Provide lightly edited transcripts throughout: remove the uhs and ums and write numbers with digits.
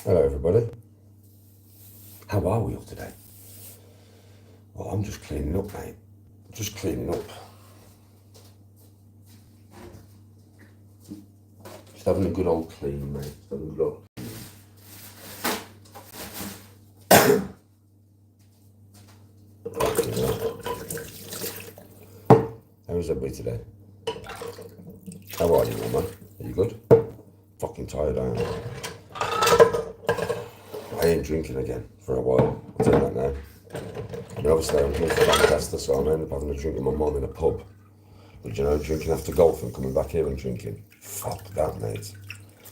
Hello everybody. How are we all today? Well, I'm just cleaning up, mate. Just cleaning up. Just having a good old clean, mate. Just having a good old How is everybody today? How are you, man? Are you good? Fucking tired, I am. I ain't drinking again for a while. I'll tell you that now. I mean, obviously I'm drinking from Lancaster, so I'm ending up having a drink with my mum in a pub. But you know, drinking after golf and coming back here and drinking. Fuck that, mate.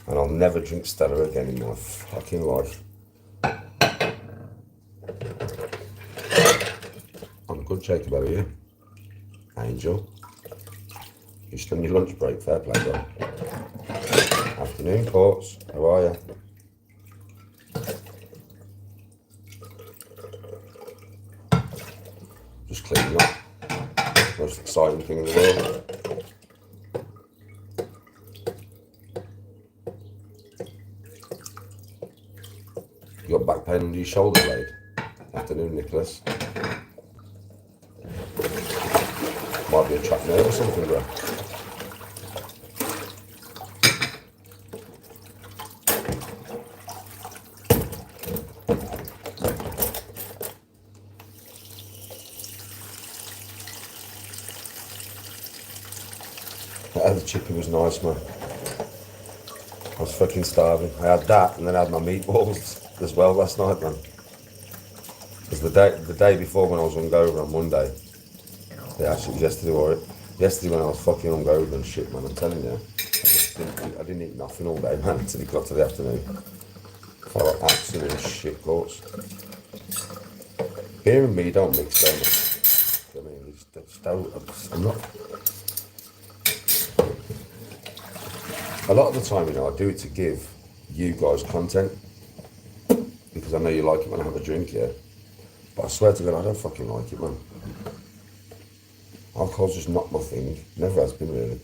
And I'll never drink Stella again in my fucking life. I'm good, Jacob, how are you? Angel. You're still on your lunch break, fair play, bro. Afternoon, Courts. How are you? Just cleaning up. Most exciting thing in the world. You got back pain under your shoulder blade? Afternoon, Nicholas. Might be a trapped nerve or something, bro. The chicken was nice, man. I was fucking starving. I had that and then I had my meatballs as well last night, man. Because the day before when I was hungover on Monday, yeah, actually it was yesterday, or yesterday when I was fucking hungover and shit, man, I'm telling you. I didn't eat nothing all day, man, until it got to the afternoon. I felt like absolute shit, course. Beer and me don't mix so much. I mean, I'm not. A lot of the time, you know, I do it to give you guys content because I know you like it when I have a drink, yeah. But I swear to God, I don't fucking like it, man. Alcohol's just not my thing. Never has been, really.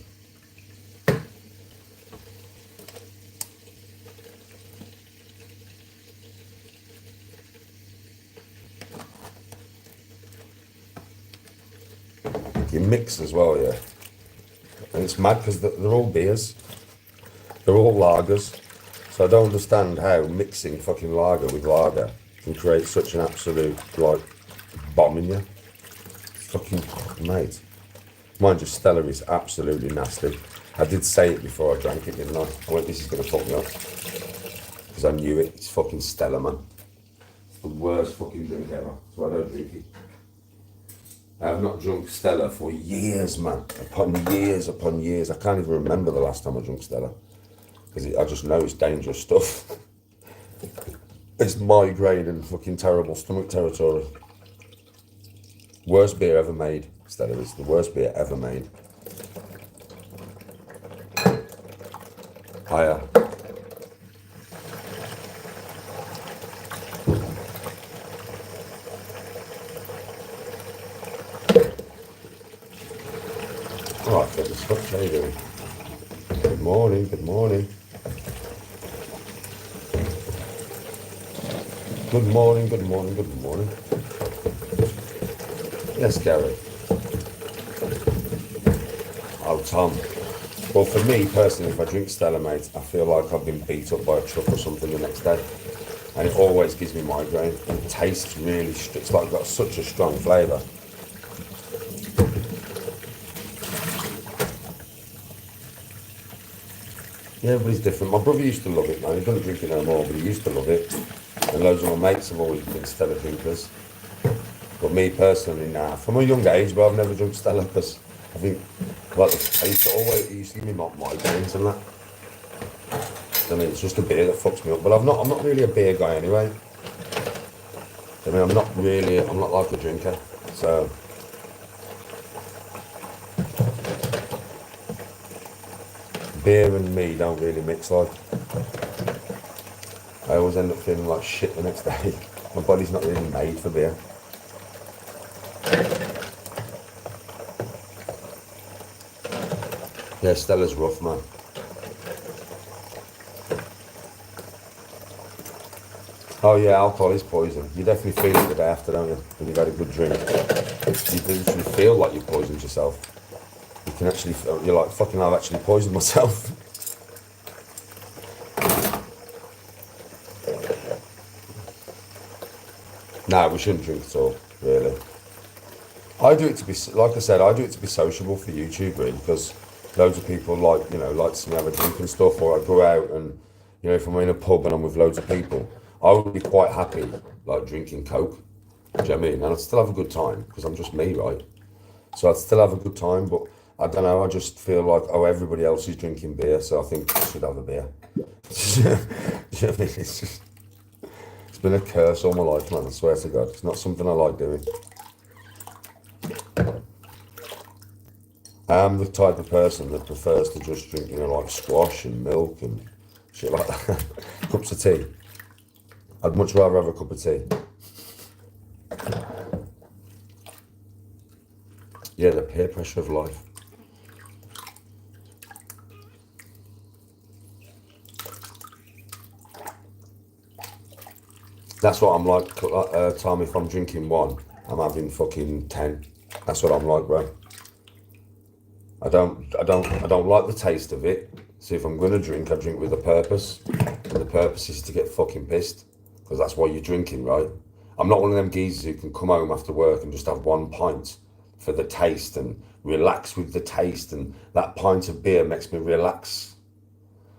You mix as well, yeah. And it's mad because they're all beers. They're all lagers. So I don't understand how mixing fucking lager with lager can create such an absolute, like, bomb in you. Fucking mate. Mind you, Stella is absolutely nasty. I did say it before I drank it, didn't I? I went, this is going to fuck me up. Because I knew it. It's fucking Stella, man. It's the worst fucking drink ever. So I don't drink it. I have not drunk Stella for years, man. Upon years. I can't even remember the last time I drank Stella. Because I just know it's dangerous stuff. It's migraine and fucking terrible stomach territory. Worst beer ever made. Stella is the worst beer ever made. Higher. Alright, fitness fuck, how you doing? Good morning, good morning. Good morning, good morning, good morning. Yes, Gary. Oh, Tom. Well, for me personally, if I drink Stella, mate, I feel like I've been beat up by a truck or something the next day. And it always gives me migraine. And it tastes really, it's like got such a strong flavour. Yeah, everybody's different. My brother used to love it, man. He doesn't drink it no more, but he used to love it. And loads of my mates have always been Stella drinkers. But me personally, nah. From a young age, but I've never drunk Stella because I think, like, it used to give me migraines and that. I mean, it's just a beer that fucks me up. But I'm not really a beer guy anyway. I mean, I'm not like a drinker. So, beer and me don't really mix like. I always end up feeling like shit the next day. My body's not really made for beer. Yeah, Stella's rough, man. Oh yeah, alcohol is poison. You definitely feel it the day after, don't you? When you've had a good drink. You literally feel like you poisoned yourself. You can actually feel, you're like, fucking I've actually poisoned myself. Nah, we shouldn't drink at all, really. I do it to be, like I said, I do it to be sociable for YouTube, really, because loads of people like, like to see me have a drink and stuff, or I go out and, if I'm in a pub and I'm with loads of people, I would be quite happy, like, drinking Coke. Do you know what I mean? And I'd still have a good time, because I'm just me, right? So I'd still have a good time, but I don't know, I just feel like, oh, everybody else is drinking beer, so I think I should have a beer. Do you know what I mean? It's been a curse all my life, man, I swear to God. It's not something I like doing. I'm the type of person that prefers to just drink, like squash and milk and shit like that. Cups of tea. I'd much rather have a cup of tea. Yeah, the peer pressure of life. That's what I'm like, Tom, if I'm drinking one, I'm having fucking 10. That's what I'm like, bro. I don't like the taste of it. So if I'm gonna drink, I drink with a purpose. And the purpose is to get fucking pissed. Because that's why you're drinking, right? I'm not one of them geezers who can come home after work and just have one pint for the taste and relax with the taste, and that pint of beer makes me relax.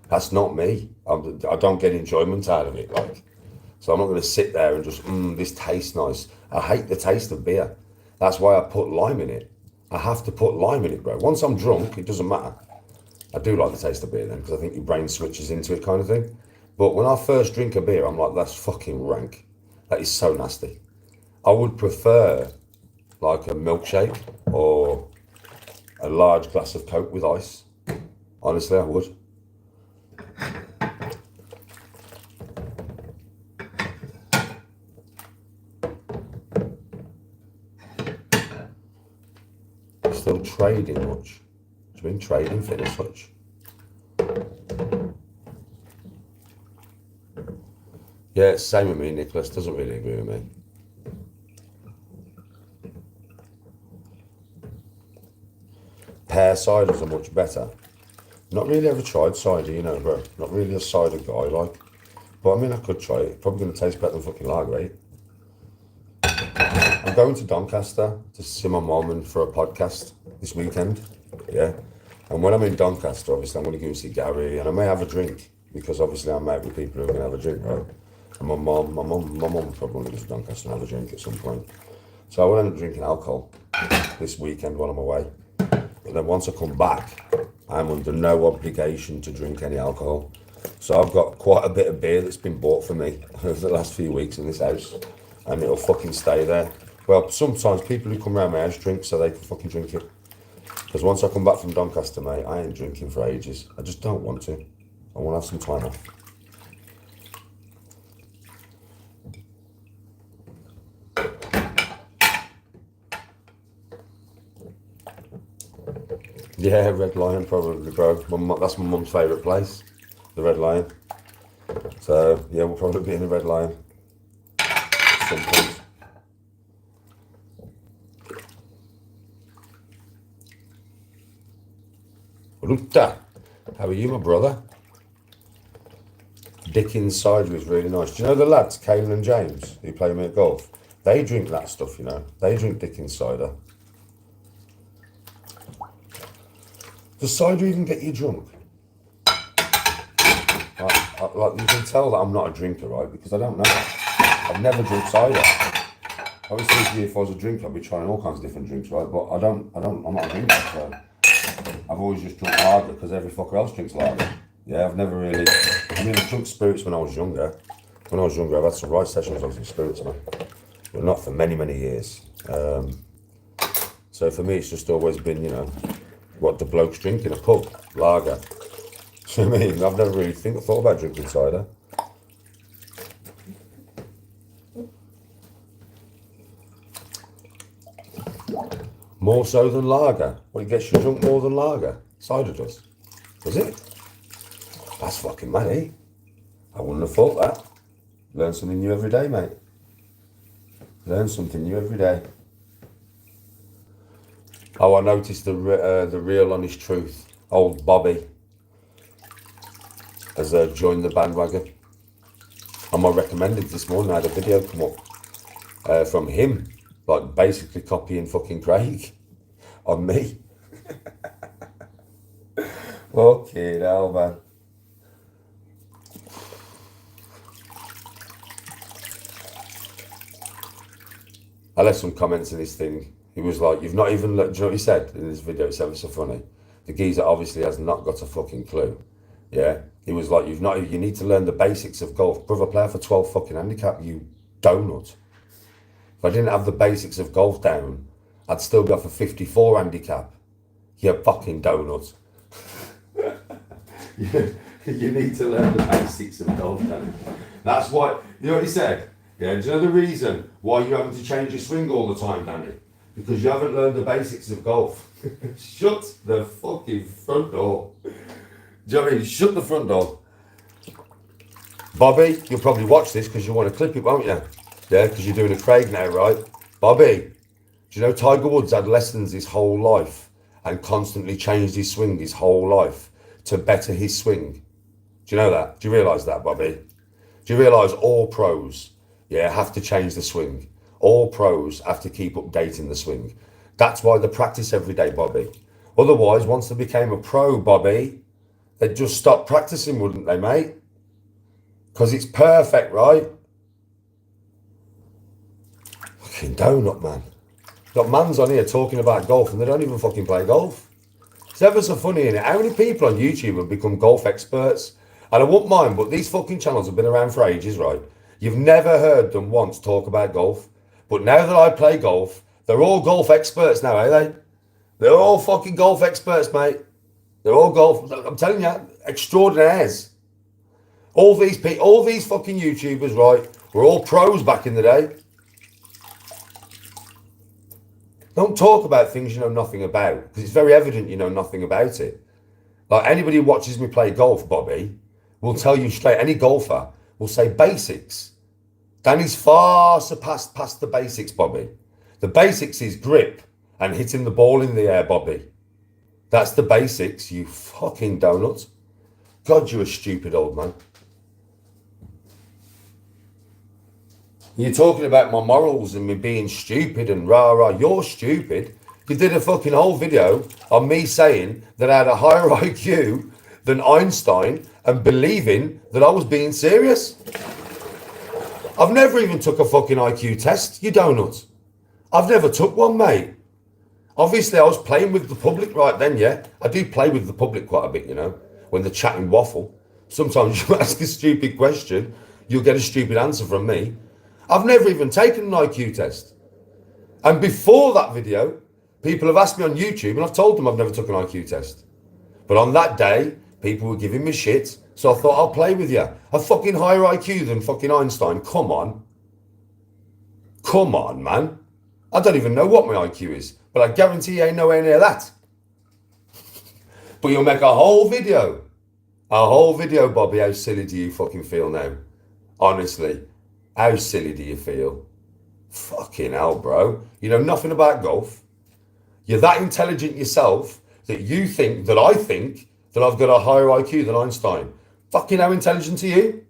That's not me. I don't get enjoyment out of it, like. So I'm not going to sit there and just, this tastes nice. I hate the taste of beer. That's why I put lime in it. I have to put lime in it, bro. Once I'm drunk, it doesn't matter. I do like the taste of beer then, because I think your brain switches into it, kind of thing. But when I first drink a beer, I'm like, that's fucking rank. That is so nasty. I would prefer like a milkshake or a large glass of Coke with ice. Honestly, I would. Still trading much? It's been trading fitness much. Yeah, it's same with me. Nicholas doesn't really agree with me. Pear ciders are much better. Not really ever tried cider, bro. Not really a cider guy, like. But I mean, I could try it. Probably going to taste better than fucking lager, eh? I'm going to Doncaster to see my mum and for a podcast this weekend. Yeah. And when I'm in Doncaster, obviously I'm going to go see Gary, and I may have a drink, because obviously I'm out with people who are going to have a drink, right? And my mum probably going to go to Doncaster and have a drink at some point. So I will end up drinking alcohol this weekend while I'm away. But then once I come back, I'm under no obligation to drink any alcohol. So I've got quite a bit of beer that's been bought for me over the last few weeks in this house, and it'll fucking stay there. Well, sometimes people who come around my house drink so they can fucking drink it. Because once I come back from Doncaster, mate, I ain't drinking for ages. I just don't want to. I want to have some time off. Yeah, Red Lion probably, bro. That's my mum's favourite place, the Red Lion. So, yeah, we'll probably be in the Red Lion at some point. Ruta, how are you, my brother? Dickens cider is really nice. Do you know the lads, Caelan and James, who play me at golf? They drink that stuff, They drink Dickens cider. Does cider even get you drunk? Like you can tell that I'm not a drinker, right? Because I don't know. I've never drunk cider. Obviously, if I was a drinker, I'd be trying all kinds of different drinks, right? But I'm not a drinker, so I've always just drunk lager because every fucker else drinks lager. Yeah, I've never really. I mean, I drunk spirits when I was younger. When I was younger, I've had some right sessions on some spirits, man. But not for many, many years. So for me, it's just always been, what the blokes drink in a pub, lager. Do you know what I mean? I've never really thought about drinking cider. More so than lager? Well, it gets you drunk more than lager. Cider does. Does it? That's fucking mad, eh? I wouldn't have thought that. Learn something new every day, mate. Learn something new every day. Oh, I noticed the real honest truth. Old Bobby has joined the bandwagon. I'm recommended this morning. I had a video come up from him, like basically copying fucking Craig on me. Fucking hell, man. I left some comments in this thing. He was like, you've not even looked, do you know what he said in this video? It's ever so funny. The geezer obviously has not got a fucking clue. Yeah? He was like, you need to learn the basics of golf. Brother, player for 12 fucking handicap, you donut. If I didn't have the basics of golf down, I'd still go for 54 handicap. You fucking donut. You need to learn the basics of golf down. That's why, you know what he said? Yeah, do you know the reason why you're having to change your swing all the time, Danny? Because you haven't learned the basics of golf. Shut the fucking front door. Do you know what I mean? Shut the front door. Bobby, you'll probably watch this because you want to clip it, won't you? Yeah, because you're doing a Craig now, right? Bobby, do you know Tiger Woods had lessons his whole life and constantly changed his swing his whole life to better his swing? Do you know that? Do you realise that, Bobby? Do you realise all pros, yeah, have to change the swing? All pros have to keep updating the swing. That's why they practice every day, Bobby. Otherwise, once they became a pro, Bobby, they'd just stop practicing, wouldn't they, mate? Because it's perfect, right? Fucking donut, man. Got mans on here talking about golf and they don't even fucking play golf. It's ever so funny, innit? How many people on YouTube have become golf experts? And I wouldn't mind, but these fucking channels have been around for ages, right? You've never heard them once talk about golf. But now that I play golf, they're all golf experts now, are they? They're all fucking golf experts, mate. They're all golf, I'm telling you, extraordinaires. All these fucking YouTubers, right, were all pros back in the day. Don't talk about things you know nothing about, because it's very evident you know nothing about it. Like anybody who watches me play golf, Bobby, will tell you straight, any golfer will say basics. Danny's far surpassed past the basics, Bobby. The basics is grip and hitting the ball in the air, Bobby. That's the basics, you fucking donut. God, you're a stupid old man. You're talking about my morals and me being stupid and rah. You're stupid. You did a fucking whole video on me saying that I had a higher IQ than Einstein and believing that I was being serious. I've never even took a fucking IQ test, you donut. I've never took one, mate. Obviously, I was playing with the public right then, yeah. I do play with the public quite a bit, you know, when they're chatting waffle. Sometimes you ask a stupid question, you'll get a stupid answer from me. I've never even taken an IQ test. And before that video, people have asked me on YouTube and I've told them I've never took an IQ test. But on that day, people were giving me shit, so I thought I'll play with you. A fucking higher IQ than fucking Einstein. Come on. Come on, man. I don't even know what my IQ is, but I guarantee you ain't nowhere near that. But you'll make a whole video, Bobby. How silly do you fucking feel now? Honestly, how silly do you feel? Fucking hell, bro. You know nothing about golf. You're that intelligent yourself that you think that I think that I've got a higher IQ than Einstein. Fucking how intelligent are you?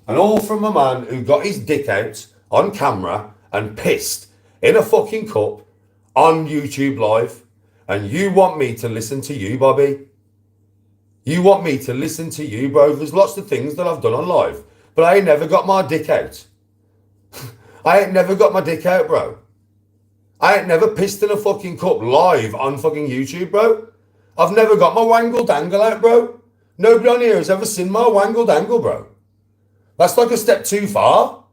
And all from a man who got his dick out on camera and pissed in a fucking cup on YouTube Live. And you want me to listen to you, Bobby? You want me to listen to you, bro? There's lots of things that I've done on live, but I ain't never got my dick out. I ain't never got my dick out, bro. I ain't never pissed in a fucking cup live on fucking YouTube, bro. I've never got my wangle dangle out, bro. Nobody on here has ever seen my wangle dangle, bro. That's like a step too far.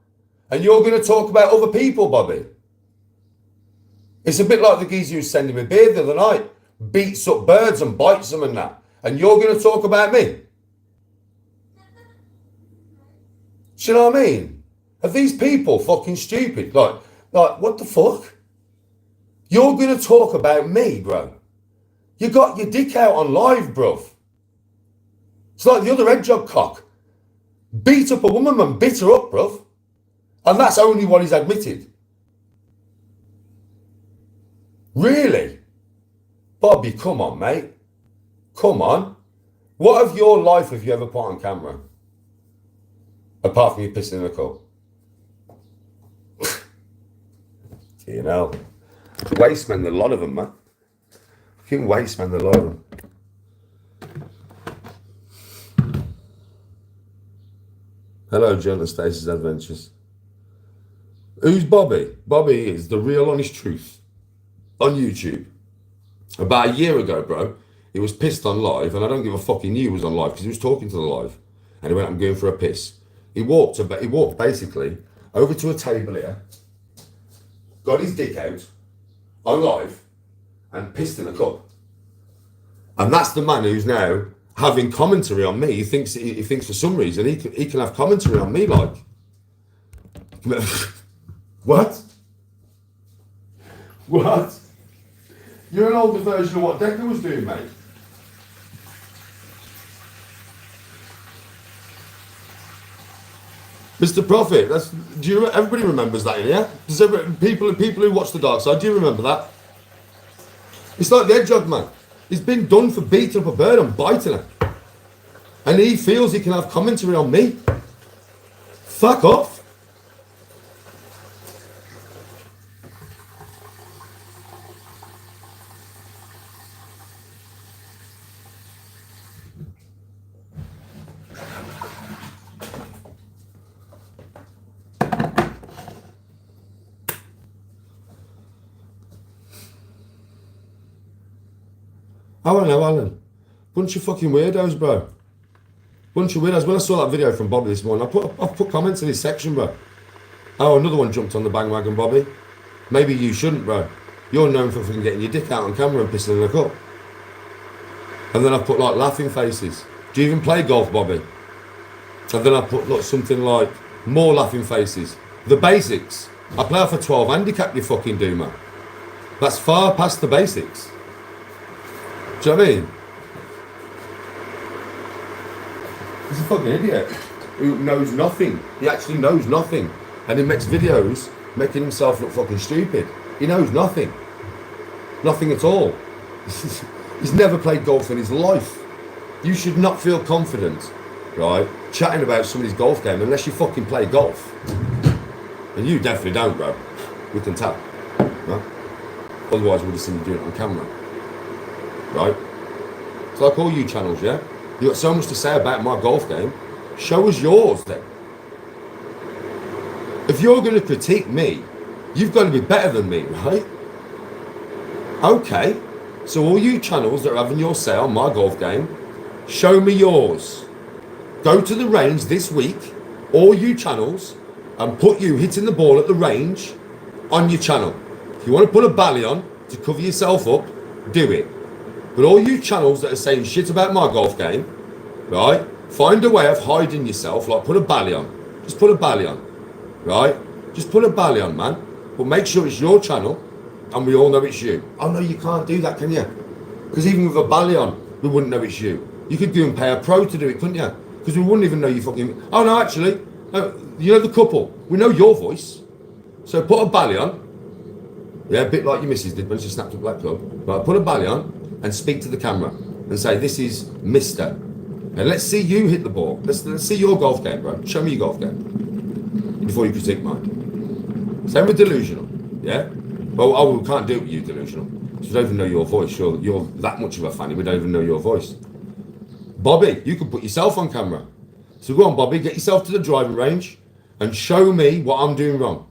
And you're going to talk about other people, Bobby. It's a bit like the geezer who's sending me beer the other night. Beats up birds and bites them and that. And you're going to talk about me. Do you know what I mean? Are these people fucking stupid? Like, what the fuck? You're going to talk about me, bro. You got your dick out on live, bruv. It's like the other head jog cock. Beat up a woman, man. Beat her up, bruv. And that's only what he's admitted. Really? Bobby, come on, mate. Come on. What of your life have you ever put on camera? Apart from you pissing in a cup. You know. Waste men, a lot of them, man. Fucking waste men, a lot of them. Hello, Jonah Stacey's Adventures. Who's Bobby? Bobby is the real honest truth on YouTube. About a year ago, bro, he was pissed on live, and I don't give a fuck he knew he was on live because he was talking to the live, and he went, I'm going for a piss. He walked basically over to a table here, got his dick out on live, and pissed in a cup. And that's the man who's now having commentary on me. He thinks for some reason he can have commentary on me, like. What? What? You're an older version of what Declan was doing, mate. Mr. Prophet, everybody remembers that in here? Does people who watch The Dark Side, do you remember that? It's like the head jog, man. He's been done for beating up a bird and biting her. And he feels he can have commentary on me. Fuck off. I don't know, Alan. Bunch of fucking weirdos, bro. Bunch of weirdos. When I saw that video from Bobby this morning, I put comments in his section, bro. Oh, another one jumped on the bandwagon, Bobby. Maybe you shouldn't, bro. You're known for fucking getting your dick out on camera and pissing in a cup. And then I put like laughing faces. Do you even play golf, Bobby? And then I put something like more laughing faces. The basics. I play off a 12 handicap, you fucking do, man. That's far past the basics. Do you know what I mean? He's a fucking idiot who knows nothing. He actually knows nothing. And he makes videos making himself look fucking stupid. He knows nothing. Nothing at all. He's never played golf in his life. You should not feel confident, right, chatting about somebody's golf game unless you fucking play golf. And you definitely don't, bro. We can tell. Right? Otherwise we'd have seen you doing it on camera. Right? It's like all you channels, yeah? You got so much to say about my golf game. Show us yours then. If you're going to critique me, you've got to be better than me, right? Okay. So all you channels that are having your say on my golf game, show me yours. Go to the range this week, all you channels, and put you hitting the ball at the range on your channel. If you want to put a bally on to cover yourself up, do it. But all you channels that are saying shit about my golf game, right, find a way of hiding yourself, like put a bally on. Just put a bally on, right? Just put a bally on, man. But make sure it's your channel and we all know it's you. Oh no, you can't do that, can you? Because even with a bally on, we wouldn't know it's you. You could go and pay a pro to do it, couldn't you? Because we wouldn't even know you fucking... Oh no, actually, you know the couple, we know your voice. So put a bally on. Yeah, a bit like your missus did when she snapped a black club. Right, put a bally on and speak to the camera and say, this is Mr. And let's see you hit the ball. Let's see your golf game, bro. Show me your golf game before you critique mine. Same with delusional, yeah? Well, we can't do it with you, delusional. Because we don't even know your voice. You're that much of a fan, we don't even know your voice. Bobby, you can put yourself on camera. So go on, Bobby, get yourself to the driving range and show me what I'm doing wrong.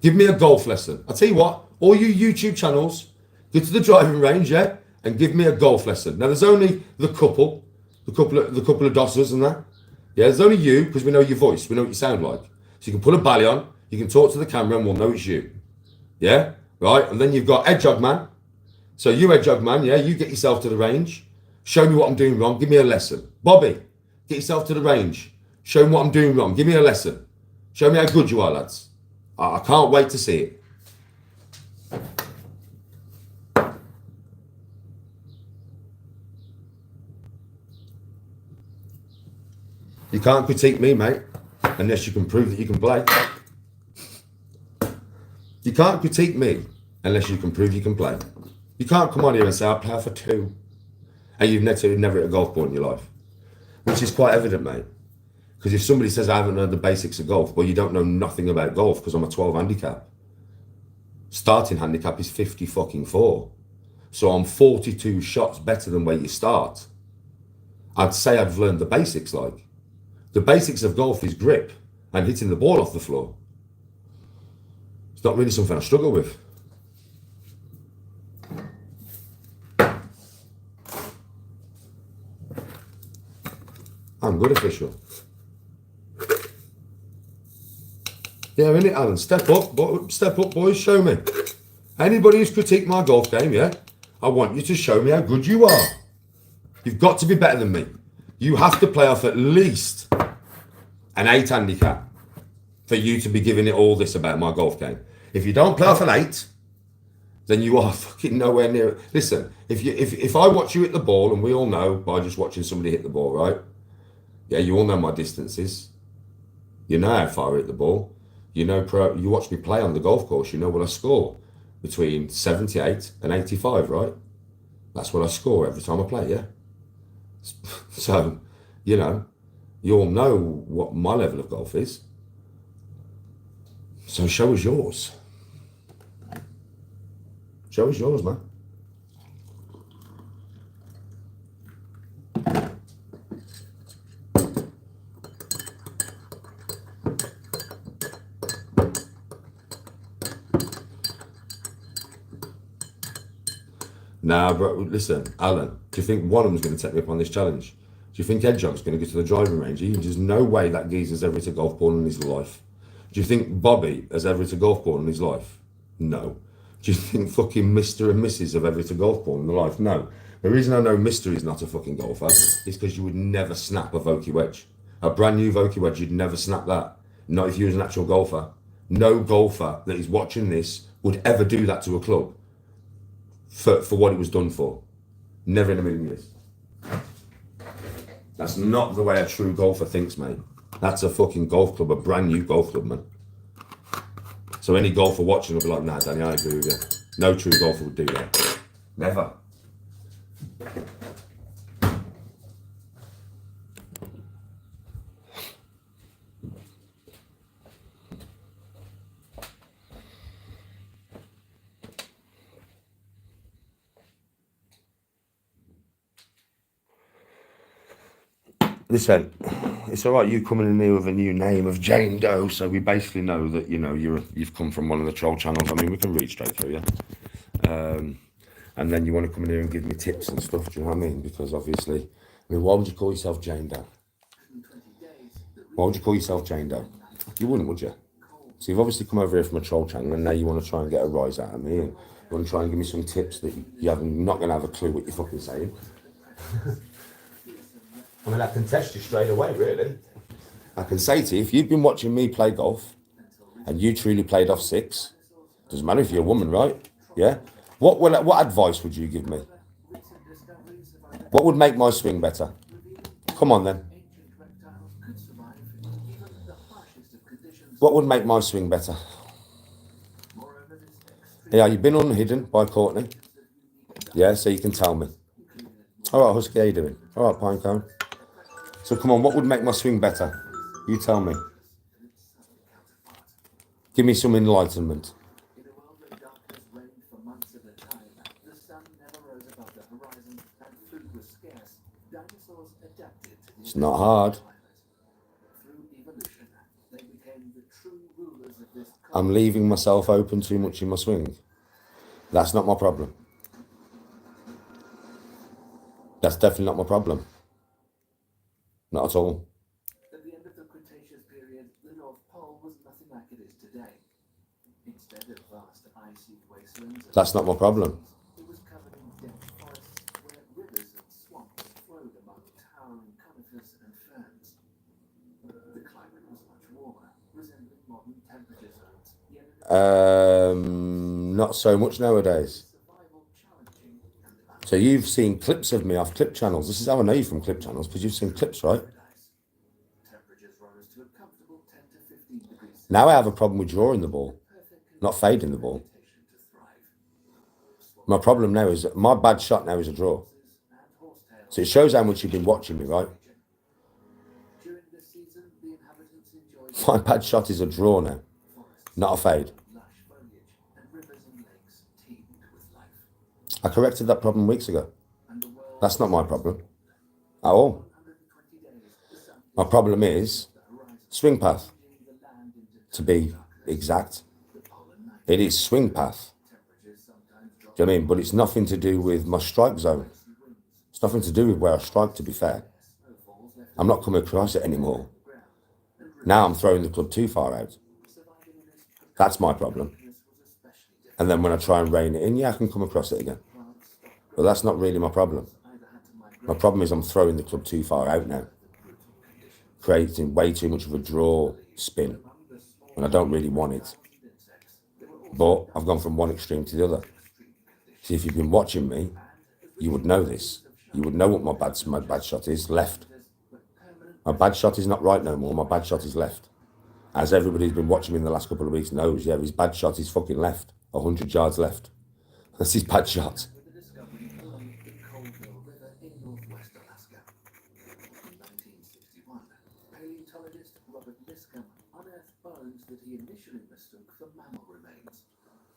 Give me a golf lesson. I'll tell you what, all you YouTube channels, get to the driving range, yeah, and give me a golf lesson. Now there's only the couple of dossers and that. Yeah, there's only you, because we know your voice, we know what you sound like. So you can put a bally on, you can talk to the camera and we'll know it's you. Yeah, right? And then you've got Ed Jog Man. So you Ed Jog Man, yeah, you get yourself to the range. Show me what I'm doing wrong, give me a lesson. Bobby, get yourself to the range. Show me what I'm doing wrong, give me a lesson. Show me how good you are, lads. I can't wait to see it. You can't critique me, mate, unless you can prove that you can play. You can't critique me unless you can prove you can play. You can't come on here and say, I'll play for 2. And you've never hit a golf ball in your life. Which is quite evident, mate. Because if somebody says I haven't learned the basics of golf, well, you don't know nothing about golf because I'm a 12 handicap. Starting handicap is 50 fucking 4. So I'm 42 shots better than where you start. I'd say I've learned the basics, like. The basics of golf is grip and hitting the ball off the floor. It's not really something I struggle with. I'm good official. Yeah, innit, Alan? Step up, boys, show me. Anybody who's critiqued my golf game, yeah? I want you to show me how good you are. You've got to be better than me. You have to play off at least an 8 handicap for you to be giving it all this about my golf game. If you don't play off an 8, then you are fucking nowhere near it. Listen, if I watch you hit the ball, and we all know by just watching somebody hit the ball, right? Yeah, you all know my distances. You know how far I hit the ball. You know, you watch me play on the golf course, you know what I score. Between 78 and 85, right? That's what I score every time I play, yeah? So, you know, you all know what my level of golf is. So show us yours. Show us yours, man. Nah, bro, listen, Alan, do you think one of them's going to take me up on this challenge? Do you think Edjog's going to go to the driving range? There's no way that geezer's ever hit a golf ball in his life. Do you think Bobby has ever hit a golf ball in his life? No. Do you think fucking Mr. and Mrs. have ever hit a golf ball in their life? No. The reason I know Mr. is not a fucking golfer is because you would never snap a Vokey wedge. A brand new Vokey wedge, you'd never snap that. Not if you was an actual golfer. No golfer that is watching this would ever do that to a club for what it was done for. Never in a million years. That's not the way a true golfer thinks, mate. That's a fucking golf club, a brand new golf club, man. So any golfer watching will be like, nah, Danny, I agree with you. No true golfer would do that. Never. Listen, it's all right you coming in here with a new name of Jane Doe, so we basically know that, you know, you've come from one of the troll channels. I mean, we can read straight through you. And then you want to come in here and give me tips and stuff, do you know what I mean? Because obviously, I mean, why would you call yourself Jane Doe? Why would you call yourself Jane Doe? You wouldn't, would you? So you've obviously come over here from a troll channel, and now you want to try and get a rise out of me, and you want to try and give me some tips that you're not going to have a clue what you're fucking saying. I mean, I can test you straight away, really. I can say to you, if you've been watching me play golf and you truly played off 6, doesn't matter if you're a woman, right? Yeah? What advice would you give me? What would make my swing better? Come on, then. What would make my swing better? Yeah, you've been unhidden by Courtney. Yeah, so you can tell me. All right, Husky, how you doing? All right, Pinecone. So come on, what would make my swing better? You tell me. Give me some enlightenment. It's not hard. I'm leaving myself open too much in my swing. That's not my problem. That's definitely not my problem. Not at all. At the end of the Cretaceous period, the North Pole was nothing like it is today. Instead of vast icy wastelands, that's not my problem. It was covered in dense forests where rivers and swamps flowed among towering conifers and ferns. The climate was much warmer, resembling modern temperature zones. Not so much nowadays. So you've seen clips of me off clip channels. This is how I know you from clip channels, because you've seen clips, right? Now I have a problem with drawing the ball, not fading the ball. My problem now is that my bad shot now is a draw. So it shows how much you've been watching me, right? During this season, the inhabitants enjoyed My bad shot is a draw now, not a fade. lush foliage and rivers and lakes teemed with life. I corrected that problem weeks ago. And the world That's not my problem at all. 120 days, the sun My problem is the horizon, swing path, changing the land into to be exact. the polar night. It is swing path. Temperatures sometimes drop Do you know what I mean? But it's nothing to do with my strike zone. It's nothing to do with where I strike, to be fair. snowfalls left I'm not coming across it anymore. the ground. And Now I'm throwing the club too far out. surviving in this That's my problem. this was especially difficult. And then when I try and rein it in, yeah, I can come across it again. Plants stopped But that's not really my problem. either had to migrate My problem is I'm throwing the club too far out now, brutal conditions. creating way too much of a draw spin Among the small when I don't really want it. insects, there were also But I've gone from one extreme to the other. extreme conditions. See, if you've been watching me, you would know this. You would know what my bad shot is, left. But permanent My bad shot is not right no more, my bad shot is left. As everybody who's been watching me in the last couple of weeks knows, yeah, his bad shot is fucking left. 100 yards left. That's his bad shot. with the discovery along the Colville River in northwest Alaska. In 1961, paleontologist Robert Liscombe unearthed bones that he initially mistook for mammal remains.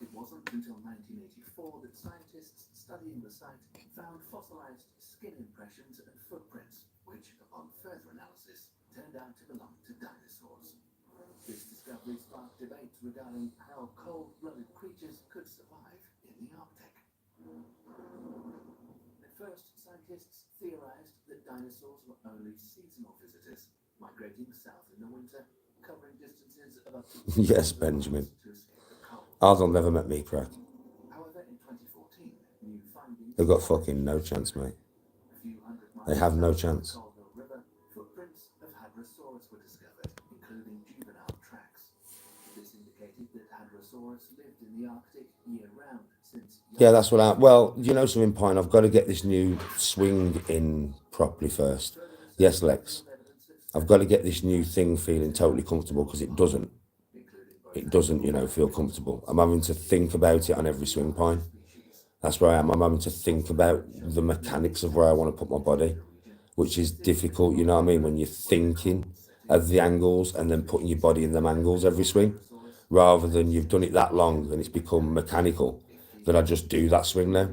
It wasn't until 1984 that scientists studying the site found fossilized skin impressions and footprints, which, upon further analysis, turned out to belong to dinosaurs. This discovery sparked debates regarding how cold-blooded creatures could survive in the Arctic. At first, scientists theorized that dinosaurs were only seasonal visitors, migrating south in the winter, covering distances of up to Yes, Benjamin. to escape the cold. Ours will never met me, crack. However, in 2014, new findings They've got fucking no chance, mate. a few hundred miles They have no south of the chance. Colville River, footprints of hadrosaurs were discovered, including juvenile tracks. This indicated that hadrosaurs lived in the Arctic year-round since Yeah, that's what I... Well, you know something, Pine? I've got to get this new swing in properly first. Yes, Lex. I've got to get this new thing feeling totally comfortable because it doesn't. It doesn't, you know, feel comfortable. I'm having to think about it on every swing, Pine. That's where I am. I'm having to think about the mechanics of where I want to put my body, which is difficult, you know what I mean? When you're thinking of the angles and then putting your body in them angles every swing, rather than you've done it that long and it's become mechanical that I just do that swing now.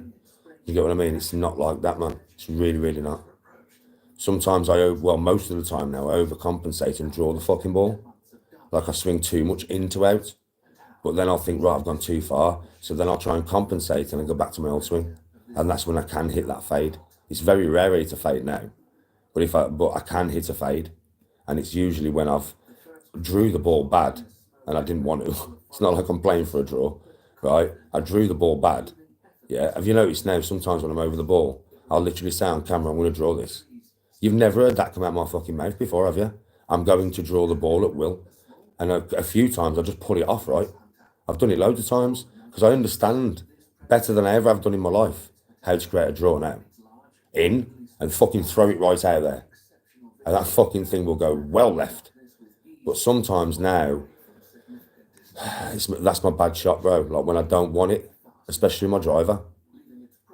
You get what I mean? It's not like that, man. It's really, really not. Sometimes most of the time now, I overcompensate and draw the fucking ball. Like I swing too much into out. But then I'll think, right, I've gone too far. So then I'll try and compensate and then go back to my old swing. And that's when I can hit that fade. It's very rare I hit a fade now. But I can hit a fade. And it's usually when I've drew the ball bad and I didn't want to. It's not like I'm playing for a draw, right? I drew the ball bad. Yeah. Have you noticed now, sometimes when I'm over the ball, I'll literally say on camera, I'm going to draw this. You've never heard that come out of my fucking mouth before, have you? I'm going to draw the ball at will. And a few times I just pull it off, right? I've done it loads of times because I understand better than I ever have done in my life how to create a draw now. In and fucking throw it right out there. And that fucking thing will go well left. But sometimes now, that's my bad shot, bro. Like when I don't want it, especially my driver.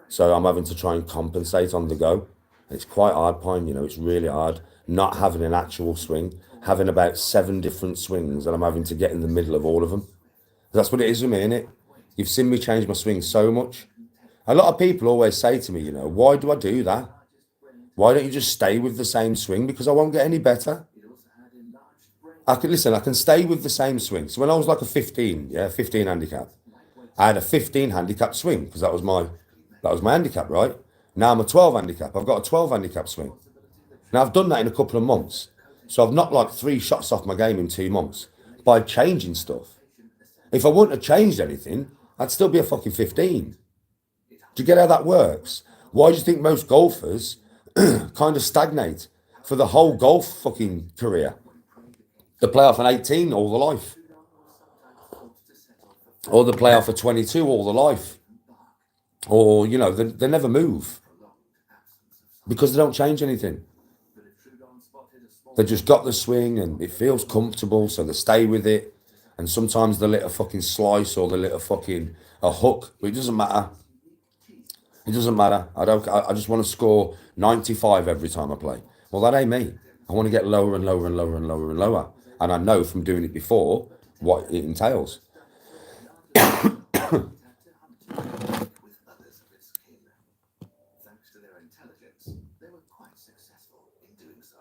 So I'm having to try and compensate on the go. And it's quite hard, Pine, you know, it's really hard. Not having an actual swing, having about 7 different swings and I'm having to get in the middle of all of them. That's what it is with me, innit? You've seen me change my swing so much. A lot of people always say to me, you know, why do I do that? Why don't you just stay with the same swing? Because I won't get any better. I can stay with the same swing. So when I was like a 15 handicap, I had a 15 handicap swing because that was my handicap, right? Now I'm a 12 handicap. I've got a 12 handicap swing. Now I've done that in a couple of months. So I've knocked like 3 shots off my game in 2 months by changing stuff. If I wouldn't have changed anything, I'd still be a fucking 15. Do you get how that works? Why do you think most golfers kind of stagnate for the whole golf fucking career? They play off an 18 all the life. Or they play off a 22 all the life. Or, you know, they never move. Because they don't change anything. They just got the swing and it feels comfortable, so they stay with it. And sometimes they'll hit a fucking slice or they'll hit a fucking a hook. But it doesn't matter. It doesn't matter. I just want to score 95 every time I play. Well, that ain't me. I want to get lower and lower and lower and lower and lower. And I know from doing it before what it entails. with others of its kin. Thanks to their intelligence, they were quite successful in doing so.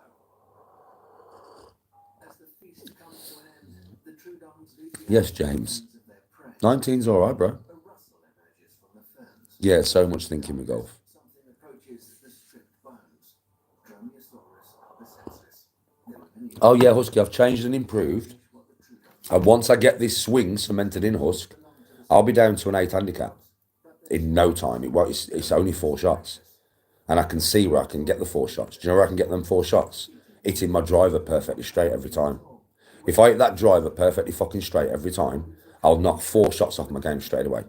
As the feast comes to an end, the Trudons lose the Yes, James. of their prey. 19's all right, bro. A rustle emerges from the ferns. Yeah, so much thinking with golf. Something approaches the stripped bones. Dromaeosaurus are the senseless. There were many Oh, yeah, Husky, I've changed and improved. And once I get this swing cemented in Husk, I'll be down to an 8 handicap in no time. It's only 4 shots. And I can see where I can get the 4 shots. Do you know where I can get them 4 shots? Hitting my driver perfectly straight every time. If I hit that driver perfectly fucking straight every time, I'll knock 4 shots off my game straight away.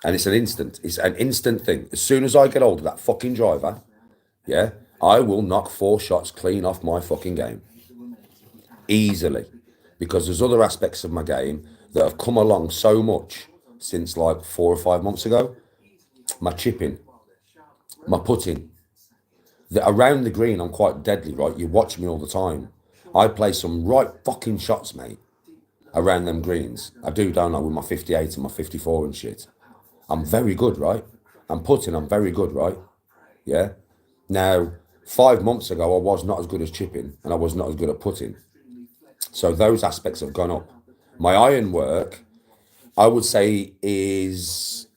And it's an instant thing. As soon as I get hold of that fucking driver, yeah, I will knock 4 shots clean off my fucking game. Easily. Because there's other aspects of my game that have come along so much since like 4 or 5 months ago. My chipping, my putting. Around the green, I'm quite deadly, right? You watch me all the time. I play some right fucking shots, mate, around them greens. I do, don't I, with my 58 and my 54 and shit. I'm very good, right? I'm very good, right? Yeah? Now, 5 months ago, I was not as good as chipping and I was not as good at putting. So those aspects have gone up. My iron work, I would say, is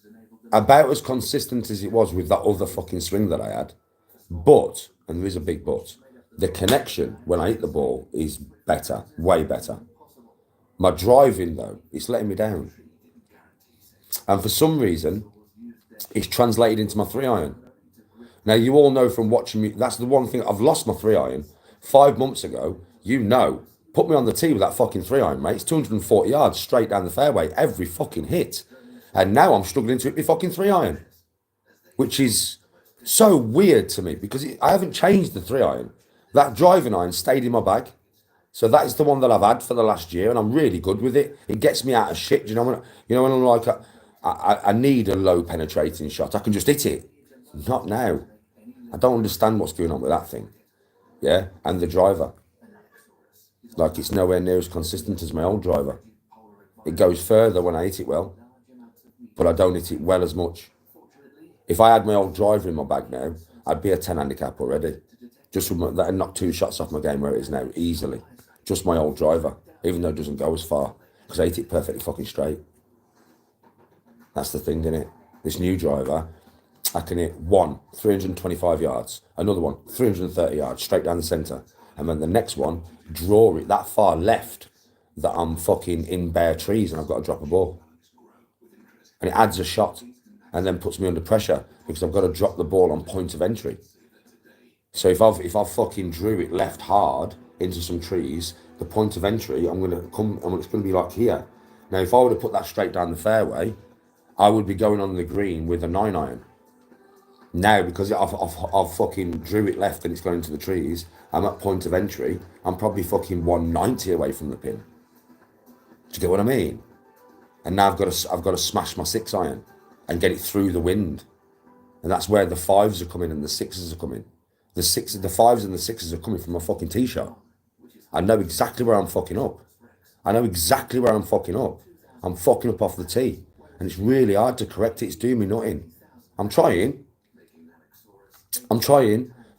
about as consistent as it was with that other fucking swing that I had. But, and there is a big but, the connection when I hit the ball is better, way better. My driving, though, it's letting me down. And for some reason, it's translated into my 3-iron. Now, you all know from watching me, that's the one thing, I've lost my 3-iron. 5 months ago, you know, put me on the tee with that fucking 3-iron, mate. It's 240 yards straight down the fairway, every fucking hit. And now I'm struggling to hit my fucking 3-iron, which is so weird to me because I haven't changed the 3-iron. That driving iron stayed in my bag. So that is the one that I've had for the last year, and I'm really good with it. It gets me out of shit. Do you know when I'm like, I need a low penetrating shot. I can just hit it. Not now. I don't understand what's going on with that thing. Yeah, and the driver. Like, it's nowhere near as consistent as my old driver. It goes further when I hit it well, but I don't hit it well as much. If I had my old driver in my bag now, I'd be a 10 handicap already. Just with that, and knock 2 shots off my game where it is now, easily. Just my old driver, even though it doesn't go as far, because I hit it perfectly fucking straight. That's the thing, innit? This new driver, I can hit one, 325 yards, another one, 330 yards, straight down the centre. And then the next one, draw it that far left that I'm fucking in bare trees and I've got to drop a ball. And it adds a shot and then puts me under pressure because I've got to drop the ball on point of entry. So if I fucking drew it left hard into some trees, the point of entry, it's going to be like here. Now, if I would have put that straight down the fairway, I would be going on the green with a 9-iron. Now, because I've fucking drew it left and it's going into the trees, I'm at point of entry, I'm probably fucking 190 away from the pin. Do you get what I mean? And now I've got to smash my 6-iron and get it through the wind. And that's where the 5s are coming and the 6s are coming. The 5s and the 6s are coming from my fucking tee shot. I know exactly where I'm fucking up. I'm fucking up off the tee. And it's really hard to correct it. It's doing me nothing. I'm trying.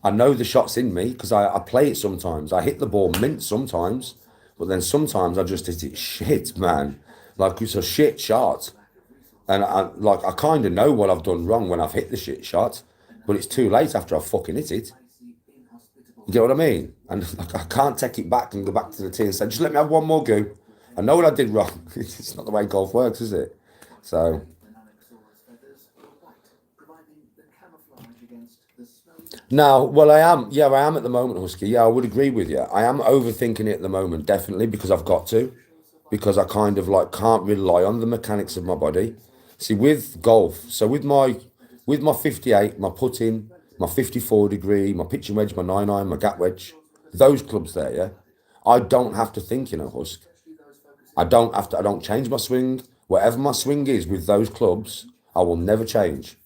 I know the shot's in me because I play it sometimes. I hit the ball mint sometimes. But then sometimes I just hit it shit, man. Like, it's a shit shot. And I kind of know what I've done wrong when I've hit the shit shot. But it's too late after I've fucking hit it. You get what I mean? And like, I can't take it back and go back to the tee and say, just let me have one more go. I know what I did wrong. It's not the way golf works, is it? So... Now, well, I am at the moment, Husky. Yeah, I would agree with you. I am overthinking it at the moment, definitely, because I've got to. Because I kind of like can't rely on the mechanics of my body. See, with golf, so with my 58, my putting, my 54 degree, my pitching wedge, my 9-iron, my gap wedge, those clubs there, yeah, I don't have to think, Husk. I don't change my swing. Whatever my swing is with those clubs, I will never change.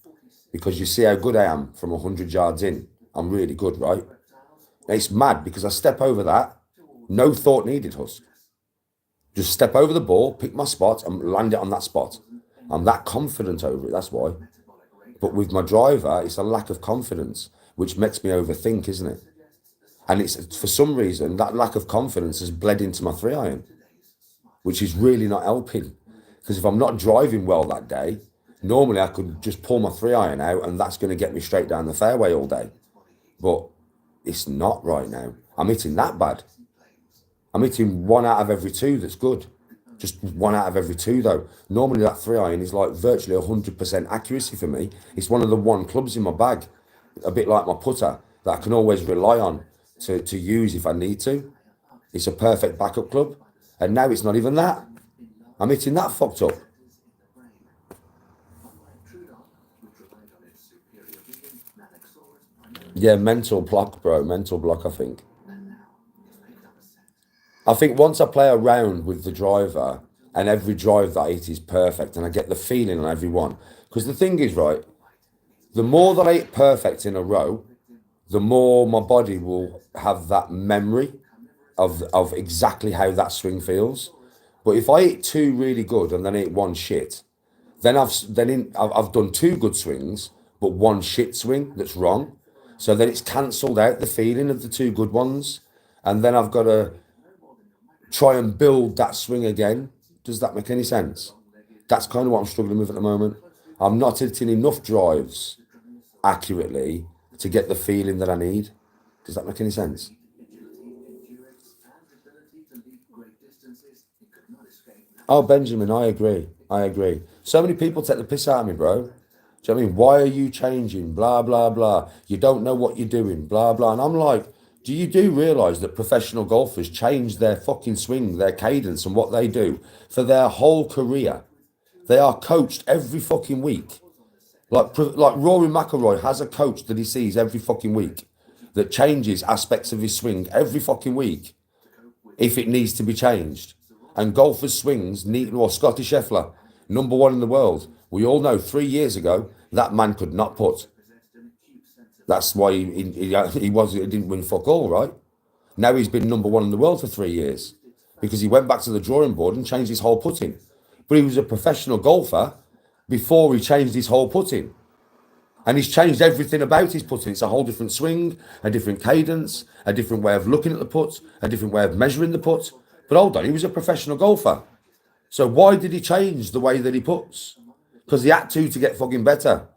Because you see how good I am from 100 yards in. I'm really good, right? And it's mad because I step over that, no thought needed, Husk. Just step over the ball, pick my spot, and land it on that spot. I'm that confident over it, that's why. But with my driver, it's a lack of confidence, which makes me overthink, isn't it? And it's for some reason, that lack of confidence has bled into my 3-iron, which is really not helping. Because if I'm not driving well that day, normally I could just pull my 3-iron out and that's going to get me straight down the fairway all day. But it's not right now. I'm hitting that bad. I'm hitting 1 out of every 2 that's good. Just 1 out of every 2 though. Normally that 3-iron is like virtually 100% accuracy for me. It's one of the 1 clubs in my bag, a bit like my putter, that I can always rely on to use if I need to. It's a perfect backup club. And now it's not even that. I'm hitting that fucked up. Yeah, mental block, bro. Mental block, I think. I think once I play around with the driver and every drive that I hit is perfect and I get the feeling on every one. Because the thing is, right, the more that I hit perfect in a row, the more my body will have that memory of exactly how that swing feels. But if I hit 2 really good and then I hit 1 shit, then I've done 2 good swings, but 1 shit swing that's wrong. So then it's cancelled out the feeling of the 2 good ones. And then I've got to try and build that swing again. Does that make any sense? That's kind of what I'm struggling with at the moment. I'm not hitting enough drives accurately to get the feeling that I need. Does that make any sense? Oh, Benjamin, I agree. So many people take the piss out of me, bro. Do you know what I mean? Why are you changing? Blah, blah, blah. You don't know what you're doing. Blah, blah. And I'm like, do you realise that professional golfers change their fucking swing, their cadence and what they do for their whole career? They are coached every fucking week. Like Rory McIlroy has a coach that he sees every fucking week that changes aspects of his swing every fucking week if it needs to be changed. And golfers' swings need, or Scotty Scheffler, #1 in the world. We all know 3 years ago that man could not putt. That's why he didn't win fuck all, right? Now he's been #1 in the world for 3 years because he went back to the drawing board and changed his whole putting. But he was a professional golfer before he changed his whole putting. And he's changed everything about his putting. It's a whole different swing, a different cadence, a different way of looking at the putt, a different way of measuring the putt. But hold on, he was a professional golfer. So why did he change the way that he puts? Because he had to get fucking better.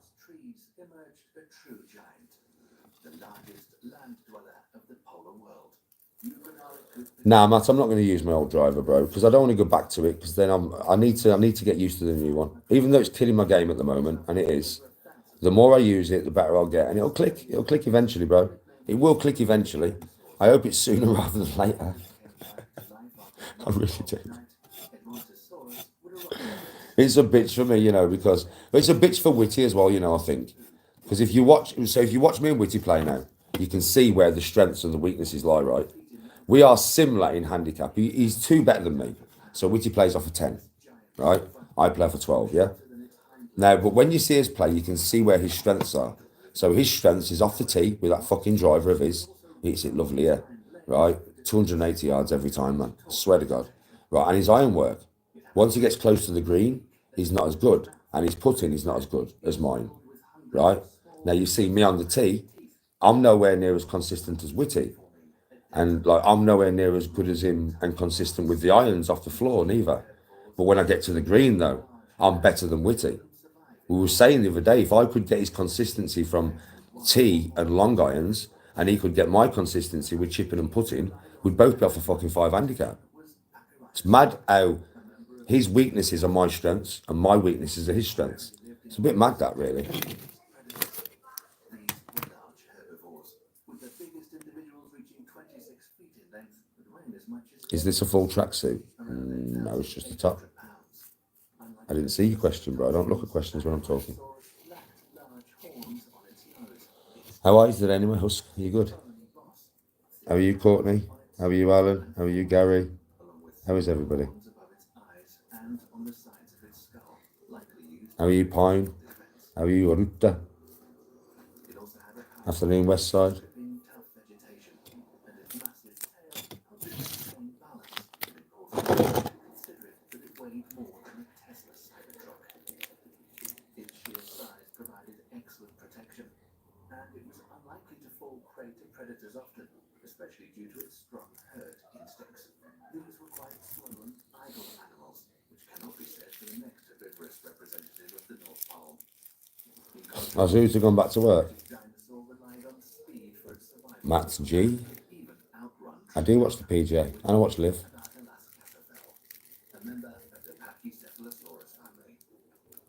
Nah, Matt, I'm not going to use my old driver, bro, because I don't want to go back to it. Because then I need to get used to the new one, even though it's killing my game at the moment, and it is. The more I use it, the better I'll get, and it'll click. It'll click eventually, bro. It will click eventually. I hope it's sooner rather than later. I really do. It's a bitch for me, because it's a bitch for Whitty as well, I think. Because if you watch me and Whitty play now, you can see where the strengths and the weaknesses lie, right? We are similar in handicap. He's 2 better than me. So Whitty plays off a 10, right? I play off a 12, yeah? Now, but when you see us play, you can see where his strengths are. So his strengths is off the tee with that fucking driver of his. He hits it lovely, yeah, right? 280 yards every time, man. I swear to God. Right, and his iron work. Once he gets close to the green, he's not as good. And his putting is not as good as mine, right? Now, you see me on the tee, I'm nowhere near as consistent as Whitty. And I'm nowhere near as good as him and consistent with the irons off the floor, neither. But when I get to the green, though, I'm better than Whitty. We were saying the other day, if I could get his consistency from tee and long irons, and he could get my consistency with chipping and putting, we'd both be off a fucking 5 handicap. It's mad how his weaknesses are my strengths and my weaknesses are his strengths. It's a bit mad, that, really. Is this a full tracksuit? No, it's just the top. I didn't see your question, bro. I don't look at questions when I'm talking. How are you today anyway, Husk? Are you good? How are you, Courtney? How are you, Alan? How are you, Gary? How is everybody? How are you, Pine? How are you, Ruta? It also had a Afternoon, West Side. in tough vegetation, and its massive tail helped it maintain balance. Important consider it that it weighed more than a Tesla Cybertruck. Its sheer size provided excellent protection, and it was unlikely to fall prey to predators often, especially due to its strong herd instincts. These were quite slow and idle animals, which cannot be said for the next herbivorous representative of the North Pole. Oh, so who's gone back to work? Dinosaur relied on speed for its survival. Matt's G. Even outrun I do watch the PJ. And I watch Liv. about Alaska a member of the Pachycephalosaurus family.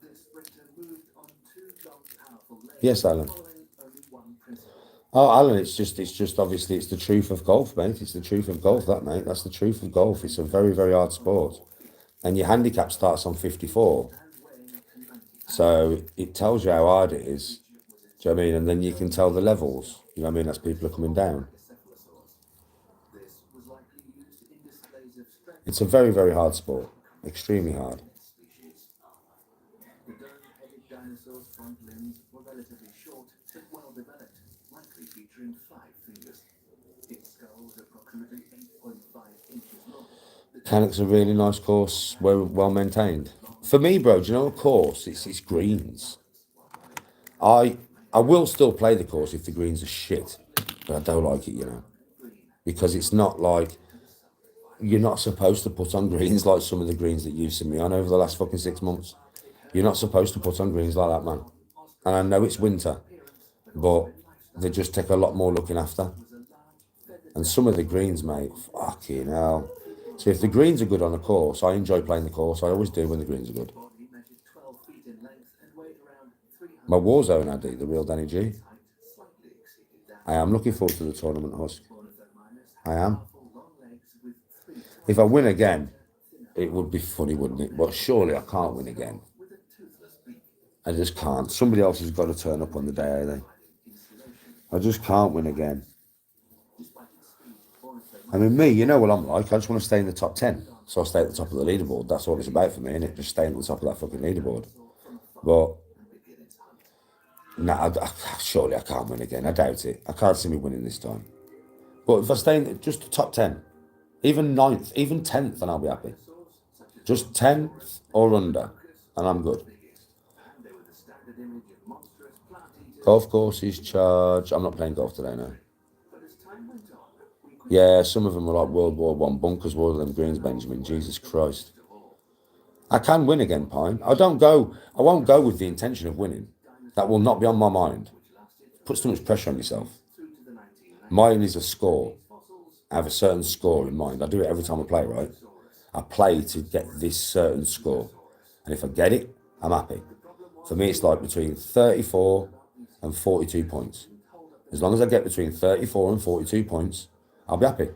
The sprinter moved on two long, powerful legs, Yes, Alan. following only one principle. Oh, Alan, it's just obviously it's the truth of golf, mate. It's the truth of golf, that, mate. That's the truth of golf. It's a very, very hard sport. And your handicap starts on 54. So it tells you how hard it is. Do you know what I mean? And then you can tell the levels. You know what I mean? As people are coming down. This was likely used in displays of strength It's a very, very hard sport. Extremely hard. species. The dome-headed dinosaur's front limbs were relatively short and well developed, likely featuring 5 fingers. Its skull was approximately 8.5 inches long. Mechanic's a really nice course, well maintained. For me, bro, do you know a course? It's greens. I will still play the course if the greens are shit, but I don't like it, you know, because it's not like you're not supposed to put on greens like some of the greens that you've seen me on over the last fucking 6 months. You're not supposed to put on greens like that, man. And I know it's winter, but they just take a lot more looking after. And some of the greens, mate, fucking hell. So if the greens are good on a course, I enjoy playing the course. I always do when the greens are good. Body measured 12 feet in length and weighed around 300 My Warzone Addy, the real Danny G. height, slightly exceeded that. I am looking forward to the tournament, Husk. Ornithomimus I am. powerful long legs with 3 If I win again, it would be funny, wouldn't it? But surely I can't win again. with a toothless beak. I just can't. Somebody else has got to turn up on the day, I think. I just can't win again. Despite its speed, Ornithomimus I mean, me, you know what I'm like. I just want to stay in the top 10. So I'll stay at the top of the leaderboard. That's all it's about for me, innit? Just staying at the top of that fucking leaderboard. But, nah, surely I can't win again. I doubt it. I can't see me winning this time. But if I stay in just the top 10, even 9th, even 10th, then I'll be happy. Just 10th or under, and I'm good. they were the standard image of monstrous plant eaters. Golf courses charge. I'm not playing golf today, no. But as time went on, we could Yeah, some of them are like World War One bunkers, one of them greens, Benjamin. Jesus Christ. I can win again, Pine. I won't go with the intention of winning. That will not be on my mind. Puts too much pressure on yourself. through to the 1990s. Mine is a score. I have a certain score in mind. I do it every time I play, right? I play to get this certain score. And if I get it, I'm happy. For me, it's like between 34 and 42 points. As long as I get between 34 and 42 points, I'll be happy.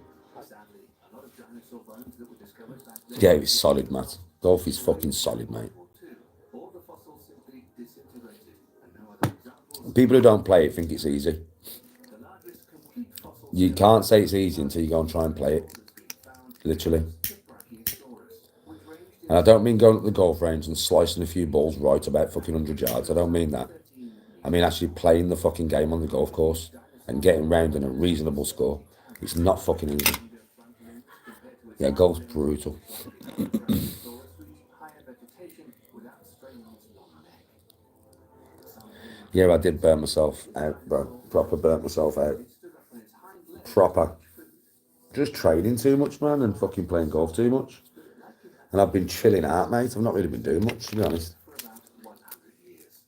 Sadly, a lot of dinosaur bones that were discovered back then Yeah, it's solid, Matt. Golf is fucking solid, mate. too. All the fossils simply disintegrated, and no other examples. People who don't play it think it's easy. The largest complete fossil You can't say it's easy until you go and try and play it. that's been found Literally. is the Brachiosaurus, which ranged And I don't mean going to the golf range and slicing a few balls right about fucking 100 yards. I don't mean that. I mean actually playing the fucking game on the golf course and getting round in a reasonable score. It's not fucking easy. Yeah, golf's brutal. Brachiosaurus reached higher vegetation without straining its long neck. Some Yeah, I did burn myself out, bro. Proper burnt myself out. stood up on its hind legs. Proper. Just trading too much, man, and fucking playing golf too much. And I've been chilling out, mate. I've not really been doing much, to be honest. For about 100 years.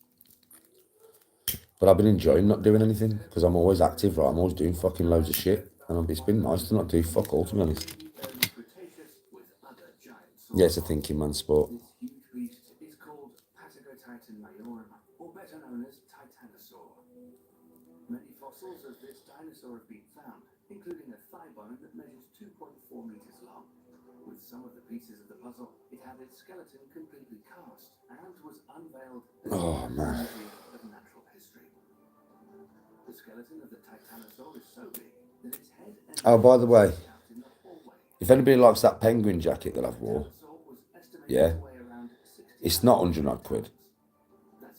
But I've been enjoying not doing anything because I'm always active, right? I'm always doing fucking loads of shit. And it's been nice to not do fuck all, to be honest. Early Cretaceous with other giant Yeah, it's a thinking man's sport. This huge beast is called Patagotitan majorum, or better known as Titanosaur. Many fossils of this dinosaur have been found, including a thigh bone that measures 2.4 meters long. With some of the pieces of the puzzle, it had its skeleton completely cast and was unveiled as Oh, a man. museum of natural history. The skeleton of the Titanosaur is so big that its head and Oh, by the way, out in the hallway. if anybody likes that penguin jacket that I've wore, Dinosaur was estimated Yeah. to weigh around 60 it's not 100 odd quid.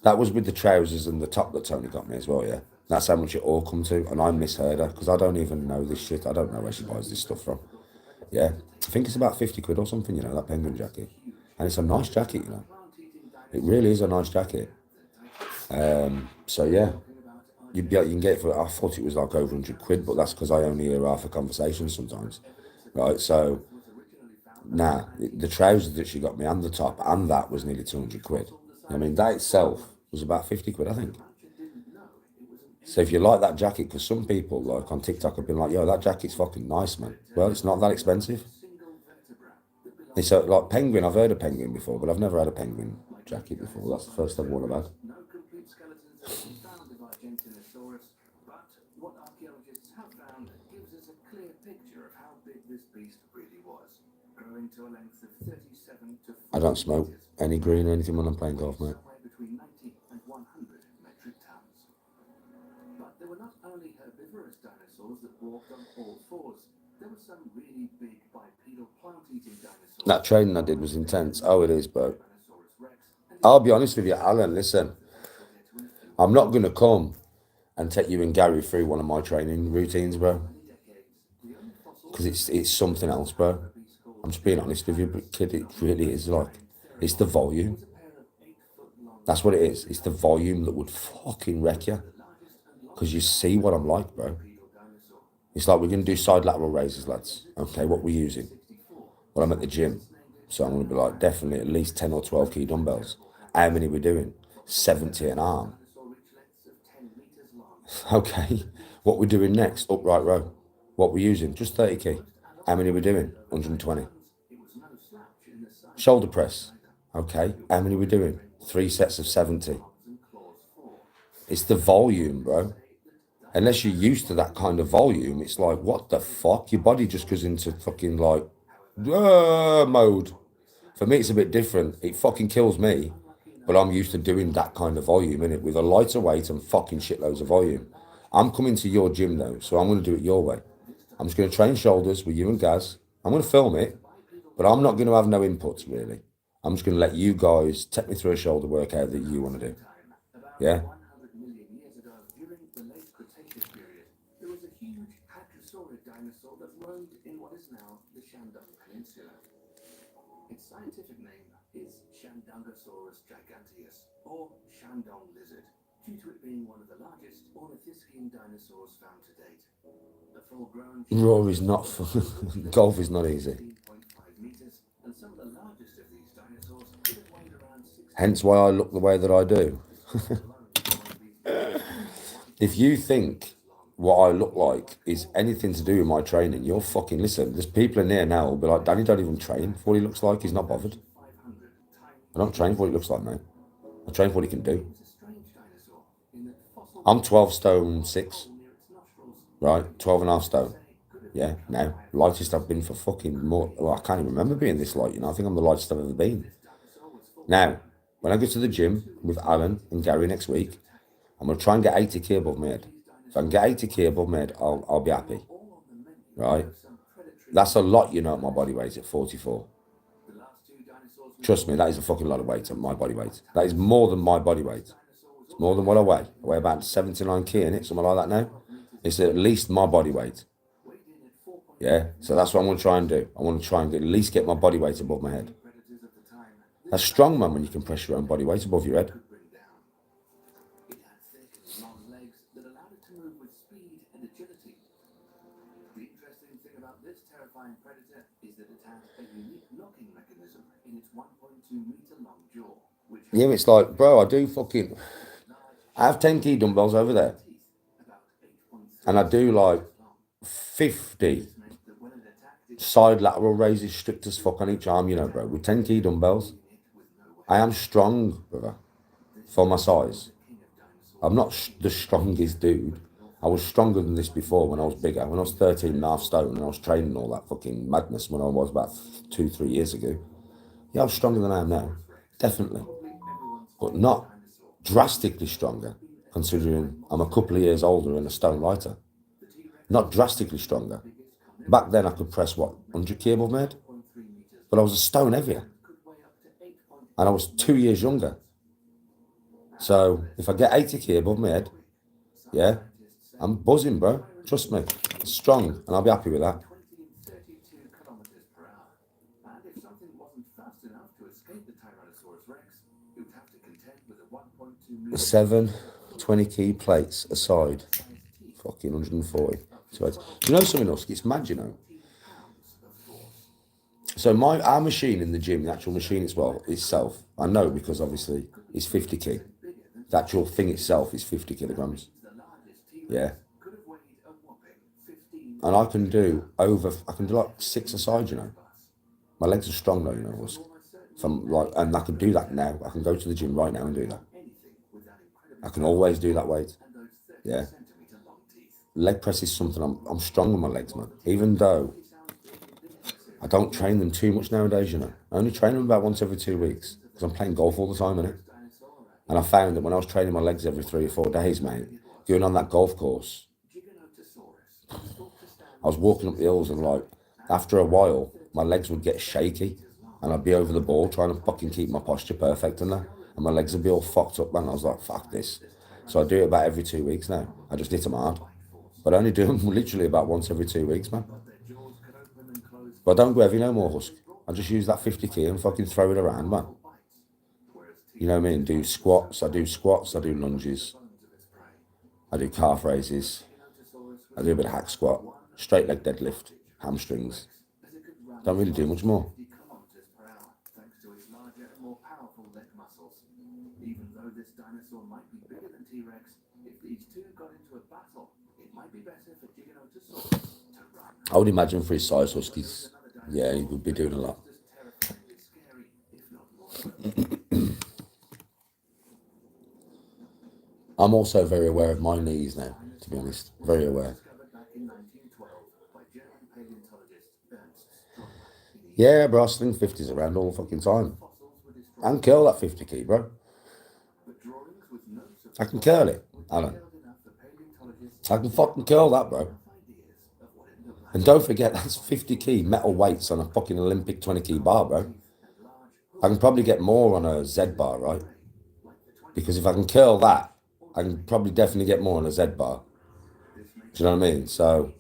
That was with the trousers and the top that Tony got me as well, yeah. That's how much it all come to, and I misheard her, because I don't even know this shit. I don't know where she buys this stuff from. Yeah, I think it's about 50 quid or something, you know, that penguin jacket. And it's a nice jacket, you know. It really is a nice jacket. So yeah, you can get it for, I thought it was like over 100 quid, but that's because I only hear half a conversation sometimes, right? So, nah, the trousers that she got me and the top and that was nearly 200 quid. I mean, that itself was about 50 quid, I think. So if you like that jacket, because some people like on TikTok have been like, yo, that jacket's fucking nice, man. Well, it's not that expensive. It's like penguin. I've heard of penguin before, but I've never had a penguin jacket before. That's the first time one I've had. No complete skeletons have been found of Argentinosaurus, but what archaeologists have found gives us a clear picture of how big this beast really was, growing to a length of 37 to 40 I don't smoke meters, any green or anything when I'm playing golf, mate. somewhere between 90 and 100 metric tons. But there were not only herbivorous dinosaurs that walked on all fours. There were some really big bipedal plant-eating dinosaurs. That training I did was intense. Oh, it is, bro. I'll be honest with you, Alan, listen. I'm not going to come and take you and Gary through one of my training routines, bro. Because it's something else, bro. I'm just being honest with you, but kid, it really is like, it's the volume. That's what it is. It's the volume that would fucking wreck you. Because you see what I'm like, bro. It's like we're going to do side lateral raises, lads. Okay, what we're using. Well, I'm at the gym. So I'm going to be like, definitely at least 10 or 12 key dumbbells. How many we're doing? 70 an arm. Okay, what we're doing next? Upright row. What we're using? Just 30 key. How many we're doing? 120. Shoulder press. Okay, how many we're doing? 3 sets of 70. It's the volume, bro. Unless you're used to that kind of volume, it's like, what the fuck? Your body just goes into fucking like, mode. For me, it's a bit different. It fucking kills me, but I'm used to doing that kind of volume, innit? With a lighter weight and fucking shitloads of volume. I'm coming to your gym though, so I'm going to do it your way. I'm just going to train shoulders with you and Gaz. I'm going to film it, but I'm not going to have no inputs, really. I'm just going to let you guys take me through a shoulder workout that you want to do. Yeah? Dinosaur that roamed in what is now the Shandong Peninsula. Its scientific name is Shandungosaurus giganteus, or Shandong lizard, due to it being one of the largest ornithischian dinosaurs found to date. The full-grown Rory's not fun. Golf is not easy. 15.5 meters, and some of the largest of these dinosaurs could have weighed around 6. Hence why I look the way that I do. If you think what I look like is anything to do with my training, you're fucking, listen, there's people in there now who'll be like, Danny don't even train for what he looks like, he's not bothered. I don't train for what he looks like, mate. I train for what he can do. I'm 12 stone 6, right? 12 and a half stone. Yeah, now, lightest I've been for fucking more, well, I can't even remember being this light, you know, I think I'm the lightest I've ever been. Now, when I go to the gym with Alan and Gary next week, I'm going to try and get 80 kg above my head. If I can get 80 kg above my head, I'll be happy, right? That's a lot, you know, at my body weight at 44. Trust me, that is a fucking lot of weight at my body weight. That is more than my body weight. It's more than what I weigh. I weigh about 79 kg in it, something like that now. It's at least my body weight. Yeah, so that's what I'm going to try and do. I want to try and at least get my body weight above my head. That's strong, man, when you can press your own body weight above your head. Predator is that it has a unique locking mechanism in its 1.2-meter long jaw, which yeah, it's like, bro, I have 10 key dumbbells over there, and I do like 50 side lateral raises strict as fuck on each arm, you know, bro, with 10 key dumbbells. I am strong, brother, for my size. I'm not the strongest dude. I was stronger than this before when I was bigger. When I was 13 and a half stone and I was training all that fucking madness when I was about 2-3 years ago. Yeah, I was stronger than I am now. Definitely. But not drastically stronger, considering I'm a couple of years older and a stone lighter. Not drastically stronger. Back then I could press, what, 100 kg above my head? But I was a stone heavier. And I was 2 years younger. So if I get 80k above my head, yeah, I'm buzzing, bro. Trust me. It's strong, and I'll be happy with that. 20 and 32 kilometers per hour. And if something wasn't fast enough to escape the Tyrannosaurus Rex, you'd have to contend with a 1.2 meter 7 20 key plates aside. Fucking 140. So you know something else? It's mad, you know. pounds of force. So our machine in the gym, the actual machine itself, I know because obviously it's 50 key. The actual thing itself is 50 kilograms. The largest T-Rex Yeah. could have weighed a whopping 15 And I can do like 6 aside, you know. My legs are strong though, you know. If I'm like, and I can do that now. I can go to the gym right now and do that. anything with that incredible I can always do that weight. and those 30 Yeah. centimeter long teeth. Leg press is something I'm strong with my legs, man. Even though I don't train them too much nowadays, you know. I only train them about once every 2 weeks because I'm playing golf all the time, innit? And I found that when I was training my legs every 3 or 4 days, mate, going on that golf course, I was walking up the hills and like, after a while, my legs would get shaky and I'd be over the ball trying to fucking keep my posture perfect and that. And my legs would be all fucked up, man. I was like, fuck this. So I do it about every 2 weeks now. I just hit them hard. But I only do them literally about once every 2 weeks, man. But I don't go heavy no more, Husk. I just use that 50 key and fucking throw it around, man. You know what I mean? Do squats, I do lunges. I do calf raises. I do a bit of hack squat, straight leg deadlift, hamstrings. Don't really do much more. Kilometers per hour, thanks to its larger and more powerful leg muscles. Even though this dinosaur might be bigger than T-Rex, if these two got into a battle, it might be better for Giganotosaurus to run. I would imagine for his size, Huskies, yeah, he would be doing a lot. Just terrifyingly scary, if not more. I'm also very aware of my knees now, to be honest. Very aware. Discovered back in 1912 by German paleontologist Ernst Struve. Yeah, bro, I sling 50s around all the fucking time. Fossils were destroyed, I can curl that 50 key, bro. but drawings with notes of I can curl it, Alan. detailed enough for paleontologists I can fucking curl that, bro. ideas of what it looked like. And don't forget, that's 50 key metal weights on a fucking Olympic 20 key bar, bro. I can probably get more on a Z bar, right? Because if I can curl that, I can probably definitely get more on a Z bar. Do you know what I mean? So,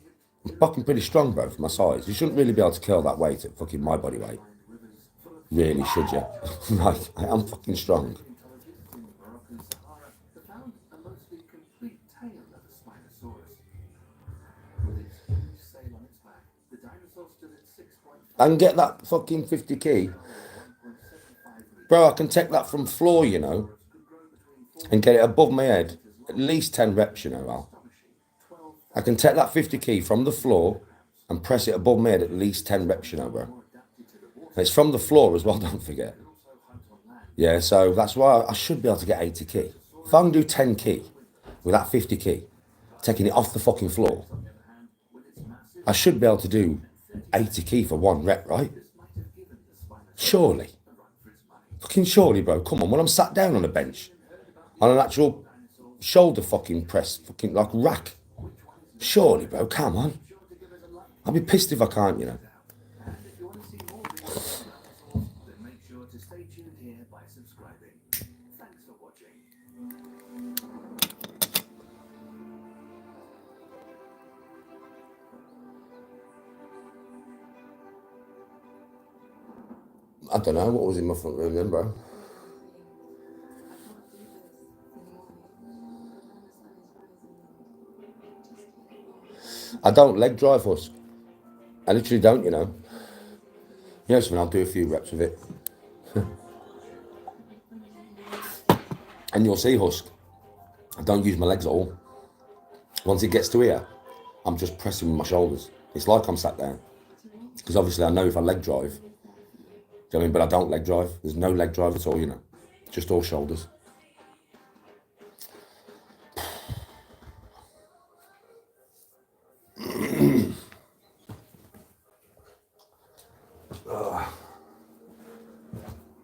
I'm fucking pretty strong, bro, for my size. You shouldn't really be able to curl that weight at fucking my body weight. Really, should you? Like, I'm fucking strong. Paleontologists in Moroccan Sahara found a mostly complete tail of a Spinosaurus. With its huge sail on its back, the dinosaur stood at 6.5 I can get that fucking 50 key. 1.75 meters. Bro, I can take that from floor, you know, and get it above my head. At least 10 reps, you know, Al. I can take that 50 key from the floor and press it above my head at least 10 reps, you know, bro. And it's from the floor as well, don't forget. Yeah, so that's why I should be able to get 80 key. If I can do 10 key with that 50 key, taking it off the fucking floor, I should be able to do 80 key for 1 rep, right? Surely. Fucking surely, bro. Come on, when I'm sat down on a bench, on an actual shoulder fucking press, fucking like rack. Surely, bro, come on. I'll be pissed if I can't, you know. And if you want to see more videos of dinosaurs, then make sure to stay tuned here by subscribing. Thanks for watching. I don't know what was in my front room then, bro. I don't leg drive, Husk. I literally don't, you know. You know something, I'll do a few reps with it. And you'll see, Husk, I don't use my legs at all. Once it gets to here, I'm just pressing with my shoulders. It's like I'm sat down. Because obviously I know if I leg drive, do you know what I mean? But I don't leg drive. There's no leg drive at all, you know. Just all shoulders.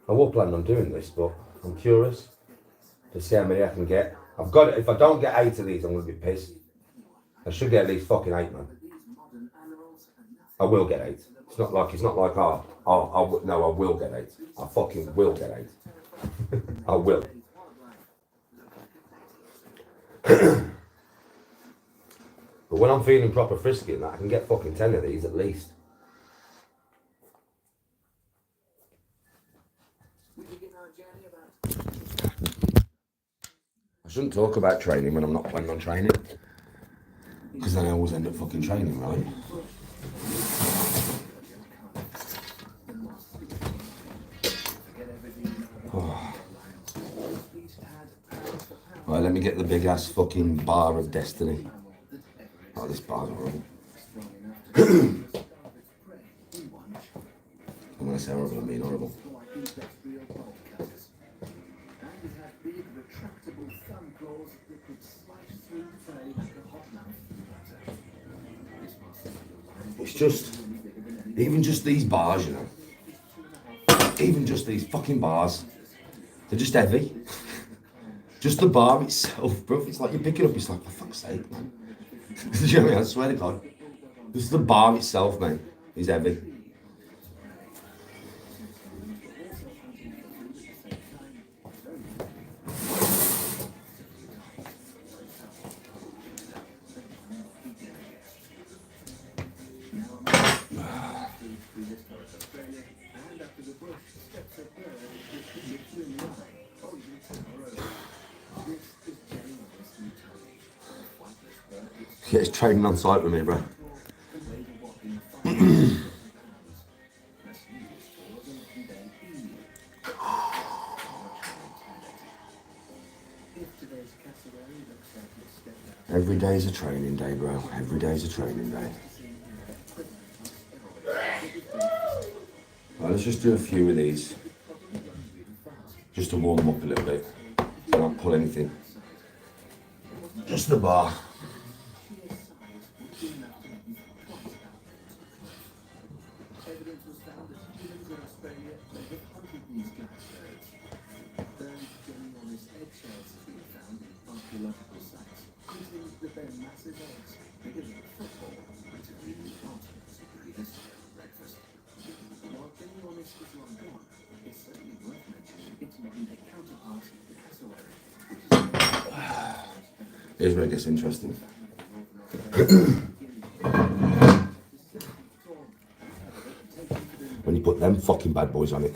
I will plan on doing this, but I'm curious to see how many I can get. I've got it. If I don't get 8 of these, I'm going to be pissed. I should get at least fucking 8, man. I will get 8. It's not like, no, I will get 8. I fucking will get 8. I will. But when I'm feeling proper frisky and that, I can get fucking 10 of these at least. I shouldn't talk about training when I'm not planning on training. Because then I always end up fucking training, right? Oh. Right, let me get the big ass fucking bar of destiny. Oh, this bar's horrible. When I say horrible, I mean horrible. It's just, even just these bars, you know. Even just these fucking bars. They're just heavy. Just the bar itself, bro. It's like you pick it up, it's like, for fuck's sake, man. Do you know what I mean? I swear to God. Just the bar itself, man, is heavy. Yeah, he's training on site with me, bro. Every day's a training day, bro. Every day's a training day. Right, let's just do a few of these. Just to warm up a little bit. So I don't pull anything. Just the bar. Here's where it gets interesting. When you put them fucking bad boys on it.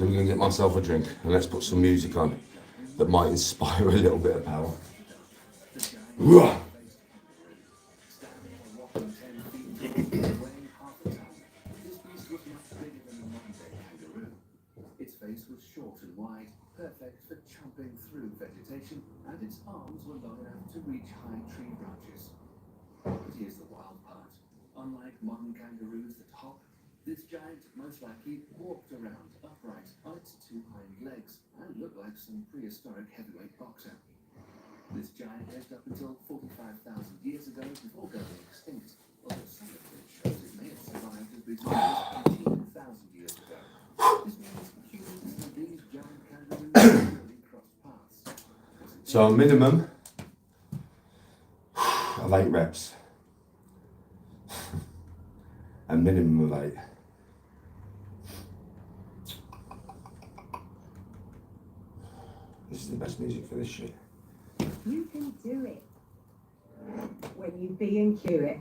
I'm going to get myself a drink and let's put some music on that might inspire a little bit of power. Its face was short and wide, perfect for chomping through vegetation, and its arms were long enough to reach high tree branches. But here's the wild part. Unlike modern kangaroos that hop, this giant most likely walked around upright on its two hind legs and looked like some prehistoric heavyweight boxer. This giant lived up until 45,000 years ago before going extinct, although some of it shows it may have survived as recently as 18,000 years ago. This means humans and these giant kangaroos really crossed paths. So a minimum of 8 reps. A minimum of 8. This is the best music for this shit. You can do it when you be and cue it.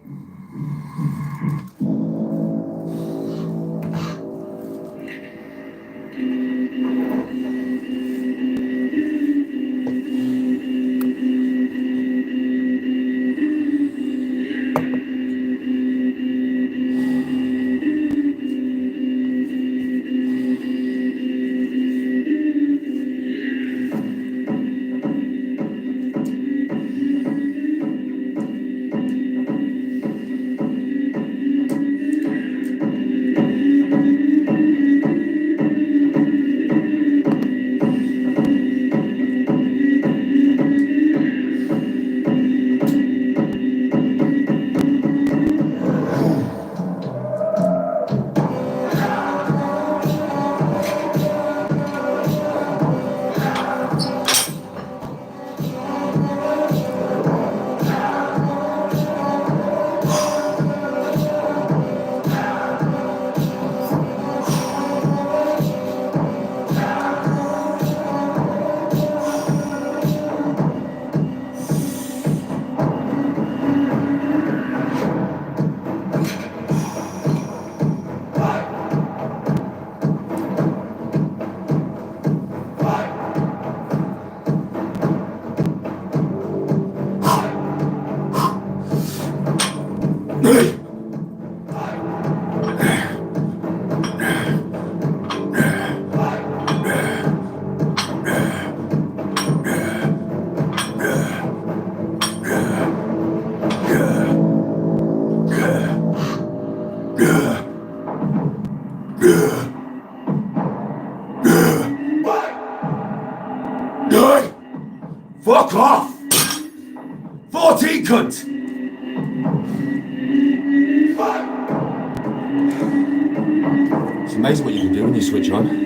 Fuck off! 14 cunt! It's amazing what you can do when you switch on.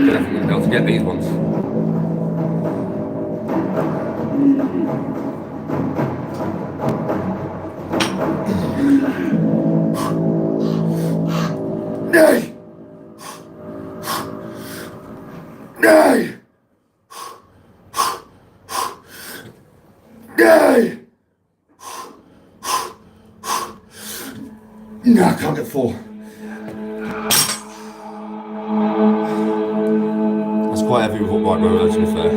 Definitely be able to get these ones. Nay! Nay! Nay! No, I can't get 4. That's quite heavy with upright row, to be fair.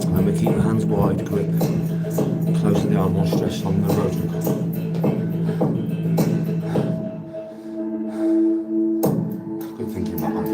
Remember, keep the hands wide, grip, closing the arm while stress on the rotator cuff. Good thinking, that man.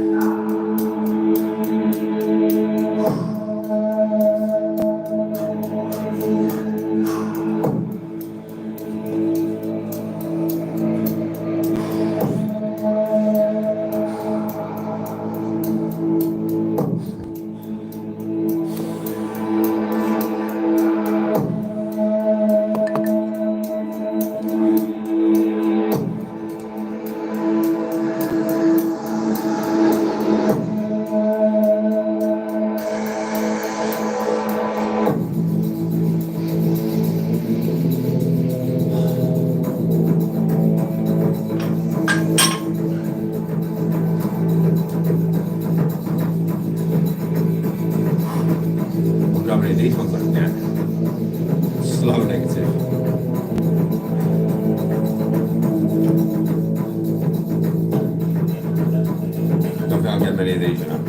many of these, you know.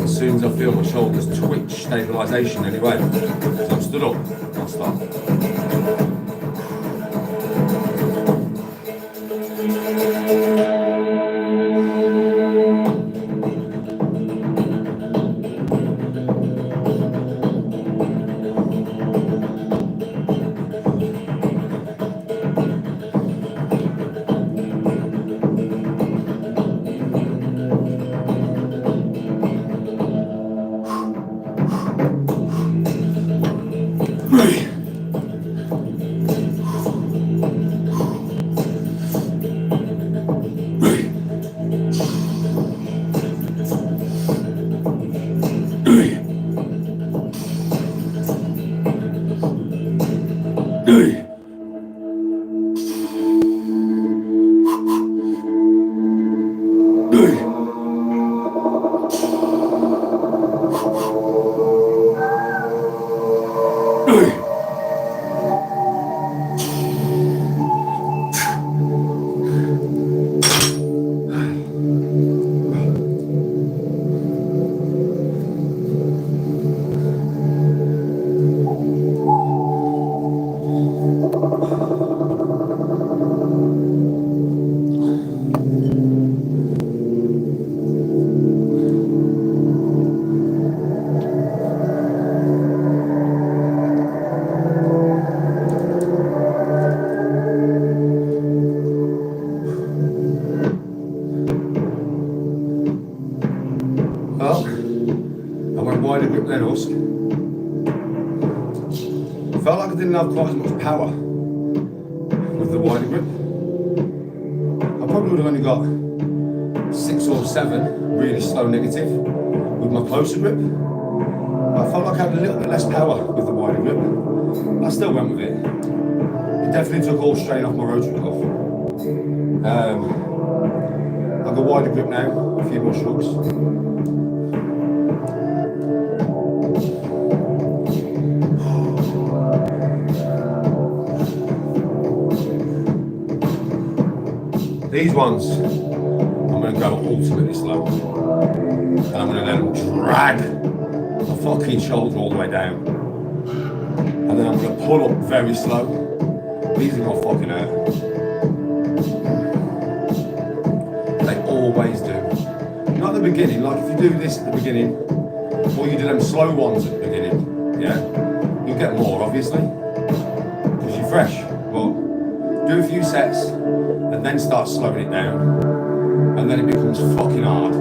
As soon as I feel my shoulders twitch, stabilisation anyway. As I'm stood up, I'll stop. Well, I went wider grip then us. Felt like I didn't have quite as much power with the wider grip. I probably would have only got 6 or 7 really slow negative with my closer grip. I felt like I had a little bit less power with the wider grip. I still went with it. It definitely took all strain off my rotary cuff. I've got wider grip now, a few more shrugs. These ones, I'm going to go ultimately slow. And I'm going to let them drag my fucking shoulder all the way down. And then I'm going to pull up very slow. These are going to fucking hurt. They always do. Not at the beginning, like if you do this at the beginning, or you do them slow ones at the beginning, yeah, you'll get more obviously, because you're fresh. But do a few sets, and then start slowing it down, and then it becomes fucking hard.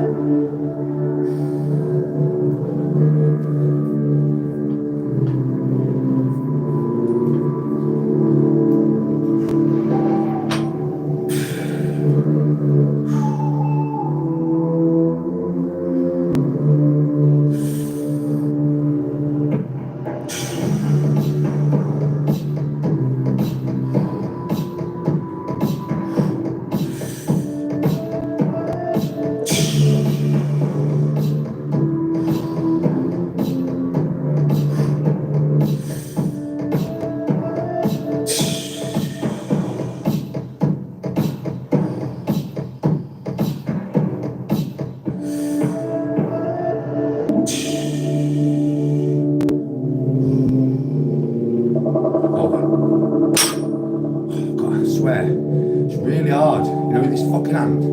Hand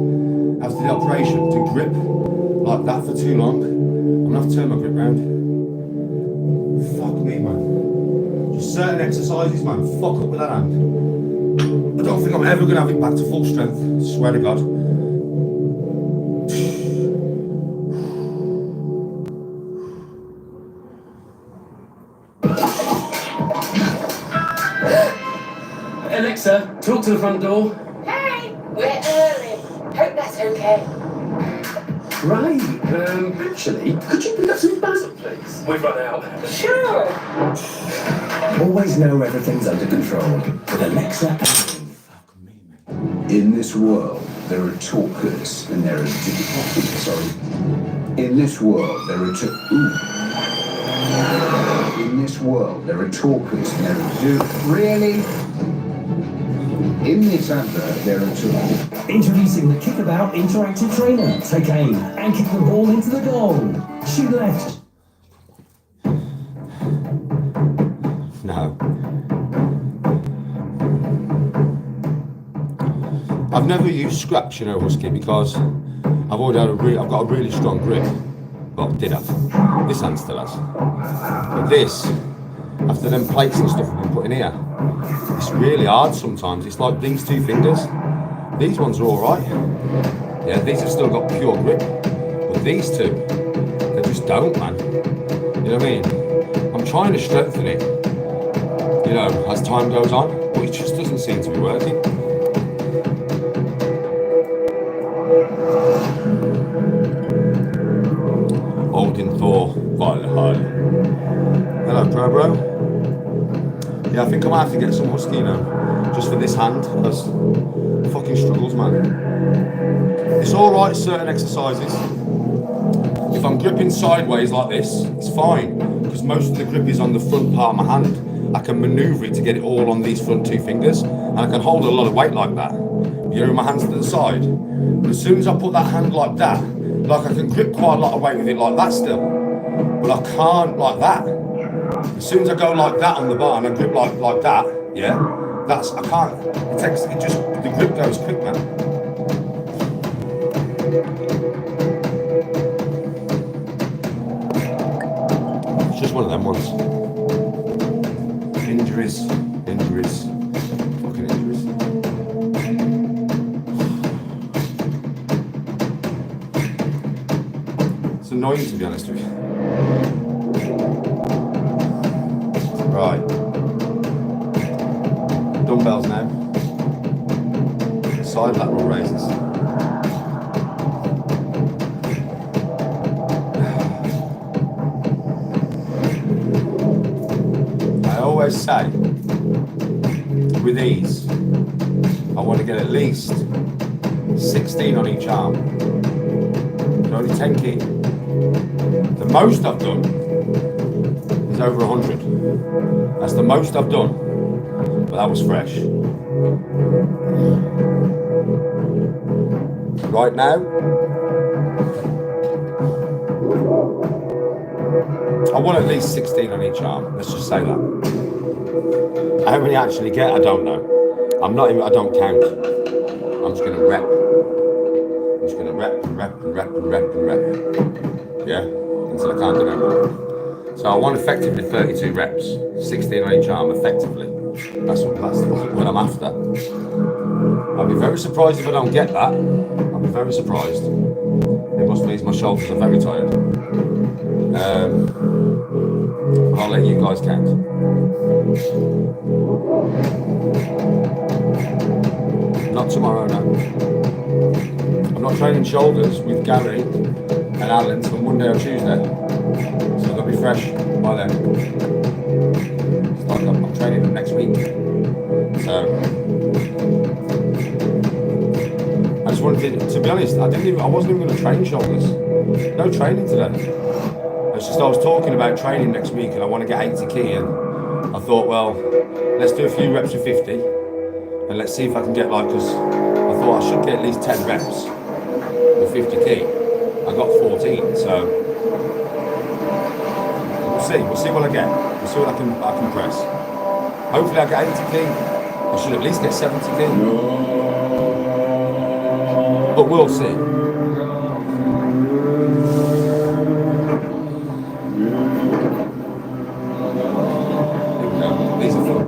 after the operation to grip like that for too long. I'm gonna have to turn my grip round. Fuck me, man. Just certain exercises, man, fuck up with that hand. I don't think I'm ever gonna have it back to full strength, swear to God. Alexa, talk to the front door. Hey, we're early. Hope that's okay. Right, actually, could you pick up some basil, please? We've run out. Sure. Always know everything's under control with Alexa. Fuck me, man. In this world, there are talkers and there are In this world, there are In this world, there are talkers and there are Really? In this advert, there are two. Introducing the Kickabout Interactive Trainer. Take aim and kick the ball into the goal. Shoot left. No. I've never used scraps, you know, Husky, because I've already had I've got a really strong grip. Well, did have. This hand still has. But this, after them plates and stuff we've been putting here, it's really hard sometimes. It's like these two fingers. These ones are alright. Yeah, these have still got pure grip. But these two, they just don't, man. You know what I mean? I'm trying to strengthen it, you know, as time goes on, but it just doesn't seem to be working. Holding Thor, Valhalla. Hello, bro. Yeah, I think I might have to get some Husky now, just for this hand, because it fucking struggles, man. It's alright, certain exercises. If I'm gripping sideways like this, it's fine, because most of the grip is on the front part of my hand. I can maneuver it to get it all on these front two fingers, and I can hold a lot of weight like that. You know, my hands to the side. But as soon as I put that hand like that, like I can grip quite a lot of weight with it like that still, but I can't like that. As soon as I go like that on the bar and I grip like that, yeah, I can't. It just the grip goes quick, man. It's just one of them ones. Injuries, fucking injuries. It's annoying, to be honest with you. Right. Dumbbells now. Side lateral raises. I always say, with these, I want to get at least 16 on each arm. But only 10 key. The most I've done is over 100. That's the most I've done, but that was fresh. Right now, I want at least 16 on each arm. Let's just say that. How many I actually get, I don't know. I don't count. I'm just gonna rep. I'm just gonna rep and rep and rep and rep and rep. Yeah, until I can't do no more. So I want effectively 32 reps, 16 on each arm effectively. That's what I'm after. I'll be very surprised if I don't get that. I'll be very surprised. It must mean my shoulders are very tired. I'll let you guys count. Not tomorrow, no. I'm not training shoulders with Gary and Alan till Monday or Tuesday. So they'll be fresh by then. It's like I'm training them next week. So I just wanted to be honest, I wasn't even going to train shoulders. No training today. It's just I was talking about training next week and I want to get 80 key, and I thought, well, let's do a few reps with 50 and let's see if I can get because I thought I should get at least 10 reps with 50 key. I got 14, so we'll see what I get. We'll see what I can press. Hopefully I get 80 key. I should at least get 70 key. But we'll see. These are fun.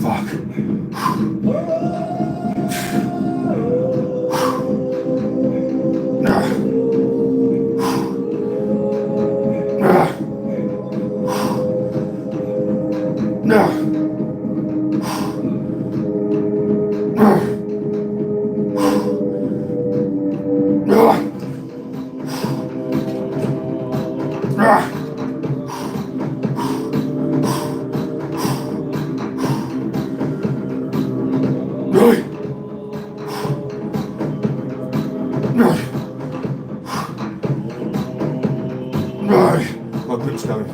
Fuck. My grip's going.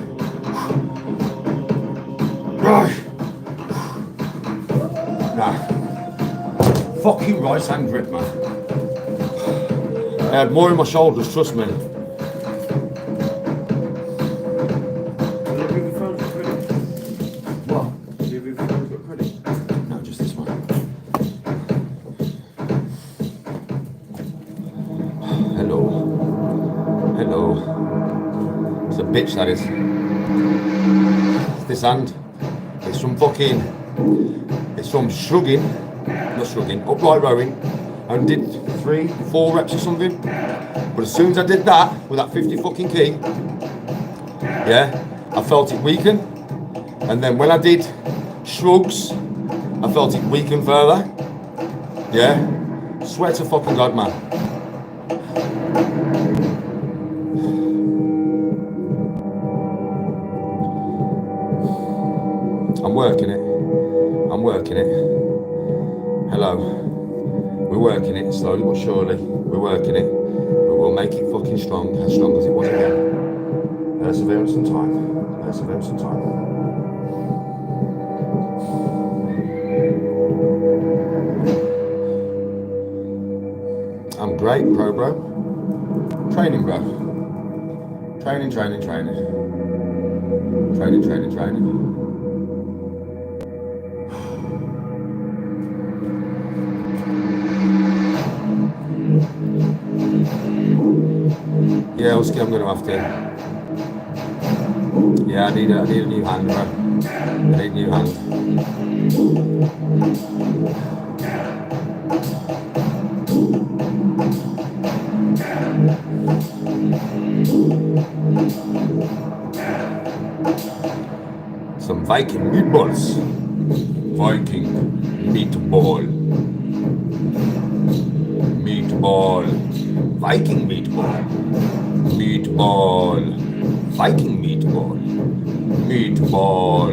Nah. Fucking right hand grip, man. I had more in my shoulders, trust me. What? No, just this one. Hello. Hello. It's a bitch, that is. It's this hand. It's from fucking... It's from shrugging, not shrugging, upright rowing, and did 3-4 reps or something. But as soon as I did that, with that 50 fucking key, yeah, I felt it weaken. And then when I did shrugs, I felt it weaken further. Yeah, swear to fucking God, man. I'm working it. I'm working it. Hello. We're working it slowly but surely. We're working it. But we'll make it fucking strong, as strong as it was again. Perseverance and time. Perseverance and time. I'm great, bro. Training, bro. Training. Training. Yeah, I'm going to have to. Yeah, I need a new hand, bro. I need a new hand. Some Viking meatballs. Viking meatball. Meatball. Viking meatball. Meatball. Viking meatball. Meatball.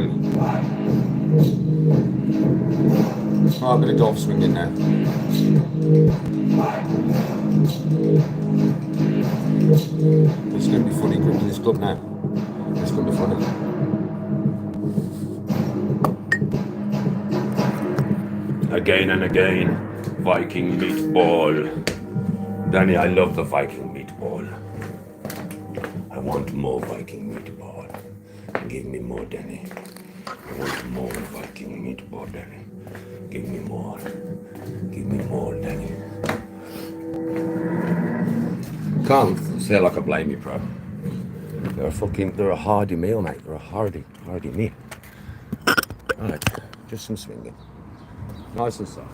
Oh, I'm going to golf swinging now. It's going to be funny gripping this club now. It's going to be funny. Again and again, Viking meatball. Danny, I love the Viking meatball. I want more Viking meatball. Give me more, Danny. I want more Viking meatball, Danny. Give me more. Give me more, Danny. Can't say like I blame you, bro. They're a hardy meal, mate. They're a hardy meal. Alright, just some swinging. Nice and soft.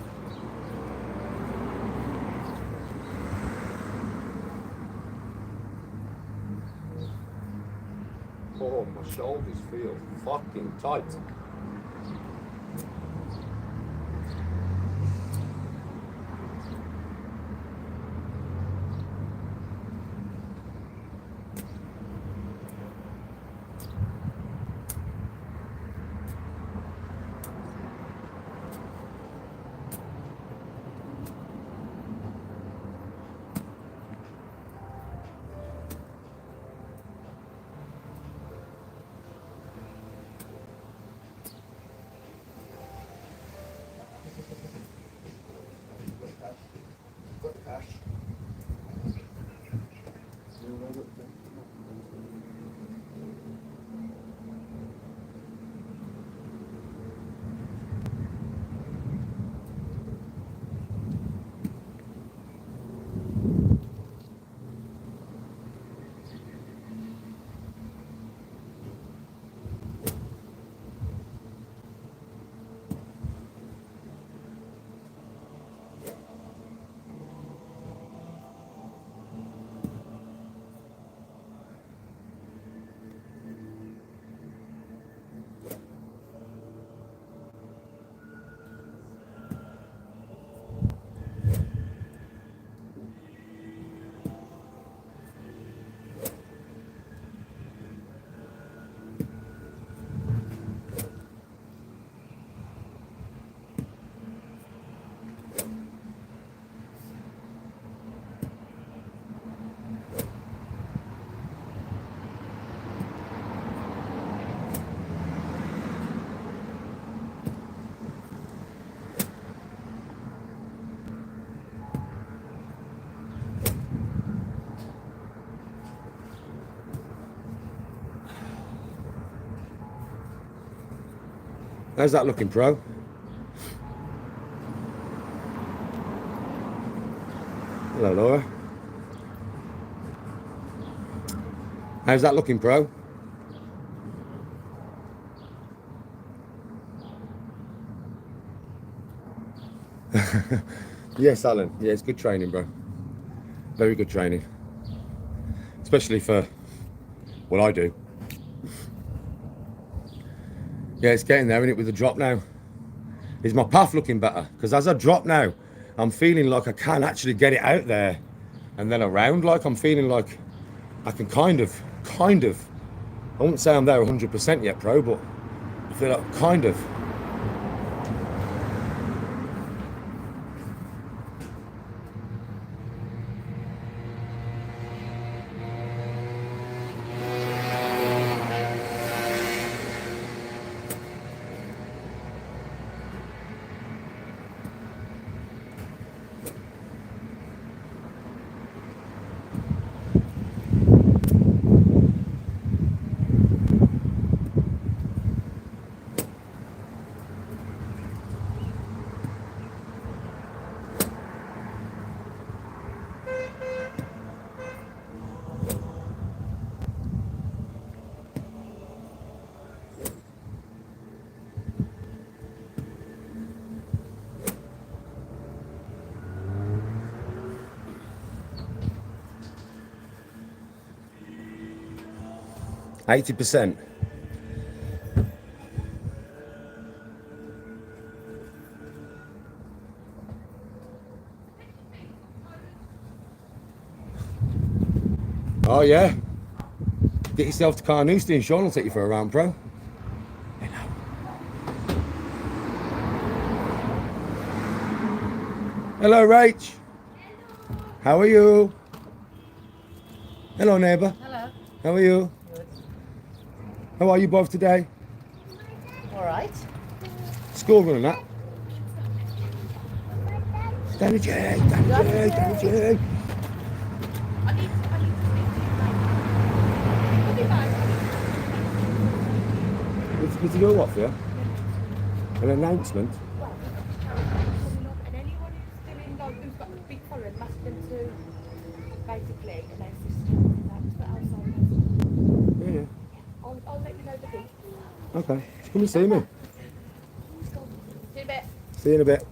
Oh, my shoulders feel fucking tight. How's that looking, pro? Hello, Laura. How's that looking, pro? Yes, Alan. Yeah, it's good training, bro. Very good training. Especially for what I do. Yeah, it's getting there, isn't it, with the drop now? Is my path looking better? Because as I drop now, I'm feeling like I can actually get it out there and then around. Like I'm feeling like I can kind of, I wouldn't say I'm there 100% yet, pro, but I feel like kind of. %80. Oh yeah. Get yourself to Carnoustie and Sean will take you for a round, pro. Hello. Hello, Rach. How are you? Hello, neighbour. Hello. How are you? Good. How are you both today? All right. School run and that? Danny J, Danny J, Danny J. Did you do what for you? An announcement? And anyone who's doing like who's got a big following, ask them to basically announce this. That's what outside. Yeah, yeah. I'll let you know the date. Okay. Come and see me. See you in a bit. See you in a bit.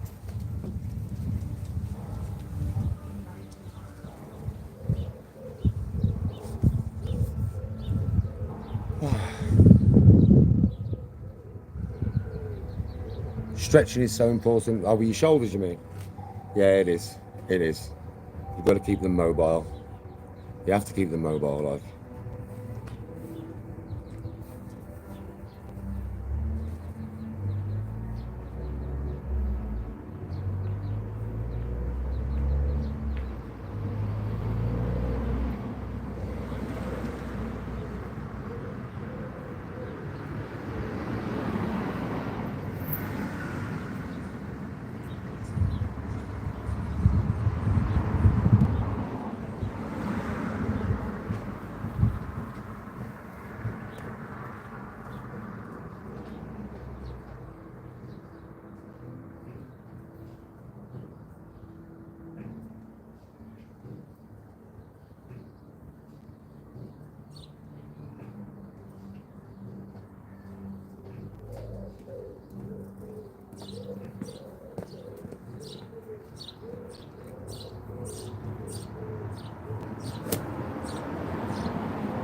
Stretching is so important. Oh, with your shoulders, you mean? Yeah, it is. It is. You've got to keep them mobile. You have to keep them mobile, like.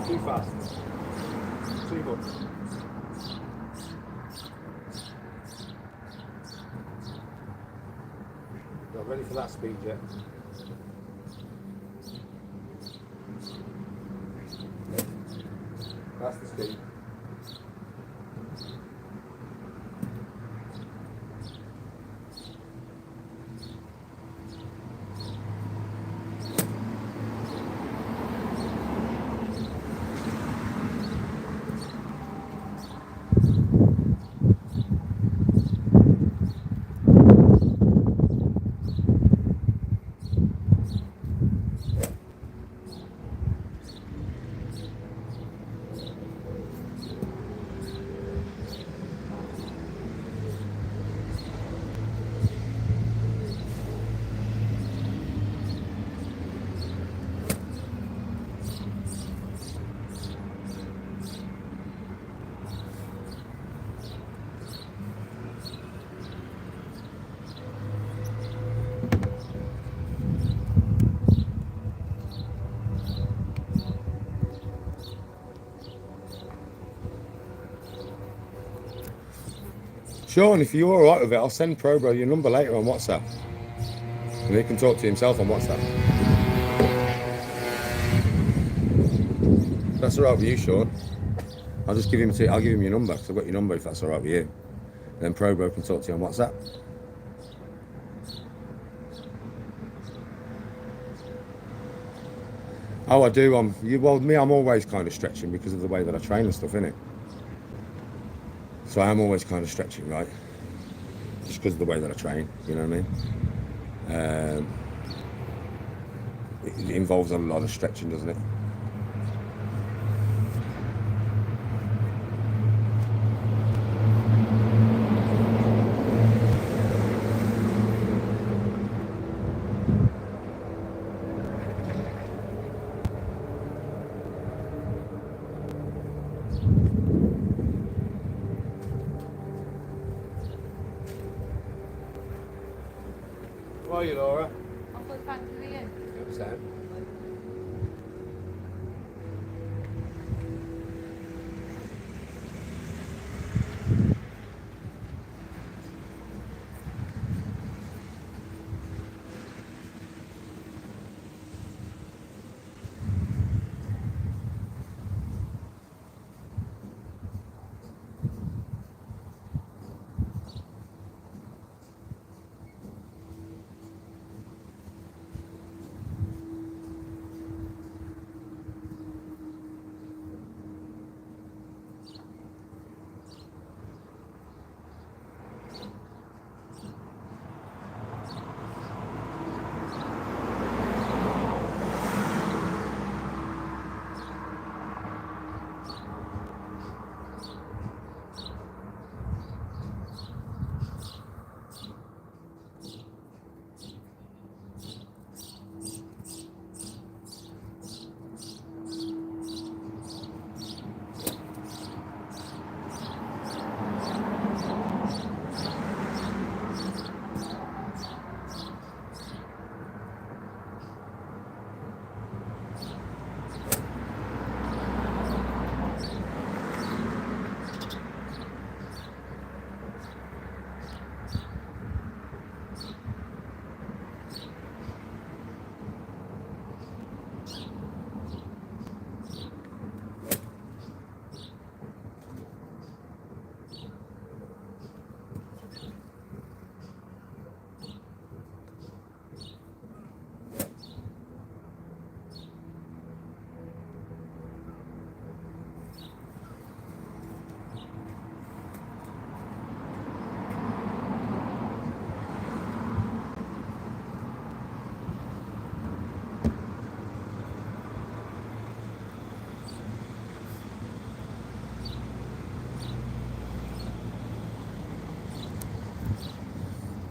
Too fast. Too much. Not ready for that speed yet. That's the speed. Sean, if you're alright with it, I'll send Probro your number later on WhatsApp. And he can talk to himself on WhatsApp. That's alright with you, Sean. I'll just give him I'll give him your number, because I've got your number if that's alright with you. Then Probro can talk to you on WhatsApp. Oh, I do. I'm always kind of stretching because of the way that I train and stuff, innit? So I am always kind of stretching, right? Just because of the way that I train, you know what I mean? It involves a lot of stretching, doesn't it? How are you, Laura? I'm good, thank you, Ian. Good, Sam.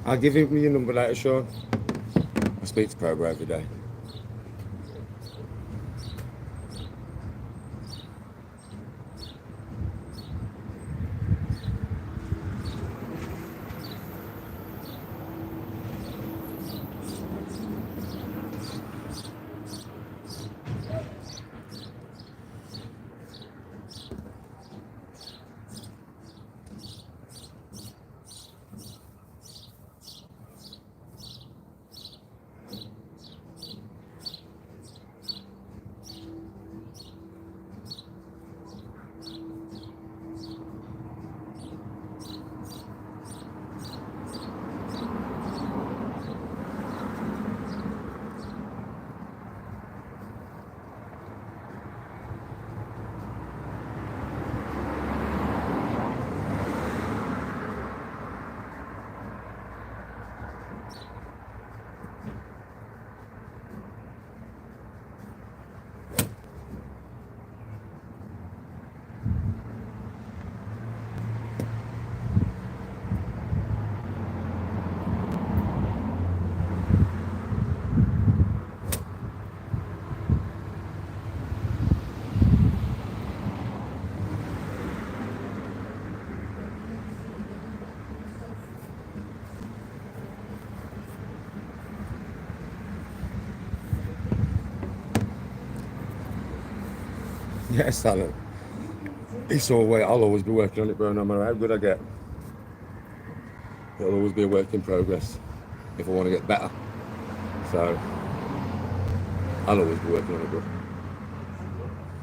I'll give him your number later, Sean. I speak to Probro every day. Yes, Alan. It's always, I'll always be working on it, bro, no matter how good I get. It'll always be a work in progress if I want to get better. So I'll always be working on it, but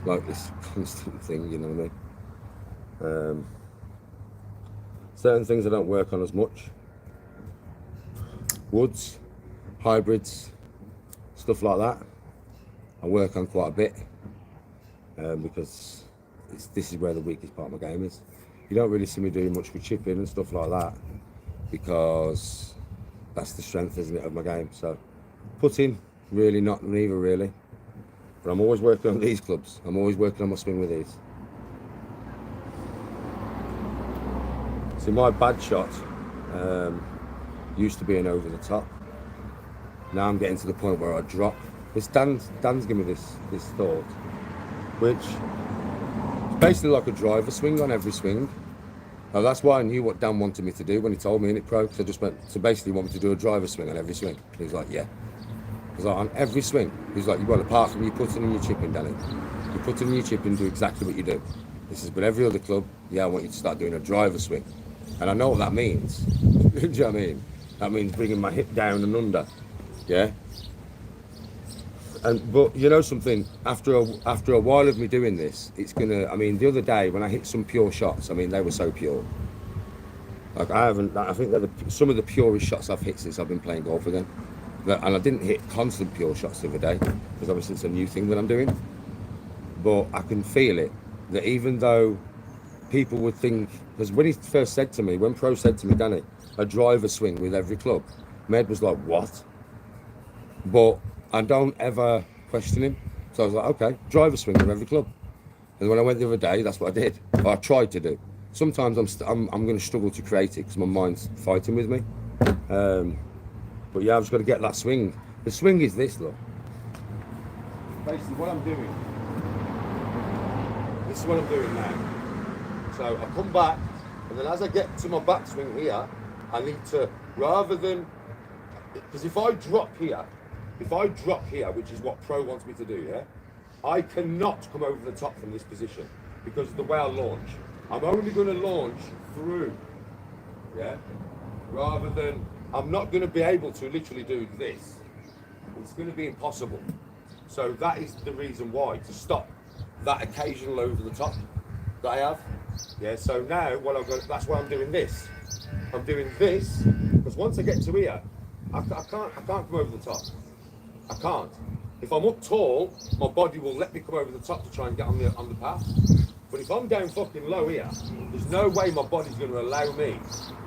like this constant thing, you know what I mean? Certain things I don't work on as much. Woods, hybrids, stuff like that. I work on quite a bit because this is where the weakest part of my game is. You don't really see me doing much with chipping and stuff like that because that's the strength, isn't it, of my game. So putting, really not, neither really. But I'm always working on these clubs. I'm always working on my swing with these. See, my bad shot used to be an over the top. Now I'm getting to the point where I drop. This Dan's given me this thought, which is basically like a driver swing on every swing. Now that's why I knew what Dan wanted me to do when he told me in it pro. So I just went, so basically you want me to do a driver swing on every swing? He was like, yeah. I was like, on every swing. He was like, you want apart from you putting in your chipping, Danny. You put in your chipping, do exactly what you do. This is with every other club. Yeah, I want you to start doing a driver swing. And I know what that means. Do you know what I mean? That means bringing my hip down and under. Yeah. But you know something, after a while of me doing this, it's gonna, I mean, the other day when I hit some pure shots, I mean, they were so pure. Like I think they're some of the purest shots I've hit since I've been playing golf again. And I didn't hit constant pure shots the other day, because obviously it's a new thing that I'm doing. But I can feel it, that even though people would think, because when he first said to me, when Pro said to me, Danny, a driver swing with every club, Med was like, what? But I don't ever question him. So I was like, okay, driver swing with every club. And when I went the other day, that's what I did. Or I tried to do. Sometimes I'm going to struggle to create it because my mind's fighting with me. But yeah, I've just got to get that swing. The swing is this, look. Basically what I'm doing, this is what I'm doing now. So I come back, and then as I get to my backswing here, I need to, rather than, because if I drop here, which is what Pro wants me to do, yeah, I cannot come over the top from this position because of the way I launch. I'm only going to launch through, yeah, rather than, I'm not going to be able to literally do this. It's going to be impossible. So that is the reason why, to stop that occasional over the top that I have. Yeah, so now what I've got, that's why I'm doing this. I'm doing this because once I get to here, I can't come over the top. I can't. If I'm up tall, my body will let me come over the top to try and get on the path. But if I'm down fucking low here, there's no way my body's going to allow me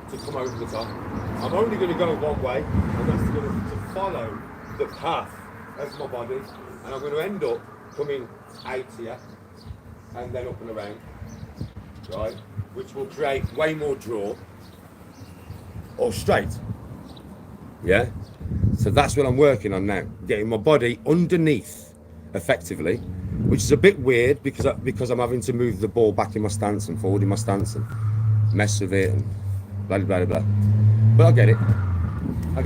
to come over the top. I'm only going to go one way, and that's going to follow the path of my body, and I'm going to end up coming out here and then up and around, right? Which will create way more draw or straight. Yeah. So that's what I'm working on now, getting my body underneath effectively, which is a bit weird because I'm having to move the ball back in my stance and forward in my stance and mess with it and blah blah blah. But I get it. And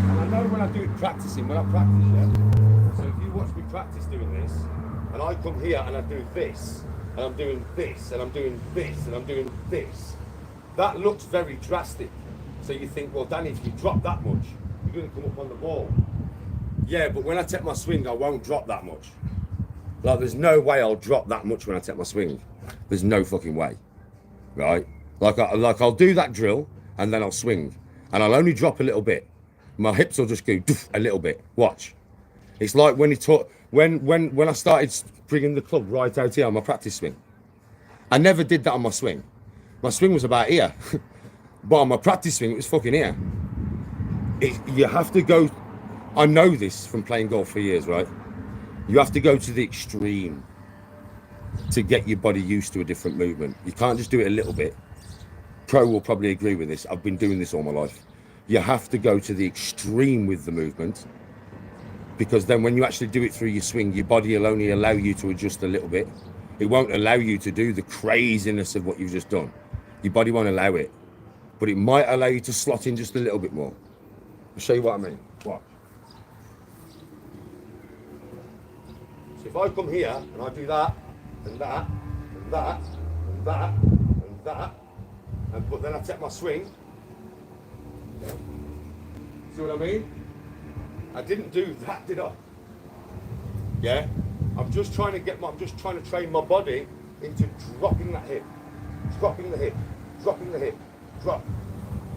I know when I do it practicing, when I practice, yeah. So if you watch me practice doing this, and I come here and I do this, and I'm doing this, and I'm doing this, and I'm doing this, that looks very drastic. So you think, well, Danny, if you drop that much, you're going to come up on the ball. Yeah, but when I take my swing, I won't drop that much. Like, there's no way I'll drop that much when I take my swing. There's no fucking way, right? Like I'll do that drill, and then I'll swing, and I'll only drop a little bit. My hips will just go a little bit. Watch. It's like when when I started bringing the club right out here on my practice swing. I never did that on my swing. My swing was about here. But on my practice swing, it was fucking here. You have to go, I know this from playing golf for years, right? You have to go to the extreme to get your body used to a different movement. You can't just do it a little bit. Pro will probably agree with this. I've been doing this all my life. You have to go to the extreme with the movement, because then when you actually do it through your swing, your body will only allow you to adjust a little bit. It won't allow you to do the craziness of what you've just done. Your body won't allow it. But it might allow you to slot in just a little bit more. I'll show you what I mean. Watch. So if I come here and I do that, and that, and that, and that, and that, But then I take my swing. See what I mean? I didn't do that, did I? Yeah? I'm just trying to train my body into dropping that hip. Dropping the hip. Dropping the hip. Drop.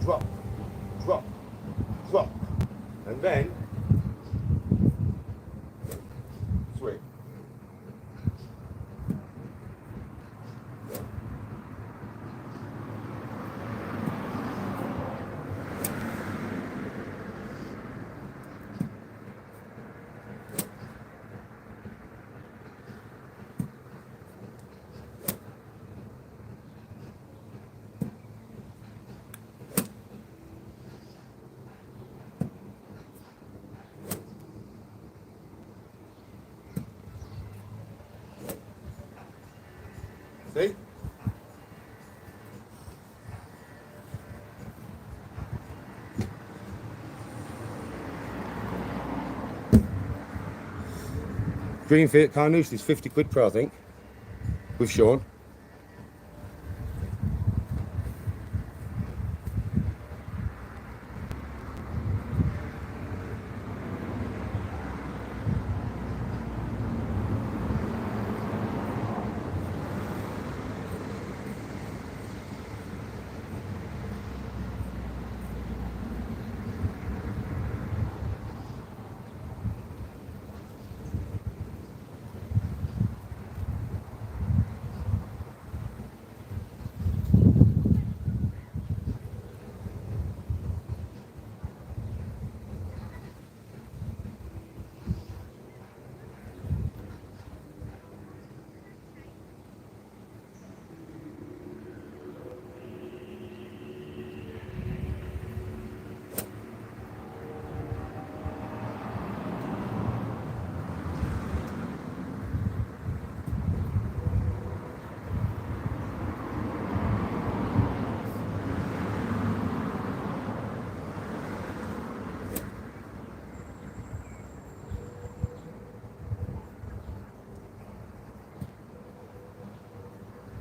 Drop. Drop. Drop. And then swing. See? Green Fiat Carnoustie is 50 quid per, I think, with Sean.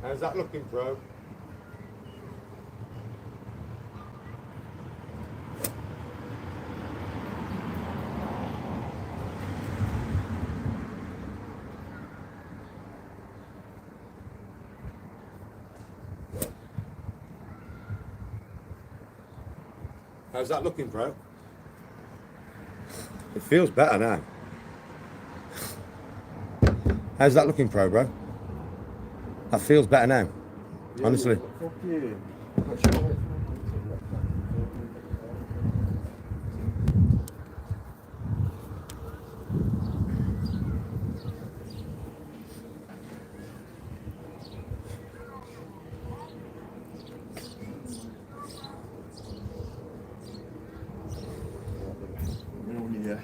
How's that looking, bro? How's that looking, bro? It feels better now. How's that looking, bro? That feels better now. Honestly. Fuck you. Yeah.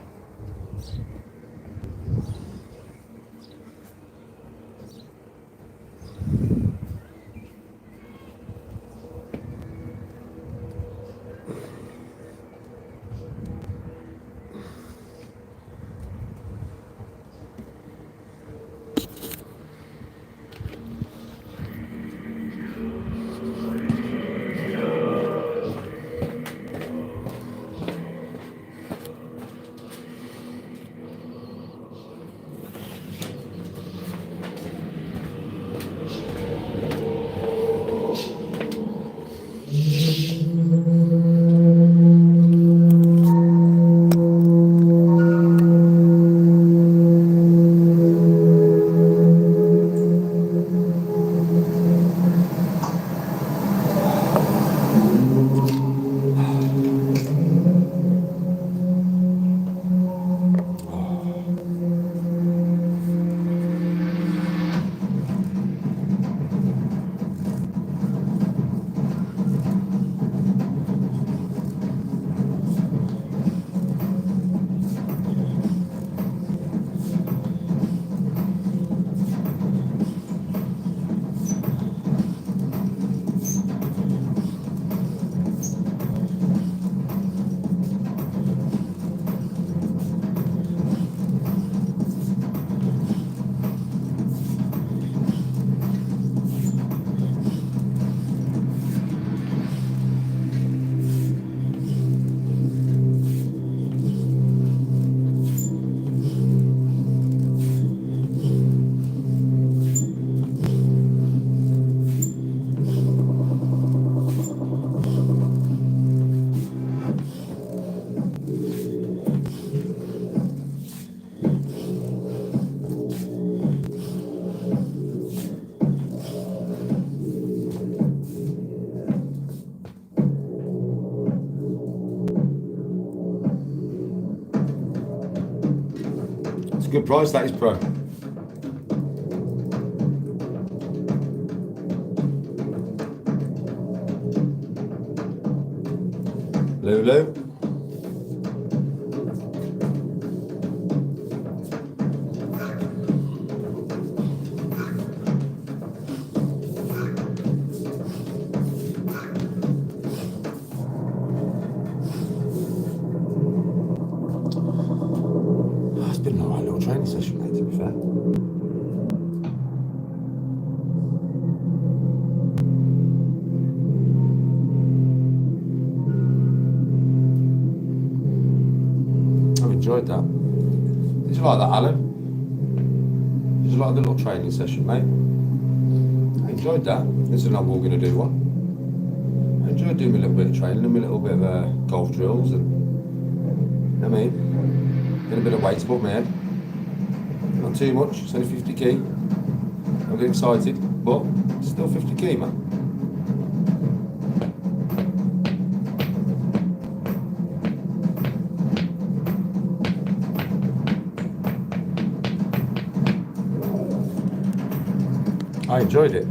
good price, that is, pro. Lulu. Oh, it's been an alright little training session, mate, to be fair. I've enjoyed that. Did you like that, Alan? Did you like the little training session, mate? I enjoyed that. This is not what we're going to do one. I enjoyed doing a little bit of training, a little bit of golf drills, and I mean, getting a bit of weight above my head. Not too much, it's only 50 kg. Don't get excited, but it's still 50 kg, man. I enjoyed it.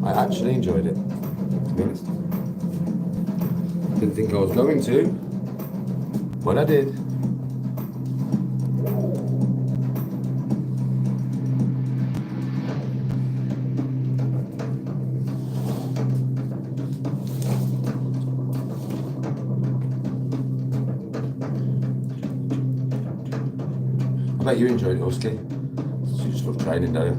I actually enjoyed it, to be honest. Didn't think I was going to, but I did. I bet you enjoyed it, Husky. You just love training, don't you?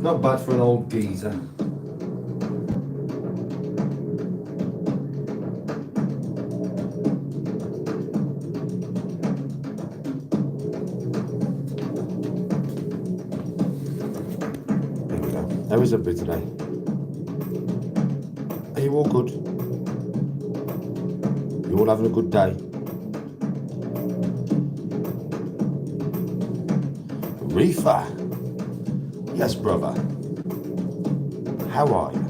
Not bad for an old geezer. There we go. How is everybody today? Are you all good? You all having a good day? Reefer. Yes, brother. How are you?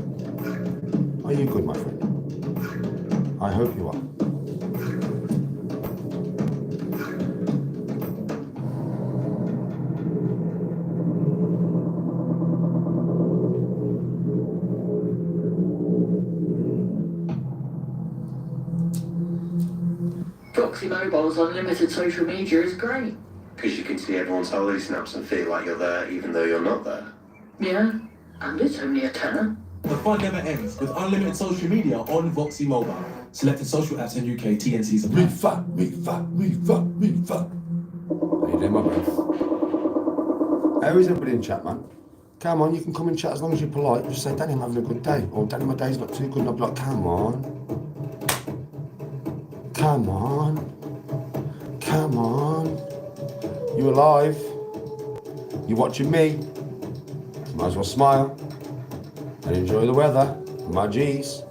Are you good, my friend? I hope you are. Foxy Mobile's unlimited social media is great. Because you can see everyone's holiday snaps and feel like you're there even though you're not there. Yeah, and it's only a tenner. The fun never ends with unlimited social media on Voxy Mobile. Selected social apps in UK, TNCs apply. Reefer. How you doing, my bro? How is everybody in chat, man? Come on, you can come and chat as long as you're polite. Just say, Danny, I'm having a good day. Or, Danny, my day's not too good. And I'll be like, come on. Come on. Come on. You alive? You watching me? Might as well smile and enjoy the weather. My G's.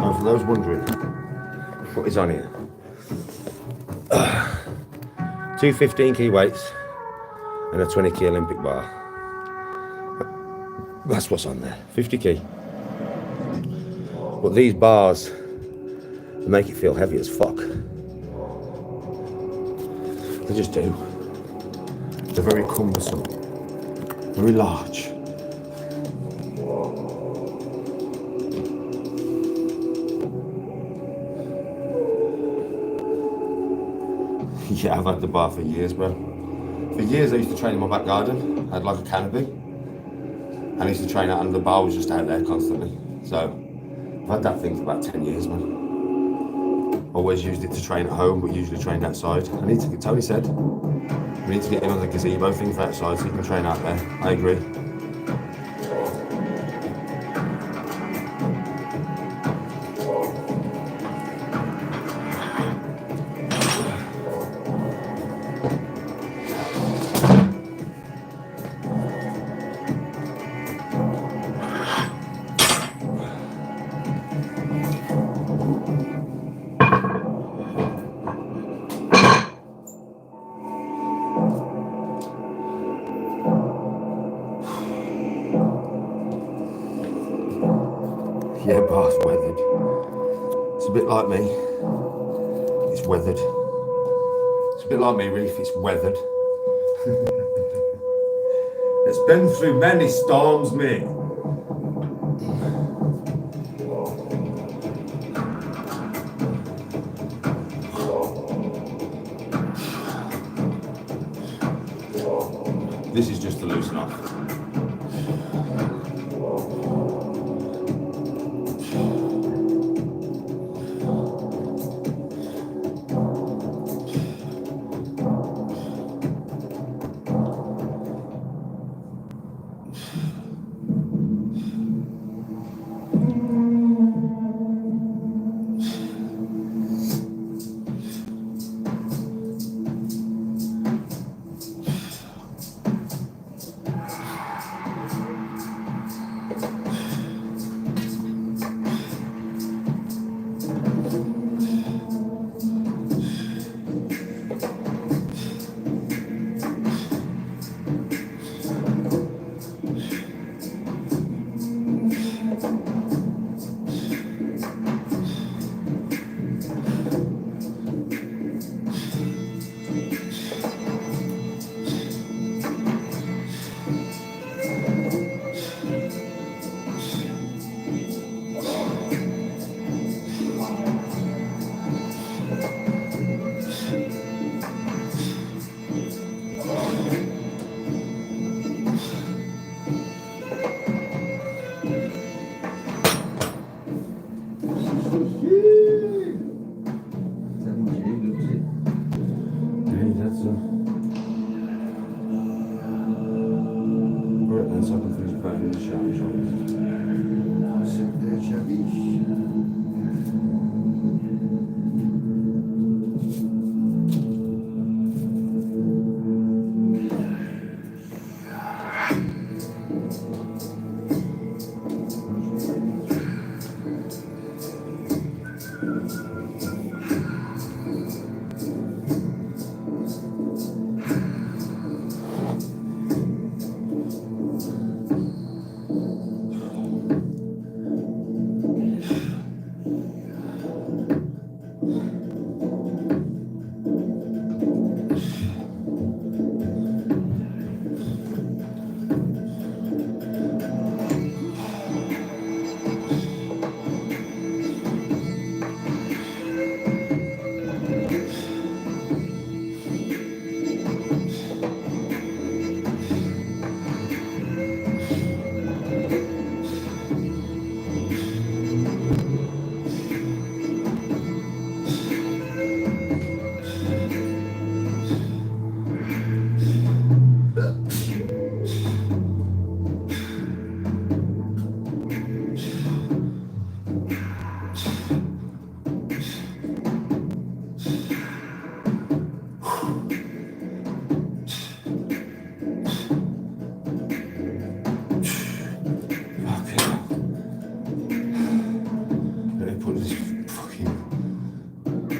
And for those wondering what is on here, 2 15 key weights and a 20 key Olympic bar. That's what's on there, 50 key. But these bars, they make it feel heavy as fuck. They just do. They're very cumbersome, very large. Yeah, I've had the bar for years, bro. For years I used to train in my back garden. I had like a canopy. And I used to train out and the bar was just out there constantly. So I've had that thing for about 10 years, man. Always used it to train at home, but usually trained outside. Tony said, we need to get in on the gazebo thing for outside so you can train out there. I agree. Yeah, bar's weathered. It's a bit like me. It's weathered. It's a bit like me, Reef. It's weathered. It's been through many storms, mate. This is just to loosen off.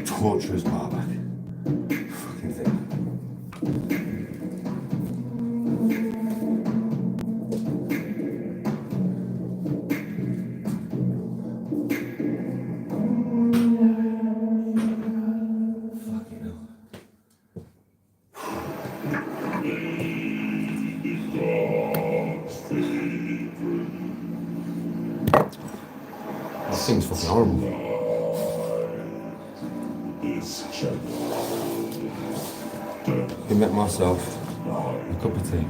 Torturous bar back. Fucking thing. Fucking hell. This thing's fucking horrible. I make myself a cup of tea.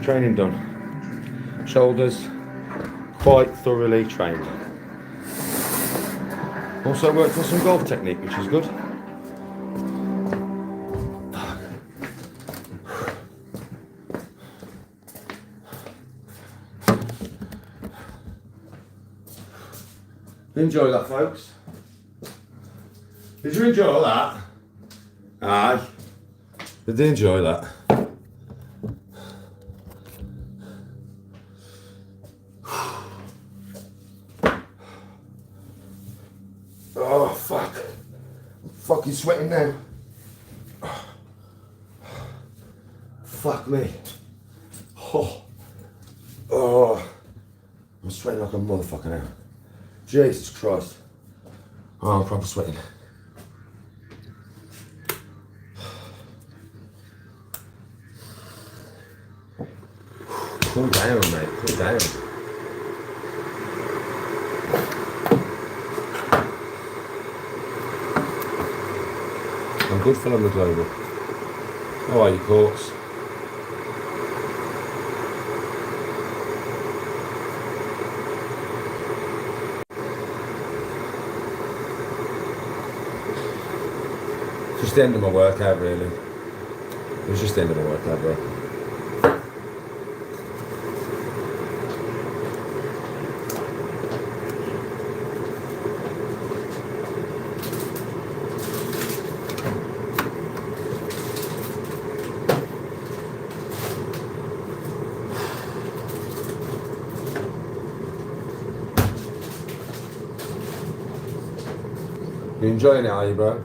Training done. Shoulders quite thoroughly trained. Also worked on some golf technique, which is good. Enjoy that, folks. Did you enjoy that? Aye. Did they enjoy that? Oh, fuck. I'm fucking sweating now. Fuck me. Oh. Oh. like a motherfucker now. Jesus Christ. Oh, I'm proper sweating. Cool down, mate. Cool down. I'm good for the global. How are you, Courts? Just the end of my workout, really. It was just the end of my workout, bro. You enjoying it, are you, bro?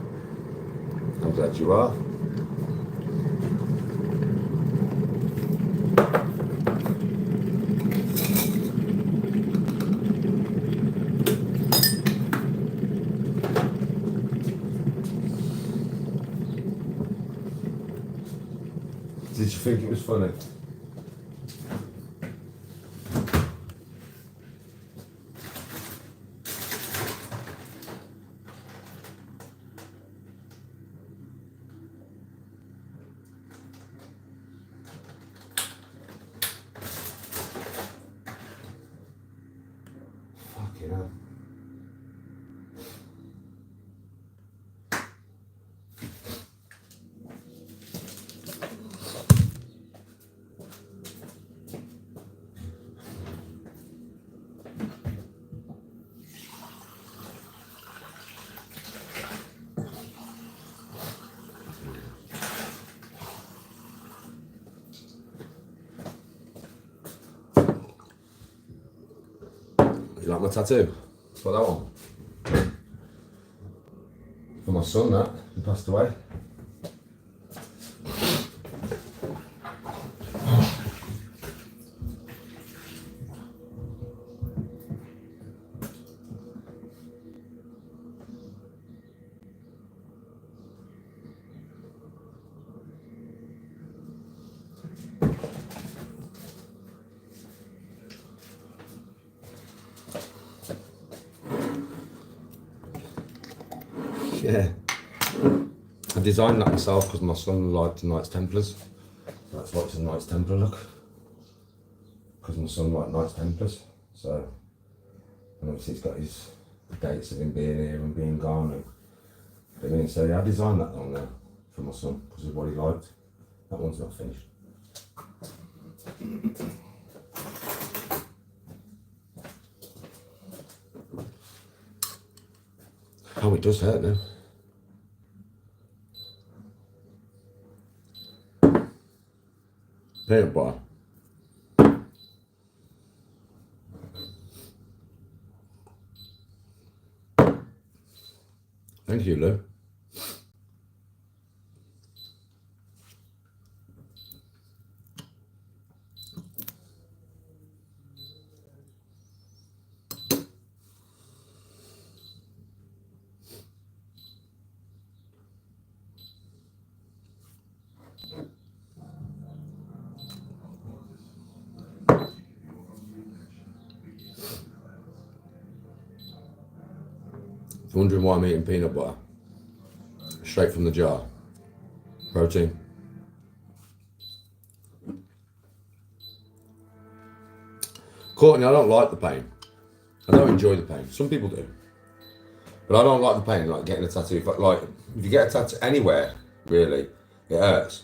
I'm glad you are. Did you think it was funny? Fucking hell. You like my tattoo? What, that one? For my son, that. He passed away. Yeah. I designed that myself because my son liked the Knights Templars. That's why it's a Knights Templar look. Because my son liked Knights Templars. So, and obviously he's got his dates of him being here and being gone. And, so yeah, I designed that one now for my son because of what he liked. That one's not finished. Oh, it does hurt now. Peanut butter. Thank you, Lou. If you're wondering why I'm eating peanut butter, straight from the jar, protein. Courtney, I don't like the pain. I don't enjoy the pain. Some people do. But I don't like the pain, like getting a tattoo. If you get a tattoo anywhere, really, it hurts.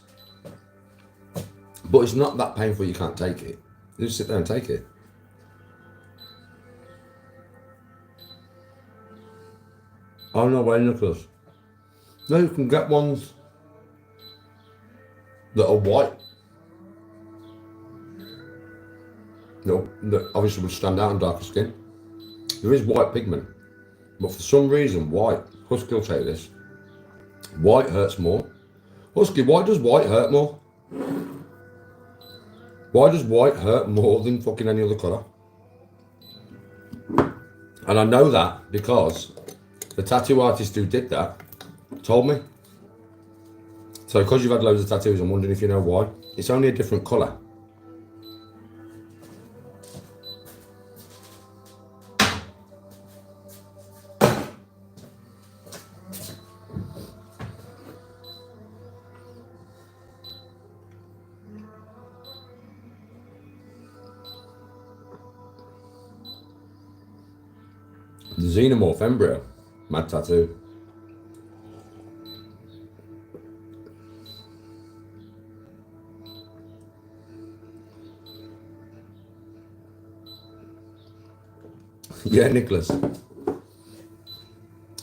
But it's not that painful you can't take it. You just sit there and take it. Oh no way, Nicholas. No, you can get ones that are white. That obviously would stand out on darker skin. There is white pigment, but for some reason, white, Husky will take this, white hurts more. Husky, why does white hurt more? Why does white hurt more than fucking any other colour? And I know that because the tattoo artist who did that told me. So because you've had loads of tattoos, I'm wondering if you know why. It's only a different colour. The xenomorph embryo, mad tattoo. Yeah, Nicholas.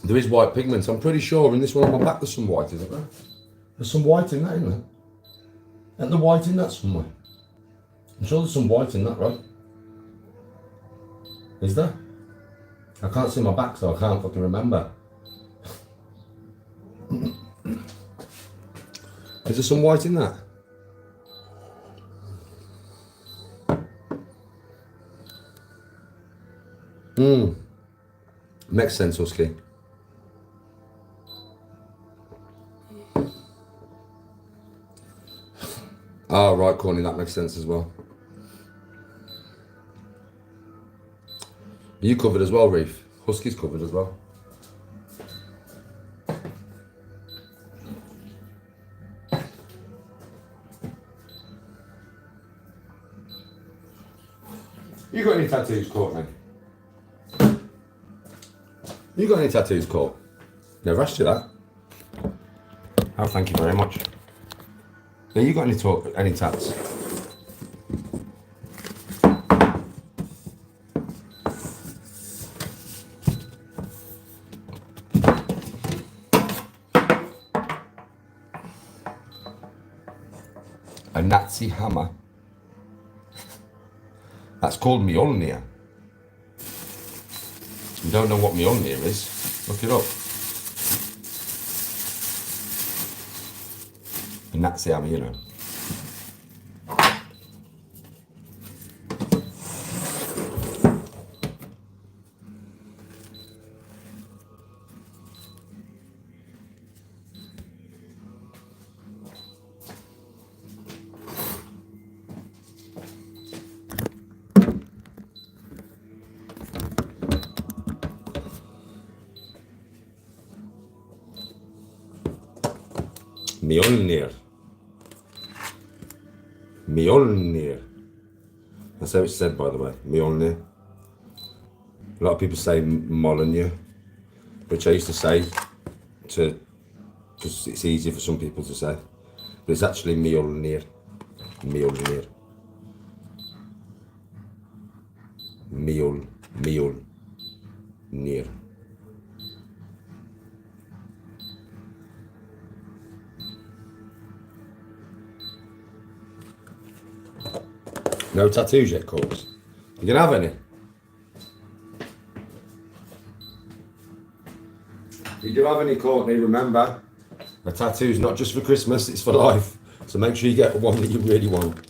There is white pigment. I'm pretty sure in this one on my back there's some white, isn't there? There's some white in that, isn't there? Isn't there white in that somewhere? I'm sure there's some white in that, right? Is there? I can't see my back, so I can't fucking remember. Is there some white in that? Makes sense, Husky. Oh, right, Courtney, that makes sense as well. You covered as well, Reef. Husky's covered as well. You got any tattoos, Courtney? You got any tattoos, Court? Never asked you that. Oh, thank you very much. Now, you got any tats? A Nazi hammer. That's called Mjolnir. You don't know what Mjolnir is? Look it up. A Nazi hammer, you know. Mjolnir. Mjolnir. That's how it's said, by the way. Mjolnir. A lot of people say Molyneux, which I used to say because it's easier for some people to say. But it's actually Mjolnir. Mjolnir. Mjolnir. No tattoos yet, Corbs. You gonna have any? If you do have any, Courtney, remember, a tattoo's not just for Christmas, it's for life. So make sure you get one that you really want.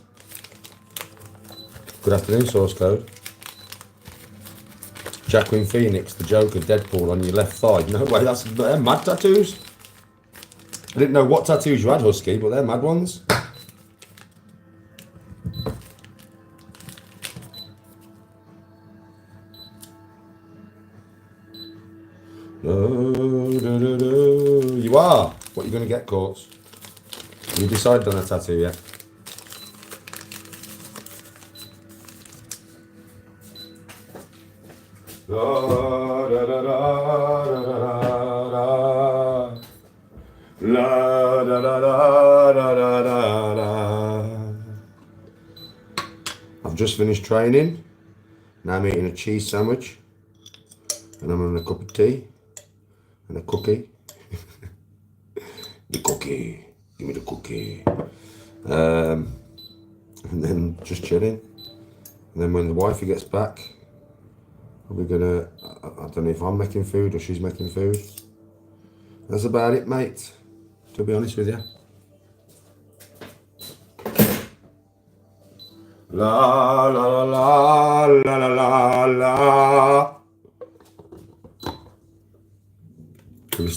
Good afternoon, source code. Jacqueline Phoenix, the Joker, Deadpool on your left thigh. No way, they're mad tattoos. I didn't know what tattoos you had, Husky, but they're mad ones. You are. What are you going to get, Courts? Have you decided on a tattoo yet? I've just finished training. Now I'm eating a cheese sandwich. And I'm having a cup of tea. And a cookie. The cookie. Give me the cookie. And then just chilling. And then when the wifey gets back, we're gonna, I don't know if I'm making food or she's making food. That's about it, mate. To be honest with you. La la la la la la la la.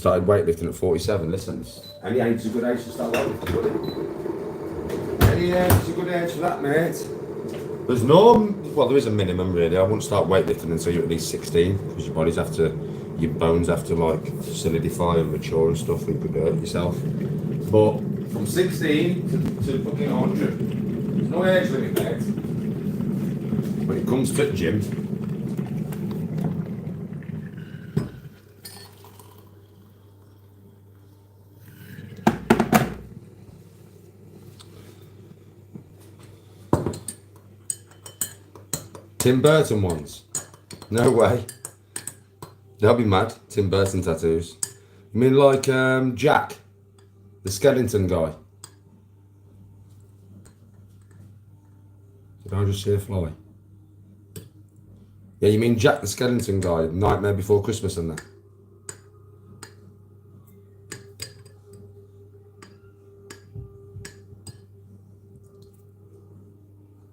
started weightlifting at 47. Listen, any age is a good age to start weightlifting, buddy. Any age is a good age for that, mate. There's no, well, there is a minimum really. I wouldn't start weightlifting until you're at least 16 because your bones have to like solidify and mature and stuff, and you could hurt yourself. But from 16 to fucking 100, there's no age limit, mate. When it comes to gym, Tim Burton ones. No way. They'll be mad. Tim Burton tattoos. You mean like Jack, the skeleton guy? Did I just see a fly? Yeah, you mean Jack the skeleton guy, Nightmare Before Christmas and that?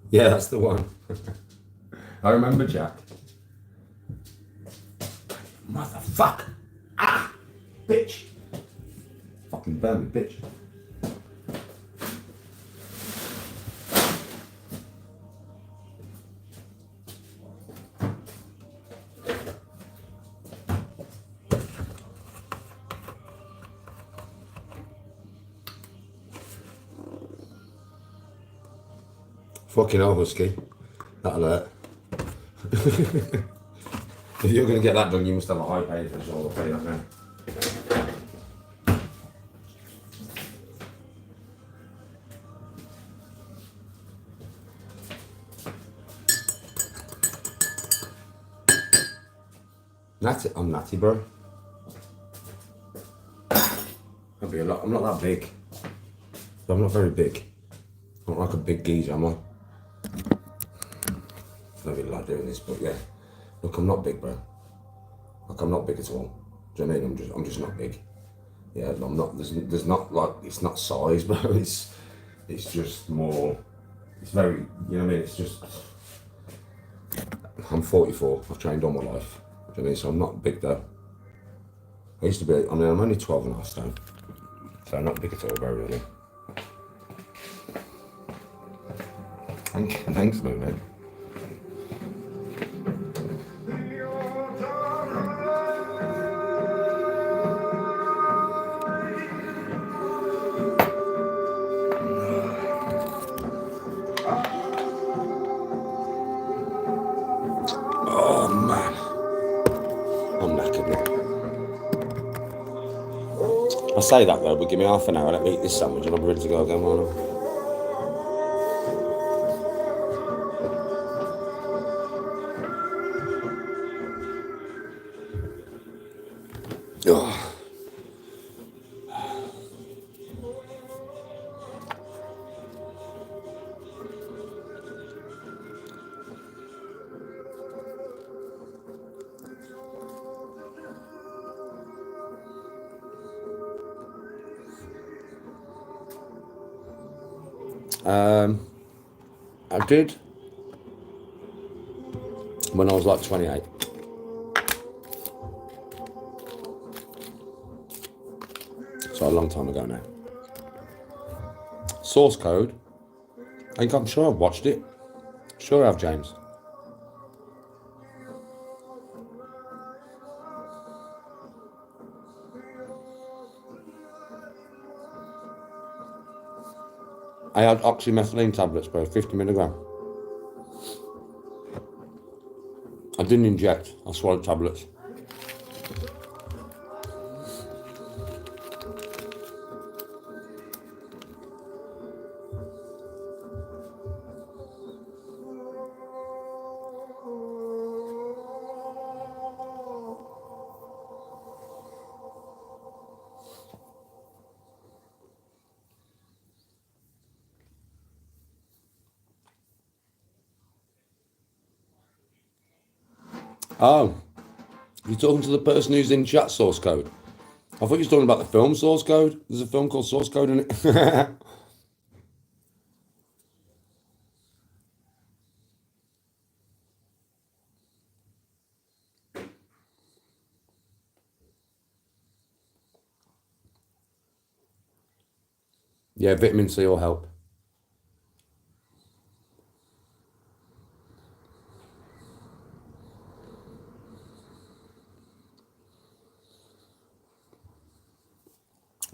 Yeah, that's the one. I remember Jack. Motherfucker! Ah! Bitch! Fucking burn me, bitch. Fucking hell, Husky. That'll hurt. If you're going to get that done, you must have a high pay for sure. I'll tell you that now. Natty, I'm natty, bro. That'd be a lot. I'm not that big. I'm not very big. I'm not like a big geezer, am I? I don't really like doing this, but yeah. Look, I'm not big, bro. Like, I'm not big at all. Do you know what I mean? I'm just not big. Yeah, I'm not. There's not like, it's not size, bro. It's just more. It's very. You know what I mean? It's just. I'm 44. I've trained all my life. Do you know what I mean? So I'm not big though. I used to be. I mean, I'm only 12 and a half stone, so I'm not big at all, bro. Really. Thanks, man. Oh man, I'm knackered now. I say that though, but give me half an hour, let me eat this sandwich and I'll be ready to go again, won't I? I did when I was like 28. So a long time ago now. Source Code. I'm sure I've watched it. Sure I have, James. I had oxymethylene tablets, bro, 50 milligram. I didn't inject, I swallowed tablets. Oh, you're talking to the person who's in chat, Source Code. I thought you were talking about the film Source Code. There's a film called Source Code in it. Yeah, vitamin C will help.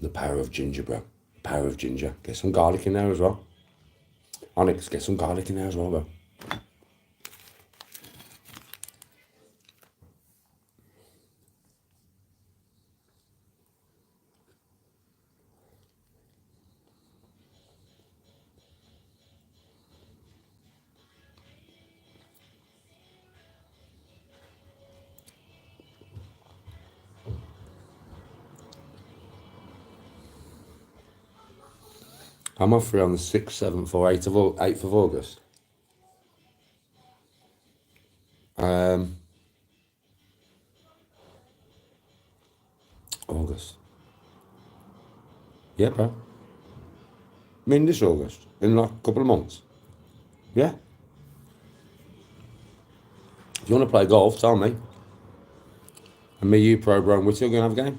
The power of ginger, bro. Power of ginger. Get some garlic in there as well. Onyx, get some garlic in there as well, bro. I'm off free on the 6th, 7th or 8th of August. August. Yeah, bro. I mean, this August. In like a couple of months. Yeah. If you want to play golf, tell me. And me, you, Pro, bro, and we're still going to have a game.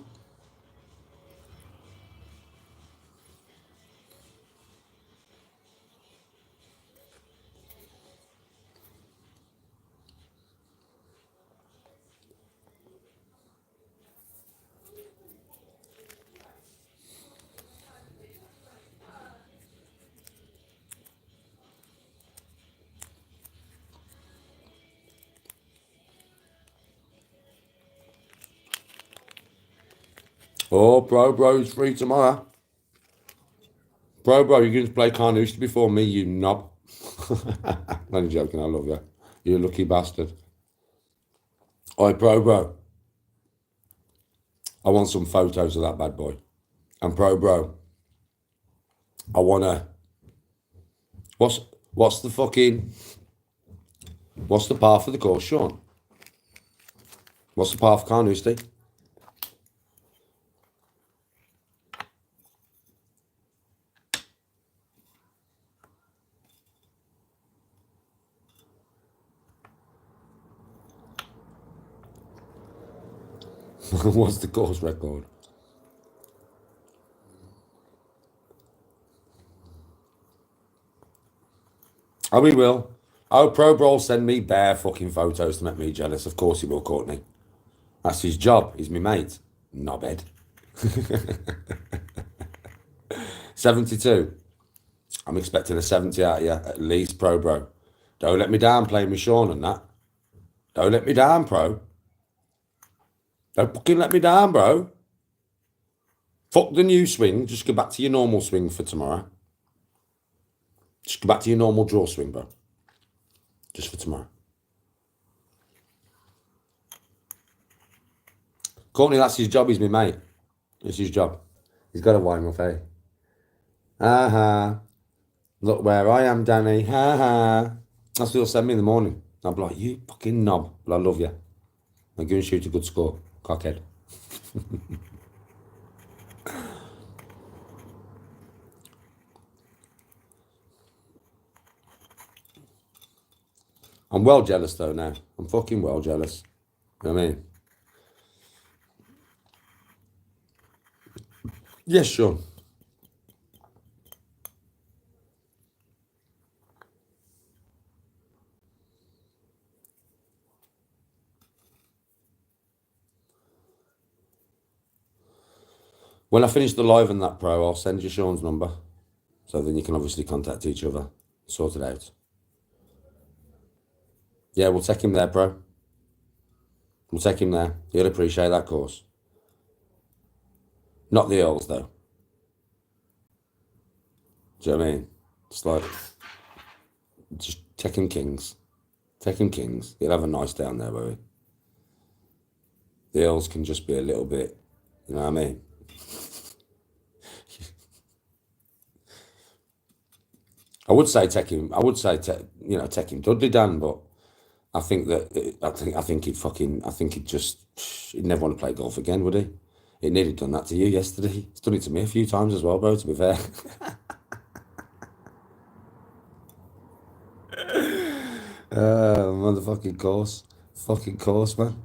Oh, bro, it's free tomorrow. Bro, you're going to play Carnoustie before me, you knob. I'm only joking, I love you. You're a lucky bastard. Oi, bro. I want some photos of that bad boy. And bro, I want to... What's the path of the course, Sean? What's the path of Carnoustie? What's the course record? Oh, he will. Oh, Pro Bro will send me bare fucking photos to make me jealous. Of course he will, Courtney. That's his job. He's my mate. Knobhead. 72. I'm expecting a 70 out of you, at least, Pro Bro. Don't let me down playing with Sean and that. Don't let me down, Pro. Don't fucking let me down, bro. Fuck the new swing. Just go back to your normal swing for tomorrow. Just go back to your normal draw swing, bro. Just for tomorrow. Courtney, that's his job. He's my mate. It's his job. He's got a wine off, eh? Look where I am, Danny. That's what he'll send me in the morning. I'll be like, you fucking knob. But I love you. I'm going to shoot a good score. Cockhead. I'm well jealous though now. I'm fucking well jealous. You know what I mean? Yes, Sean. When I finish the live and that, Pro, I'll send you Sean's number. So then you can obviously contact each other. Sort it out. Yeah, we'll take him there, Pro. We'll take him there. He'll appreciate that course. Not the Earls, though. Do you know what I mean? It's like, just take him Kings. Take him Kings. He'll have a nice down there, won't he? The Earls can just be a little bit, you know what I mean? I would say take him Dudley down, but I think he'd never want to play golf again, would he? He nearly done that to you yesterday. He's done it to me a few times as well, bro, to be fair. Motherfucking course. Fucking course, man.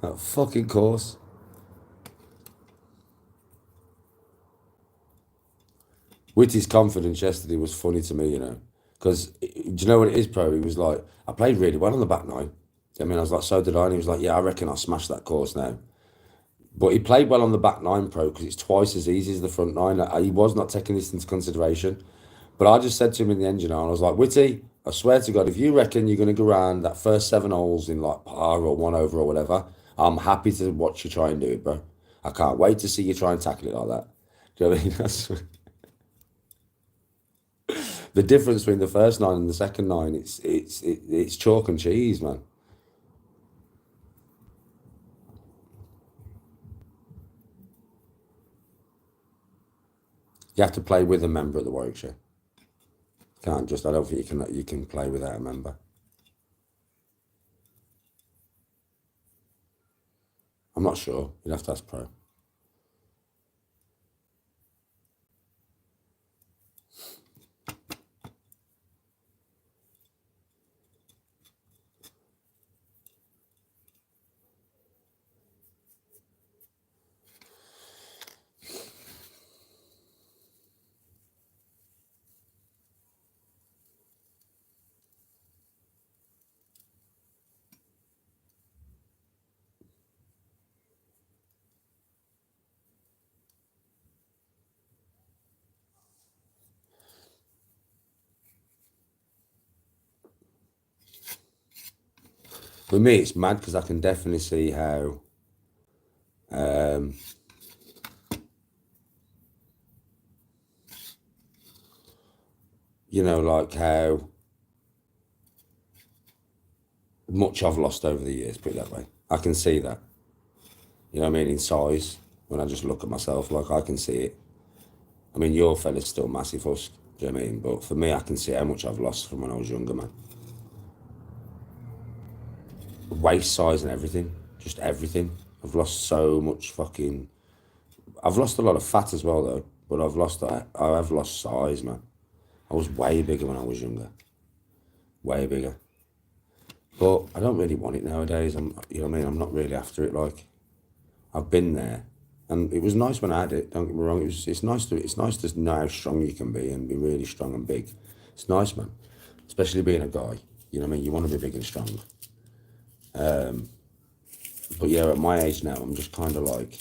That fucking course. Witty's confidence yesterday was funny to me, you know, because do you know what it is, Pro? He was like, I played really well on the back nine. I mean, I was like, so did I. And he was like, yeah, I reckon I'll smash that course now. But he played well on the back nine, Pro, because it's twice as easy as the front nine. He was not taking this into consideration. But I just said to him in the engine, and I was like, Witty, I swear to God, if you reckon you're going to go around that first 7 holes in like par or 1 over or whatever, I'm happy to watch you try and do it, bro. I can't wait to see you try and tackle it like that. Do you know what I mean? That's the difference between the first 9 and the second 9. It's chalk and cheese, man. You have to play with a member at the Warwickshire. Can't just. I don't think you can play without a member. I'm not sure. You'd have to ask Pro. For me, it's mad because I can definitely see how you know, like how much I've lost over the years, put it that way. I can see that. You know what I mean? In size, when I just look at myself, like I can see it. I mean, your fella's still massive, Husk. Do you know what I mean? But for me, I can see how much I've lost from when I was younger, man. Waist size and everything. Just everything. I've lost so much fucking... I've lost a lot of fat as well, though. But I have lost size, man. I was way bigger when I was younger. Way bigger. But I don't really want it nowadays. You know what I mean? I'm not really after it. Like, I've been there, and it was nice when I had it. Don't get me wrong. It's nice to know how strong you can be and be really strong and big. It's nice, man. Especially being a guy. You know what I mean? You want to be big and strong. But yeah, at my age now, I'm just kind of like,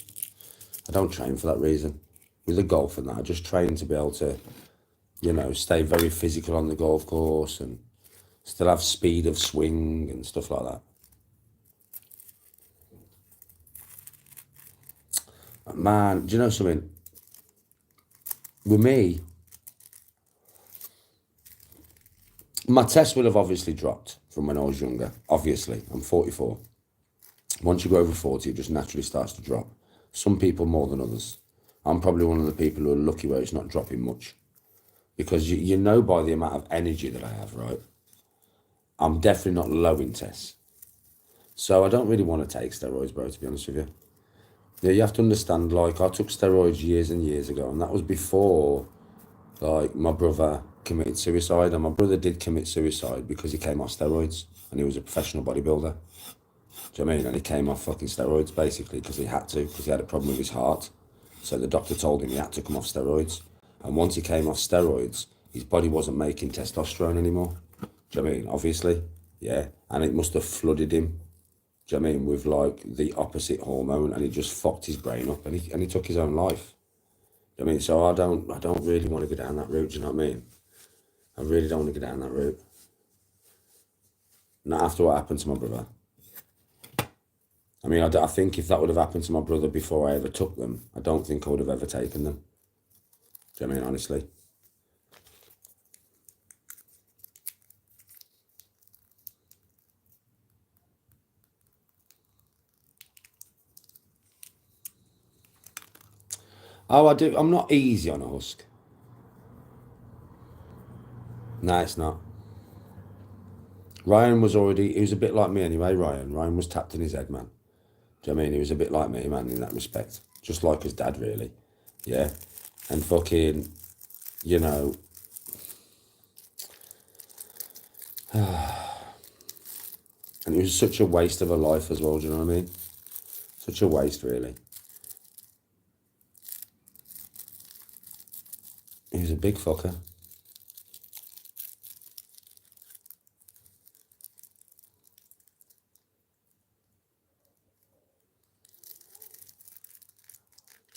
I don't train for that reason. With the golf and that, I just train to be able to, you know, stay very physical on the golf course and still have speed of swing and stuff like that. Man, do you know something? With me, my test will have obviously dropped from when I was younger. Obviously, I'm 44. Once you go over 40, it just naturally starts to drop. Some people more than others. I'm probably one of the people who are lucky where it's not dropping much. Because you know by the amount of energy that I have, right? I'm definitely not low in tests. So I don't really want to take steroids, bro, to be honest with you. Yeah, you have to understand, like, I took steroids years and years ago, and that was before, like, my brother committed suicide, and my brother did commit suicide because he came off steroids, and he was a professional bodybuilder. Do you know what I mean? And he came off fucking steroids, basically, because he had to, because he had a problem with his heart. So the doctor told him he had to come off steroids. And once he came off steroids, his body wasn't making testosterone anymore. Do you know what I mean? Obviously, yeah. And it must have flooded him. Do you know what I mean? With like the opposite hormone, and it just fucked his brain up, and he took his own life. Do you know what I mean? So I don't really want to go down that route. Do you know what I mean? I really don't want to go down that route. Not after what happened to my brother. I mean, I think if that would have happened to my brother before I ever took them, I don't think I would have ever taken them. Do you know what I mean? Honestly. Oh, I do. I'm not easy on a Husk. No, it's not. Ryan was already, he was a bit like me anyway, Ryan. Ryan was tapped in his head, man. Do you know what I mean? He was a bit like me, man, in that respect. Just like his dad, really. Yeah. And fucking, you know. And it was such a waste of a life as well, do you know what I mean? Such a waste, really. He was a big fucker.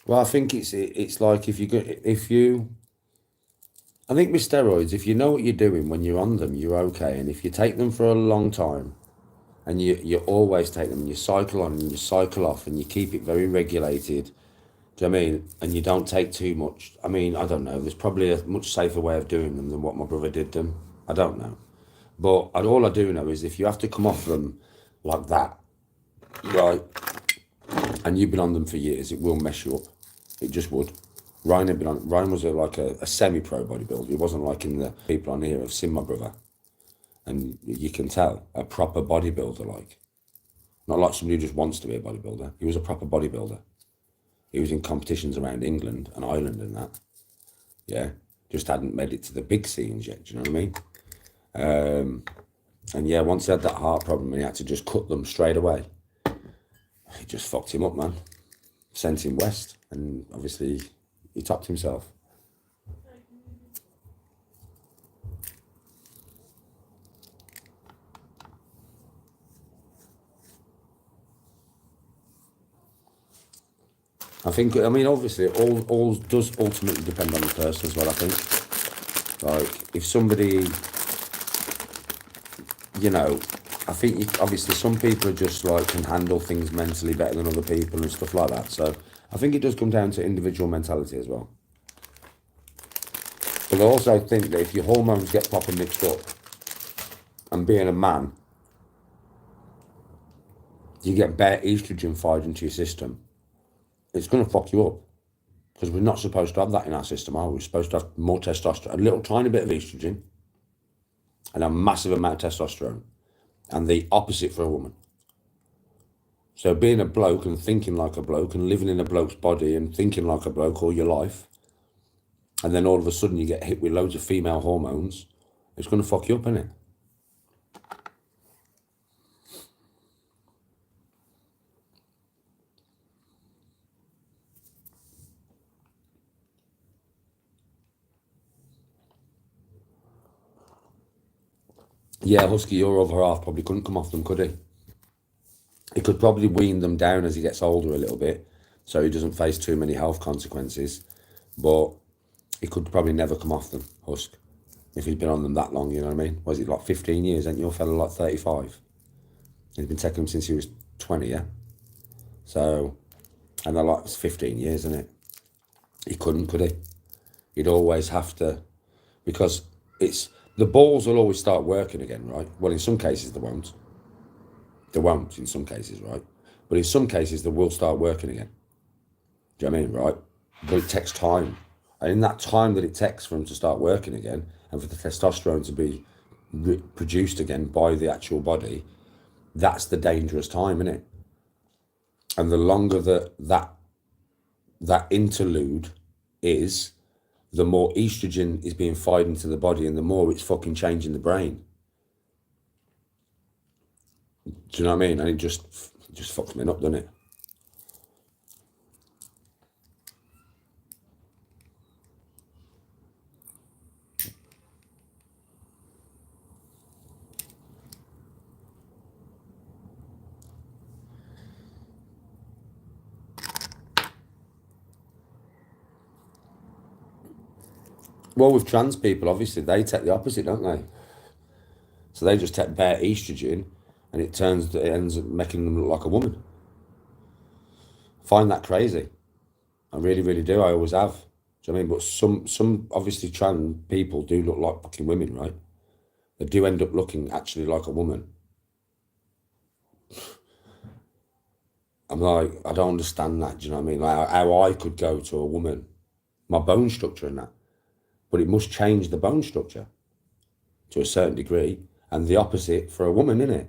Well, I think it's like if you I think with steroids, if you know what you're doing when you're on them, you're okay. And if you take them for a long time, and you always take them, and you cycle on and you cycle off, and you keep it very regulated, do you know what I mean? And you don't take too much. I mean, I don't know. There's probably a much safer way of doing them than what my brother did them. I don't know. But all I do know is if you have to come off them like that, right, and you've been on them for years, it will mess you up. It just would. Ryan was like a semi-pro bodybuilder. He wasn't like in the people on here have seen my brother. And you can tell, a proper bodybuilder, like. Not like somebody who just wants to be a bodybuilder. He was a proper bodybuilder. He was in competitions around England and Ireland and that. Yeah. Just hadn't made it to the big scenes yet, do you know what I mean? And yeah, once he had that heart problem and he had to just cut them straight away, it just fucked him up, man. Sent him west, and obviously he topped himself. I mean, obviously, all does ultimately depend on the person as well, I think. Like, if somebody, you know, I think obviously some people are just like can handle things mentally better than other people and stuff like that. So I think it does come down to individual mentality as well. But I also think that if your hormones get proper mixed up, and being a man, you get bare estrogen fired into your system, it's going to fuck you up. Because we're not supposed to have that in our system, are we? We're supposed to have more testosterone, a little tiny bit of estrogen, and a massive amount of testosterone. And the opposite for a woman. So being a bloke and thinking like a bloke and living in a bloke's body and thinking like a bloke all your life, and then all of a sudden you get hit with loads of female hormones, it's going to fuck you up, innit? Yeah, Husky, your other half probably couldn't come off them, could he? He could probably wean them down as he gets older a little bit, so he doesn't face too many health consequences, but he could probably never come off them, Husk, if he's been on them that long, you know what I mean? Was it like 15 years, ain't your fella like 35? He's been taking them since he was 20, yeah? So, and they're like, it's 15 years, isn't it? He couldn't, could he? He'd always have to, because the balls will always start working again, right? Well, in some cases they won't. They won't in some cases, right? But in some cases they will start working again. Do you know what I mean, right? But it takes time. And in that time that it takes for them to start working again, and for the testosterone to be produced again by the actual body, that's the dangerous time, isn't it? And the longer that interlude is, the more estrogen is being fired into the body and the more it's fucking changing the brain. Do you know what I mean? And it just fucks me up, doesn't it? Well, with trans people, obviously, they take the opposite, don't they? So they just take bare estrogen, and it ends up making them look like a woman. I find that crazy. I really, really do. I always have. Do you know what I mean? But some obviously trans people do look like fucking women, right? They do end up looking actually like a woman. I'm like, I don't understand that. Do you know what I mean? Like how I could go to a woman, my bone structure and that. But it must change the bone structure to a certain degree, and the opposite for a woman, innit?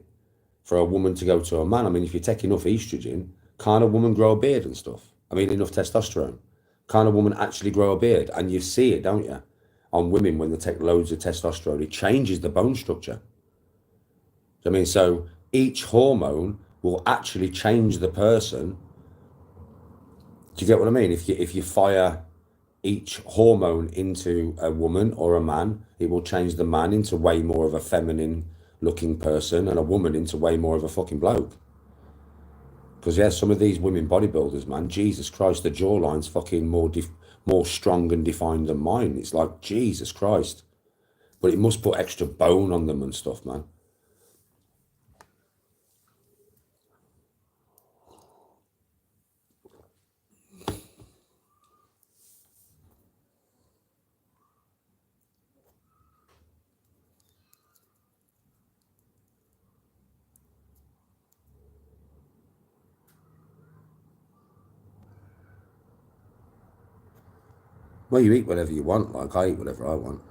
For a woman to go to a man, I mean, if you take enough estrogen, can't a woman grow a beard and stuff? I mean, enough testosterone. Can't a woman actually grow a beard? And you see it, don't you? On women, when they take loads of testosterone, it changes the bone structure. I mean, so each hormone will actually change the person. Do you get what I mean? If you fire each hormone into a woman or a man, it will change the man into way more of a feminine looking person and a woman into way more of a fucking bloke. Because yeah, some of these women bodybuilders, man, Jesus Christ, the jawline's fucking more strong and defined than mine. It's like, Jesus Christ. But it must put extra bone on them and stuff, man. Well, you eat whatever you want. Like, I eat whatever I want.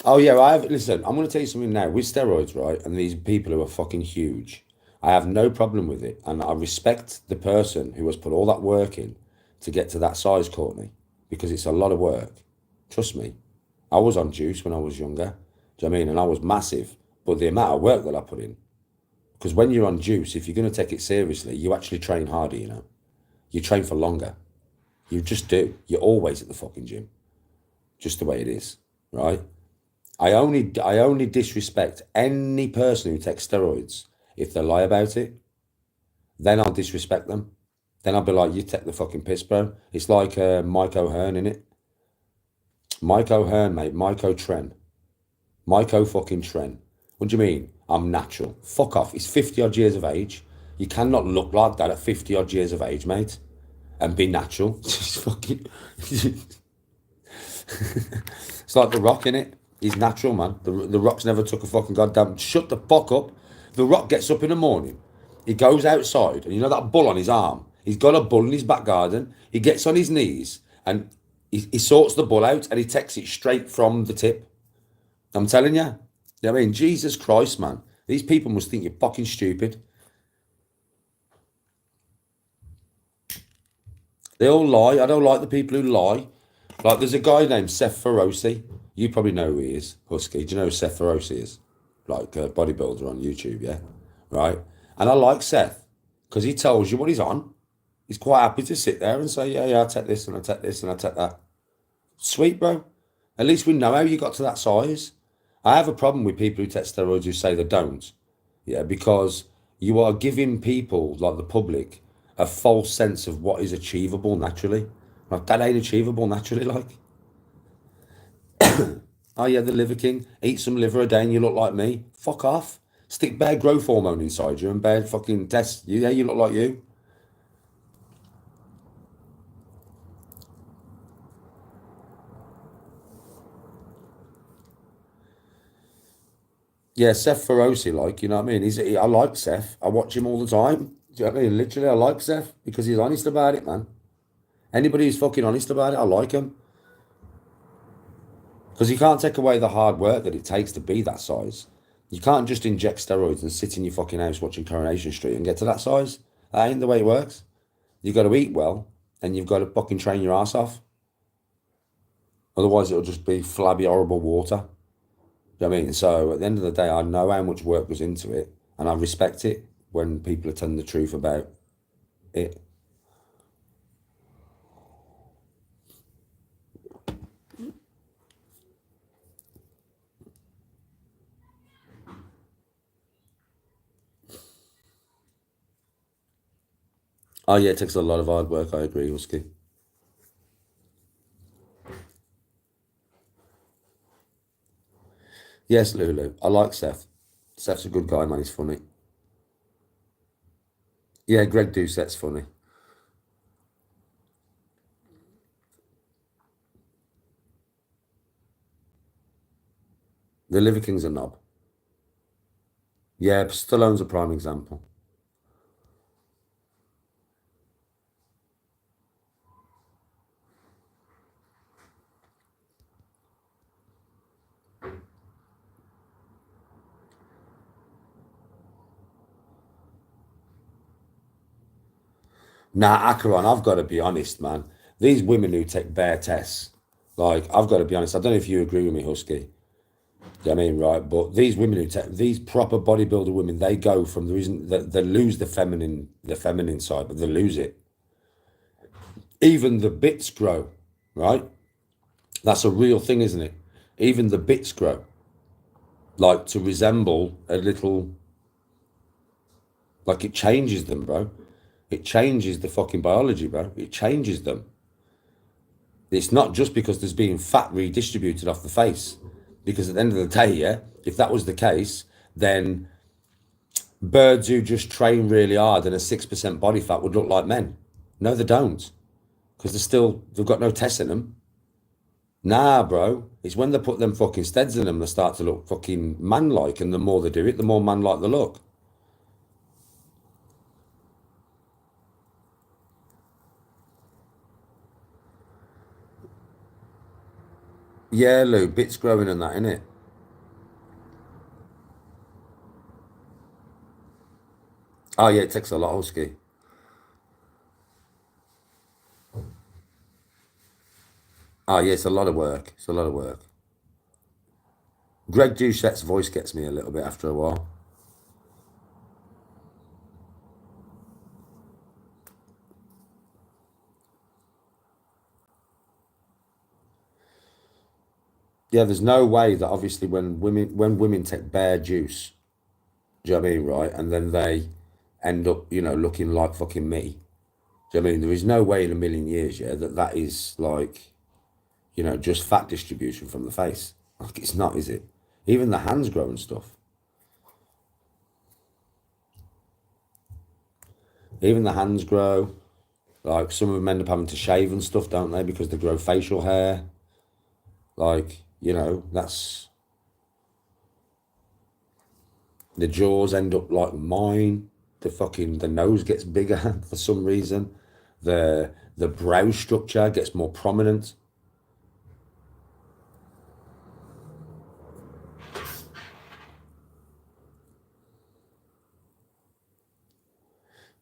Oh, yeah, listen, I'm going to tell you something now. With steroids, right, and these people who are fucking huge, I have no problem with it. And I respect the person who has put all that work in to get to that size, Courtney, because it's a lot of work. Trust me. I was on juice when I was younger. Do you know what I mean? And I was massive. But the amount of work that I put in, because when you're on juice, if you're going to take it seriously, you actually train harder, you know. You train for longer. You just do. You're always at the fucking gym. Just the way it is, right? I only disrespect any person who takes steroids if they lie about it. Then I'll disrespect them. Then I'll be like, you take the fucking piss, bro. It's like Mike O'Hearn, innit? Mike O'Hearn, mate. Mike O'Tren. Mike O'fucking Tren. What do you mean? I'm natural. Fuck off. He's 50 odd years of age. You cannot look like that at 50 odd years of age, mate. And be natural. It's fucking... It's like The Rock, innit? He's natural, man. The Rock's never took a fucking goddamn... Shut the fuck up. The Rock gets up in the morning. He goes outside. And you know that bull on his arm? He's got a bull in his back garden. He gets on his knees. And he sorts the bull out. And he takes it straight from the tip. I'm telling you. You know what I mean? Jesus Christ, man. These people must think you're fucking stupid. They all lie. I don't like the people who lie. Like, there's a guy named Seth Feroci. You probably know who he is, Husky. Do you know who Seth Feroci is? Like a bodybuilder on YouTube, yeah? Right? And I like Seth because he tells you what he's on. He's quite happy to sit there and say, yeah, I'll take this and I'll take this and I'll take that. Sweet, bro. At least we know how you got to that size. I have a problem with people who take steroids who say they don't. Yeah, because you are giving people, like the public, a false sense of what is achievable naturally. Like, that ain't achievable naturally, like. Oh, yeah, the Liver King. Eat some liver a day and you look like me. Fuck off. Stick bare growth hormone inside you and bare fucking test. Yeah, you look like you. Yeah, Seth Feroci, like, you know what I mean? I like Seth. I watch him all the time. Do you know what I mean? Literally, I like Seth because he's honest about it, man. Anybody who's fucking honest about it, I like him. Because you can't take away the hard work that it takes to be that size. You can't just inject steroids and sit in your fucking house watching Coronation Street and get to that size. That ain't the way it works. You've got to eat well and you've got to fucking train your ass off. Otherwise, it'll just be flabby, horrible water. You know what I mean? So at the end of the day, I know how much work goes into it and I respect it when people are telling the truth about it. Oh yeah, it takes a lot of hard work, I agree, Husky. Yes, Lulu. I like Seth. Seth's a good guy, man. He's funny. Yeah, Greg Doucette's funny. The Liver King's a knob. Yeah, Stallone's a prime example. Nah, Acheron, I've got to be honest, man. These women who take bare tests, like, I've got to be honest. I don't know if you agree with me, Husky. Do you know what I mean? Right. But these women who take these proper bodybuilder women, they go from the reason that they lose the feminine side, but they lose it. Even the bits grow, right? That's a real thing, isn't it? Even the bits grow, like to resemble a little, like it changes them, bro. It changes the fucking biology, bro. It changes them. It's not just because there's being fat redistributed off the face. Because at the end of the day, yeah, if that was the case, then birds who just train really hard and a 6% body fat would look like men. No, they don't. Because they've got no test in them. Nah, bro. It's when they put them fucking steads in them, they start to look fucking man-like. And the more they do it, the more man-like they look. Yeah, Lou, bits growing and that, innit? Oh, yeah, it takes a lot, Husky. Oh, yeah, it's a lot of work. It's a lot of work. Greg Doucette's voice gets me a little bit after a while. Yeah, there's no way that obviously when women take bear juice, do you know what I mean, right? And then they end up, looking like fucking me. Do you know what I mean? There is no way in a million years, yeah, that is like, just fat distribution from the face. Like it's not, is it? Even the hands grow and stuff. Even the hands grow. Like some of them end up having to shave and stuff, don't they? Because they grow facial hair. Like, that's... The jaws end up like mine. The nose gets bigger for some reason. The brow structure gets more prominent.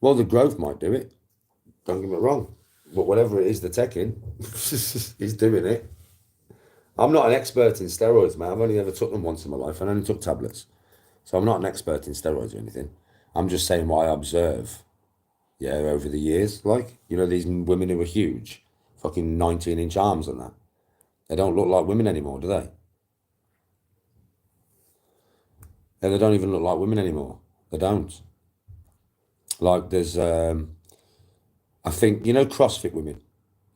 Well, the growth might do it. Don't get me wrong. But whatever it is they're taking, he's doing it. I'm not an expert in steroids, man. I've only ever took them once in my life. I only took tablets. So I'm not an expert in steroids or anything. I'm just saying what I observe, yeah, over the years. Like, these women who are huge, fucking 19-inch arms and that. They don't look like women anymore, do they? Yeah, they don't even look like women anymore. They don't. Like there's, I think, CrossFit women.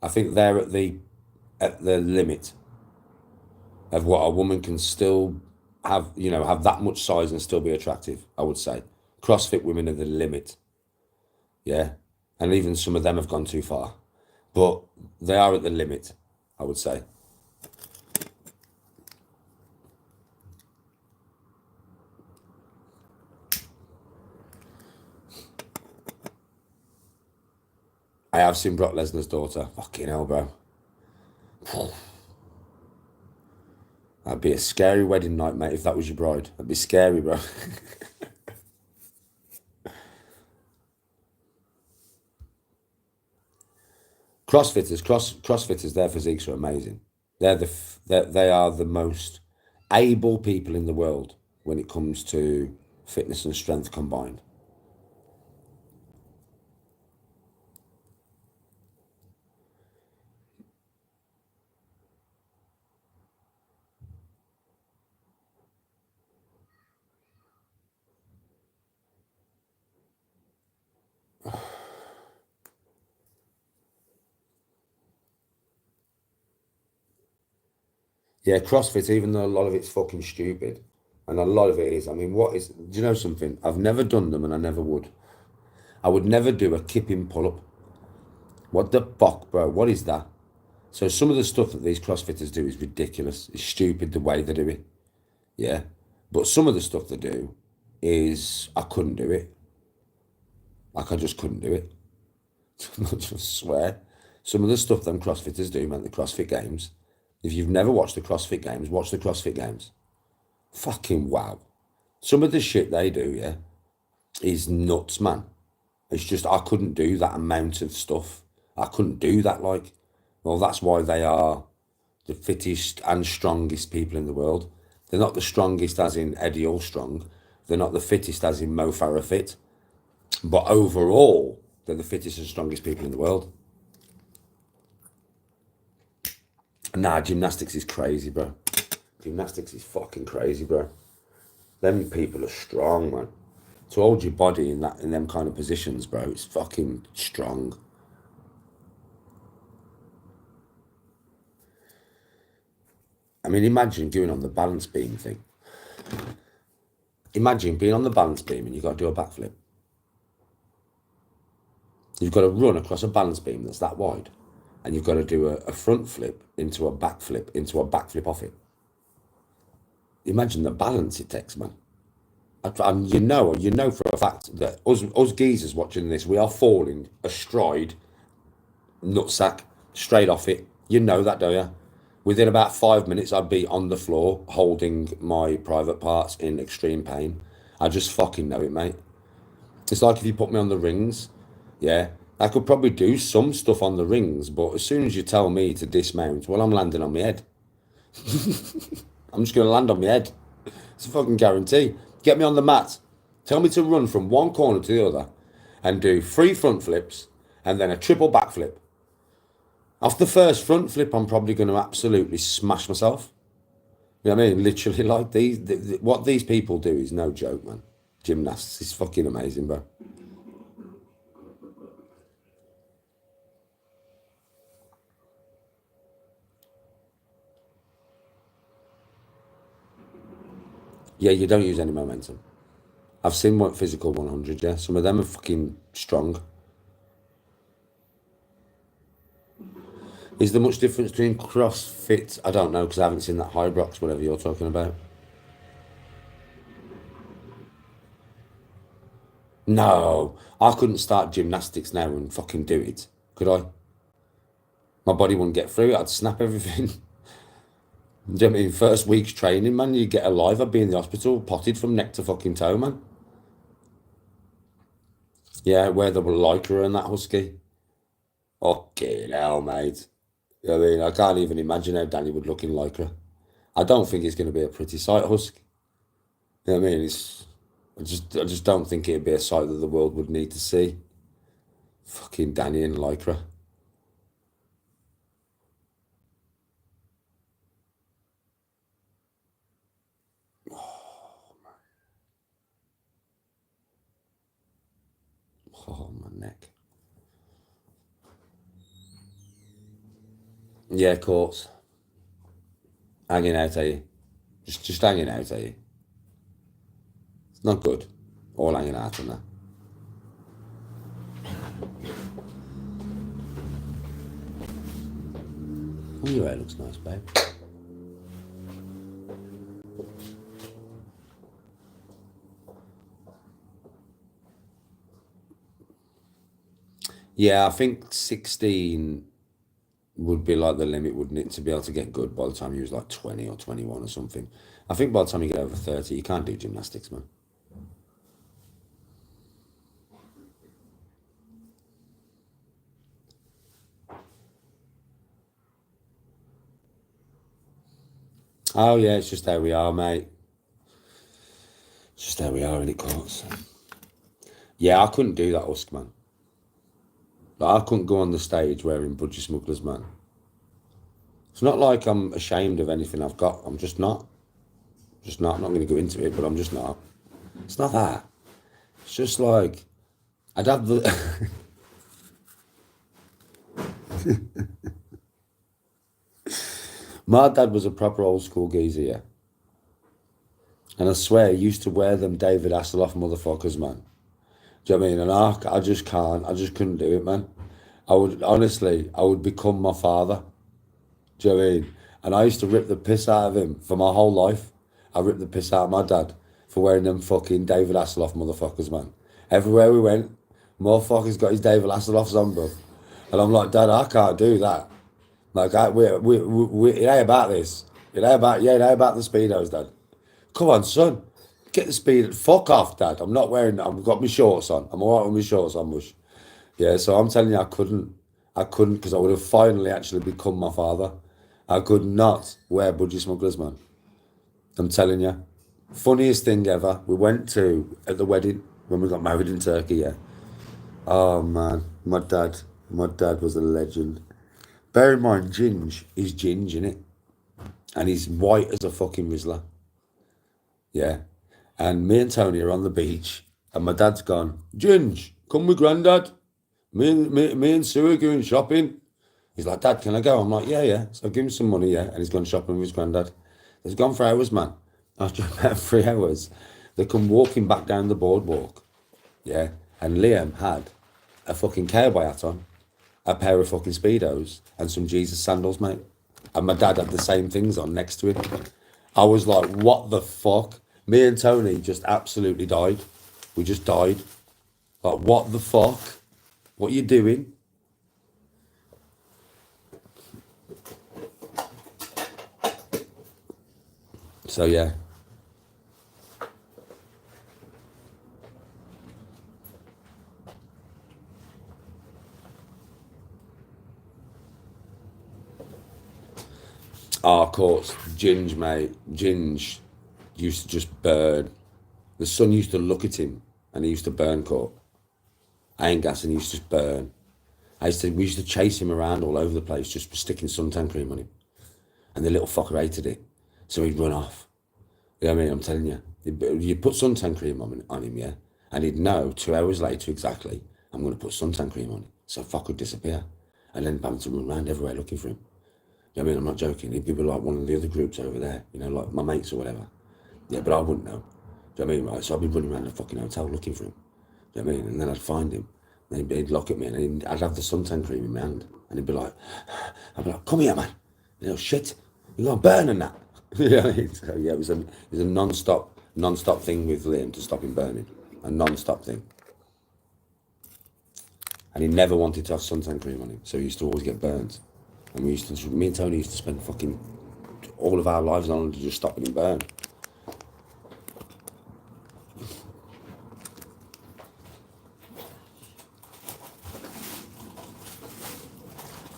I think they're at the limit of what a woman can still have, have that much size and still be attractive, I would say. CrossFit women are the limit. Yeah. And even some of them have gone too far. But they are at the limit, I would say. I have seen Brock Lesnar's daughter. Fucking hell, bro. That'd be a scary wedding night, mate, if that was your bride. That'd be scary, bro. CrossFitters, their physiques are amazing. They are the most able people in the world when it comes to fitness and strength combined. Yeah, CrossFit, even though a lot of it's fucking stupid, and a lot of it is, I mean, do you know something? I've never done them and I never would. I would never do a kipping pull-up. What the fuck, bro? What is that? So some of the stuff that these CrossFitters do is ridiculous. It's stupid the way they do it. Yeah. But some of the stuff they do is, I couldn't do it. Like, I just couldn't do it. I just swear. Some of the stuff them CrossFitters do, man, the CrossFit Games. If you've never watched the CrossFit Games, watch the CrossFit Games. Fucking wow. Some of the shit they do, yeah, is nuts, man. It's just, I couldn't do that amount of stuff. I couldn't do that, like. Well, that's why they are the fittest and strongest people in the world. They're not the strongest as in Eddie Allstrong. They're not the fittest as in Mo Farah fit. But overall, they're the fittest and strongest people in the world. Nah, gymnastics is crazy, bro. Gymnastics is fucking crazy, bro. Them people are strong, man. To hold your body in them kind of positions, bro, it's fucking strong. I mean, imagine doing on the balance beam thing. Imagine being on the balance beam and you've got to do a backflip. You've got to run across a balance beam that's that wide, and you've got to do a front flip into a backflip off it. Imagine the balance it takes, man. And you know for a fact that us geezers watching this, we are falling astride, nutsack, straight off it. You know that, don't you? Within about 5 minutes, I'd be on the floor holding my private parts in extreme pain. I just fucking know it, mate. It's like if you put me on the rings, yeah, I could probably do some stuff on the rings, but as soon as you tell me to dismount, well, I'm landing on my head. I'm just going to land on my head. It's a fucking guarantee. Get me on the mat. Tell me to run from one corner to the other and do 3 front flips and then a triple back flip. Off the first front flip, I'm probably going to absolutely smash myself. You know what I mean? Literally, like what these people do is no joke, man. Gymnasts is fucking amazing, bro. Yeah, you don't use any momentum. I've seen what physical 100, yeah. Some of them are fucking strong. Is there much difference between CrossFit? I don't know, because I haven't seen that Hybrox, whatever you're talking about. No, I couldn't start gymnastics now and fucking do it, could I? My body wouldn't get through it. I'd snap everything. Do you know what I mean? First week's training, man, you get alive. I'd be in the hospital, potted from neck to fucking toe, man. Yeah, where they were Lycra and that husky. Fucking hell, mate. You know what I mean? I can't even imagine how Danny would look in Lycra. I don't think it's going to be a pretty sight, husk. You know what I mean? I just don't think it'd be a sight that the world would need to see. Fucking Danny in Lycra. Oh, my neck. Yeah, courts. Hanging out, are you? Just hanging out, are you? It's not good. All hanging out and that. Oh, your hair looks nice, babe. Yeah, I think 16 would be like the limit, wouldn't it, to be able to get good by the time you was like 20 or 21 or something. I think by the time you get over 30, you can't do gymnastics, man. Oh, yeah, it's just how we are, mate. It's just how we are, in it, courts. Yeah, I couldn't do that, husk, man. Like, I couldn't go on the stage wearing Budgie Smugglers, man. It's not like I'm ashamed of anything I've got. I'm just not. Just not. I'm not going to go into it, but I'm just not. It's not that. It's just like, I'd have the... My dad was a proper old school geezer, yeah. And I swear, he used to wear them David Hasselhoff motherfuckers, man. Do you know what I mean? And I just can't. I just couldn't do it, man. I would become my father. Do you know what I mean? And I used to rip the piss out of him for my whole life. I ripped the piss out of my dad for wearing them fucking David Hasselhoff motherfuckers, man. Everywhere we went, motherfucker's got his David Hasselhoffs on, bro. And I'm like, Dad, I can't do that. Like, it ain't about this. It ain't about the Speedos, Dad. Come on, son. Get the speed. Fuck off, Dad. I'm not wearing, I've got my shorts on. I'm all right with my shorts on, mush. Yeah, so I'm telling you, I couldn't because I would have finally actually become my father. I could not wear Budgie Smugglers, man. I'm telling you. Funniest thing ever. We went to, at the wedding, when we got married in Turkey, yeah. Oh, man. My dad was a legend. Bear in mind, Ginge is Ginge, innit? And he's white as a fucking Rizzler. Yeah. And me and Tony are on the beach, and my dad's gone, Ginge, come with Grandad. Me and Sue are going shopping. He's like, Dad, can I go? I'm like, yeah. So I give him some money, yeah. And he's gone shopping with his granddad. He's gone for hours, man. After about 3 hours, they come walking back down the boardwalk, yeah. And Liam had a fucking cowboy hat on, a pair of fucking Speedos, and some Jesus sandals, mate. And my dad had the same things on next to him. I was like, what the fuck? Me and Tony just absolutely died. We just died. Like, what the fuck? What are you doing? So, yeah. Oh, of course, Ginge, mate. Ginge used to just burn. The sun used to look at him and he used to burn cut. I ain't gassing, he used to just burn. We used to chase him around all over the place just for sticking suntan cream on him. And the little fucker hated it. So he'd run off. You know what I mean? I'm telling you. You put suntan cream on him, yeah? And he'd know 2 hours later exactly, I'm going to put suntan cream on him. So fuck would disappear. And then having to run around everywhere looking for him. You know what I mean? I'm not joking. He'd be like one of the other groups over there, you know, like my mates or whatever. Yeah, but I wouldn't know. Do you know what I mean? Right? So I'd be running around the fucking hotel looking for him. Do you know what I mean? And then I'd find him. And he'd look at me and I'd have the suntan cream in my hand. And he'd be like, I'd be like, come here, man. You know, shit. You're going to burn and that. You know what I mean? So yeah, it was a non-stop thing with Liam to stop him burning. A non-stop thing. And he never wanted to have suntan cream on him. So he used to always get burnt. And me and Tony used to spend fucking all of our lives on to just stopping him burn.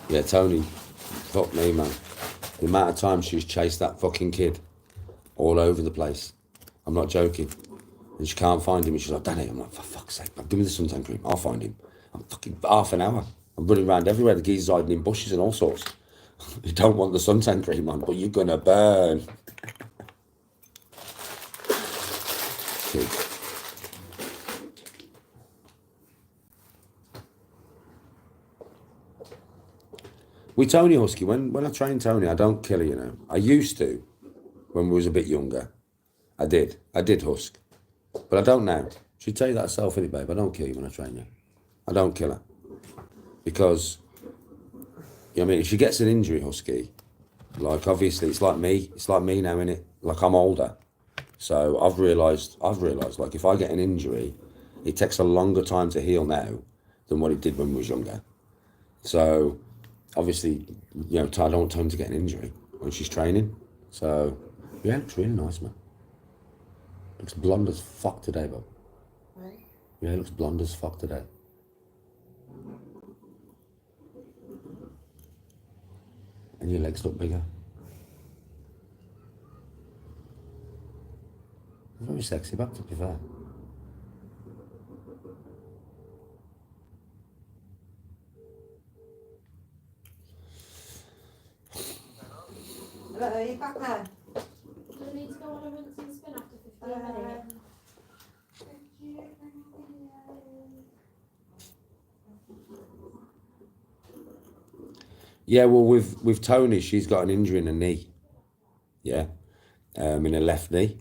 Yeah, Tony, fuck me, man. The amount of times she's chased that fucking kid all over the place. I'm not joking. And she can't find him. And she's like, Danny, I'm like, for fuck's sake, man, give me the suntan cream. I'll find him. I'm fucking half an hour. I'm running around everywhere. The geezer's hiding in bushes and all sorts. You don't want the suntan cream on, but you're gonna burn. With Tony Husky, when I train Tony, I don't kill her, you know. I used to, when we was a bit younger. I did husk. But I don't now. She'd tell you that herself, any babe. I don't kill you when I train you. I don't kill her. Because, you know what I mean, if she gets an injury, Husky, like, obviously, it's like me now, innit? Like, I'm older. So I've realised, like, if I get an injury, it takes a longer time to heal now than what it did when we was younger. So, obviously, you know, I don't want Tony to get an injury when she's training. So, yeah, it looks really nice, man. Looks blonde as fuck today, Bob. Right. Yeah, it looks blonde as fuck today. And your legs look bigger. Very sexy back, to be fair. Hello, are you back there? Do I need to go on a rinse and spin after 15 minutes? Yeah, well, with Tony, she's got an injury in her knee. Yeah, in her left knee.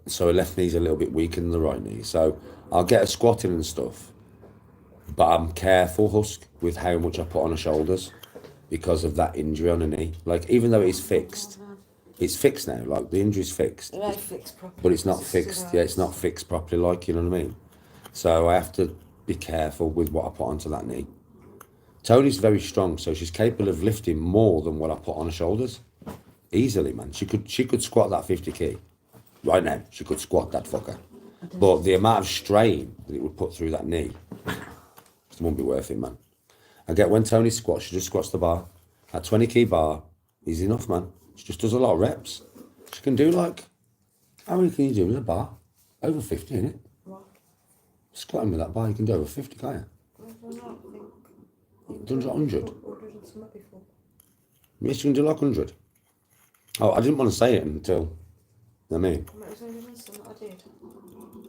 So her left knee's a little bit weaker than the right knee. So I'll get her squatting and stuff, but I'm careful, Husk, with how much I put on her shoulders because of that injury on her knee. Like, even though it's fixed now. Like, the injury's fixed. It ain't fixed properly. But it's not fixed. Yeah, it's not fixed properly, like, you know what I mean? So I have to be careful with what I put onto that knee. Tony's very strong, so she's capable of lifting more than what I put on her shoulders. Easily, man. She could squat that 50 kg. Right now, she could squat that fucker. But the amount of strain that it would put through that knee, it won't be worth it, man. I get when Tony squats, she just squats the bar. That 20 kg bar is enough, man. She just does a lot of reps. She She can do like, how many can you do with a bar? Over 50, innit? What? Squatting with that bar, you can do over 50, can't you? I don't know, I think. Done 100. 100 and something before. Yes, you can do like 100. Oh, I didn't want to say it until, you know what I mean? It was only recent that I did.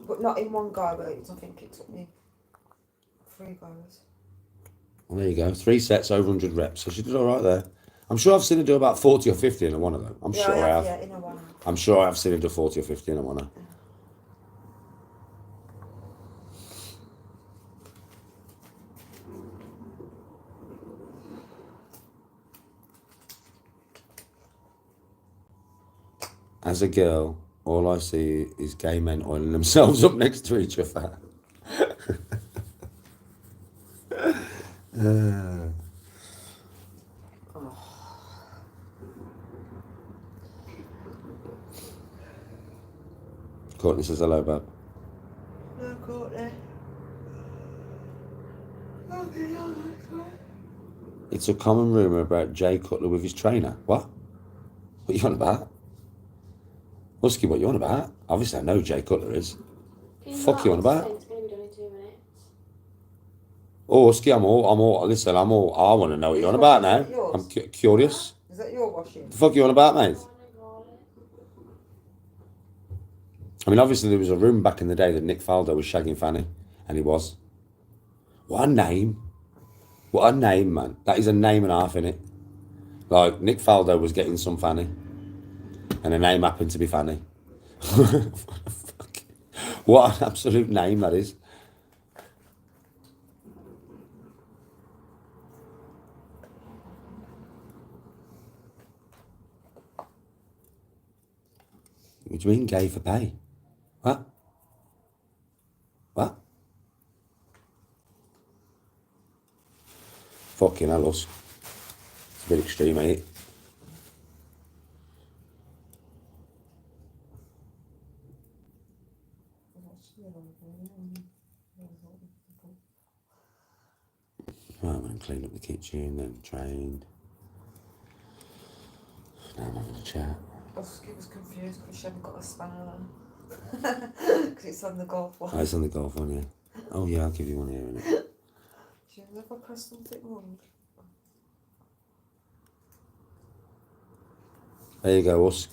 But not in one go, but I think it took me 3 goes. Well, there you go. 3 sets, over 100 reps. So she did all right there. I'm sure I've seen her do about 40 or 50 in one of them. I'm Yeah, sure I have. Yeah, in a one. I'm sure I've seen her do 40 or 50 in one of them. As a girl, all I see is gay men oiling themselves up next to each other. Courtney says hello, babe. No, Courtney. It's a common rumour about Jay Cutler with his trainer. What? What you on about? Husky, what you on about? Obviously I know Jay Cutler is. Fuck you on about? It's going to be done in 2 minutes. Oh, Husky, I want to know what you're on about now. Yours? I'm curious. Is that your washing? The fuck you on about, mate? I mean, obviously there was a rumour back in the day that Nick Faldo was shagging Fanny, and he was. What a name. What a name, man. That is a name and a half, innit? Like, Nick Faldo was getting some Fanny, and the name happened to be Fanny. What an absolute name that is. What do you mean gay for pay? What? What? Fucking hell, us. It's a bit extreme, ain't it? Right, I'm going to clean up the kitchen, then trained. Now I'm having a chat. Husky was confused because she hadn't got a spanner on. Because it's on the golf one. Oh, it's on the golf one, yeah. Oh, yeah, I'll give you one here, innit? She never pressed something wrong. There you go, Husk.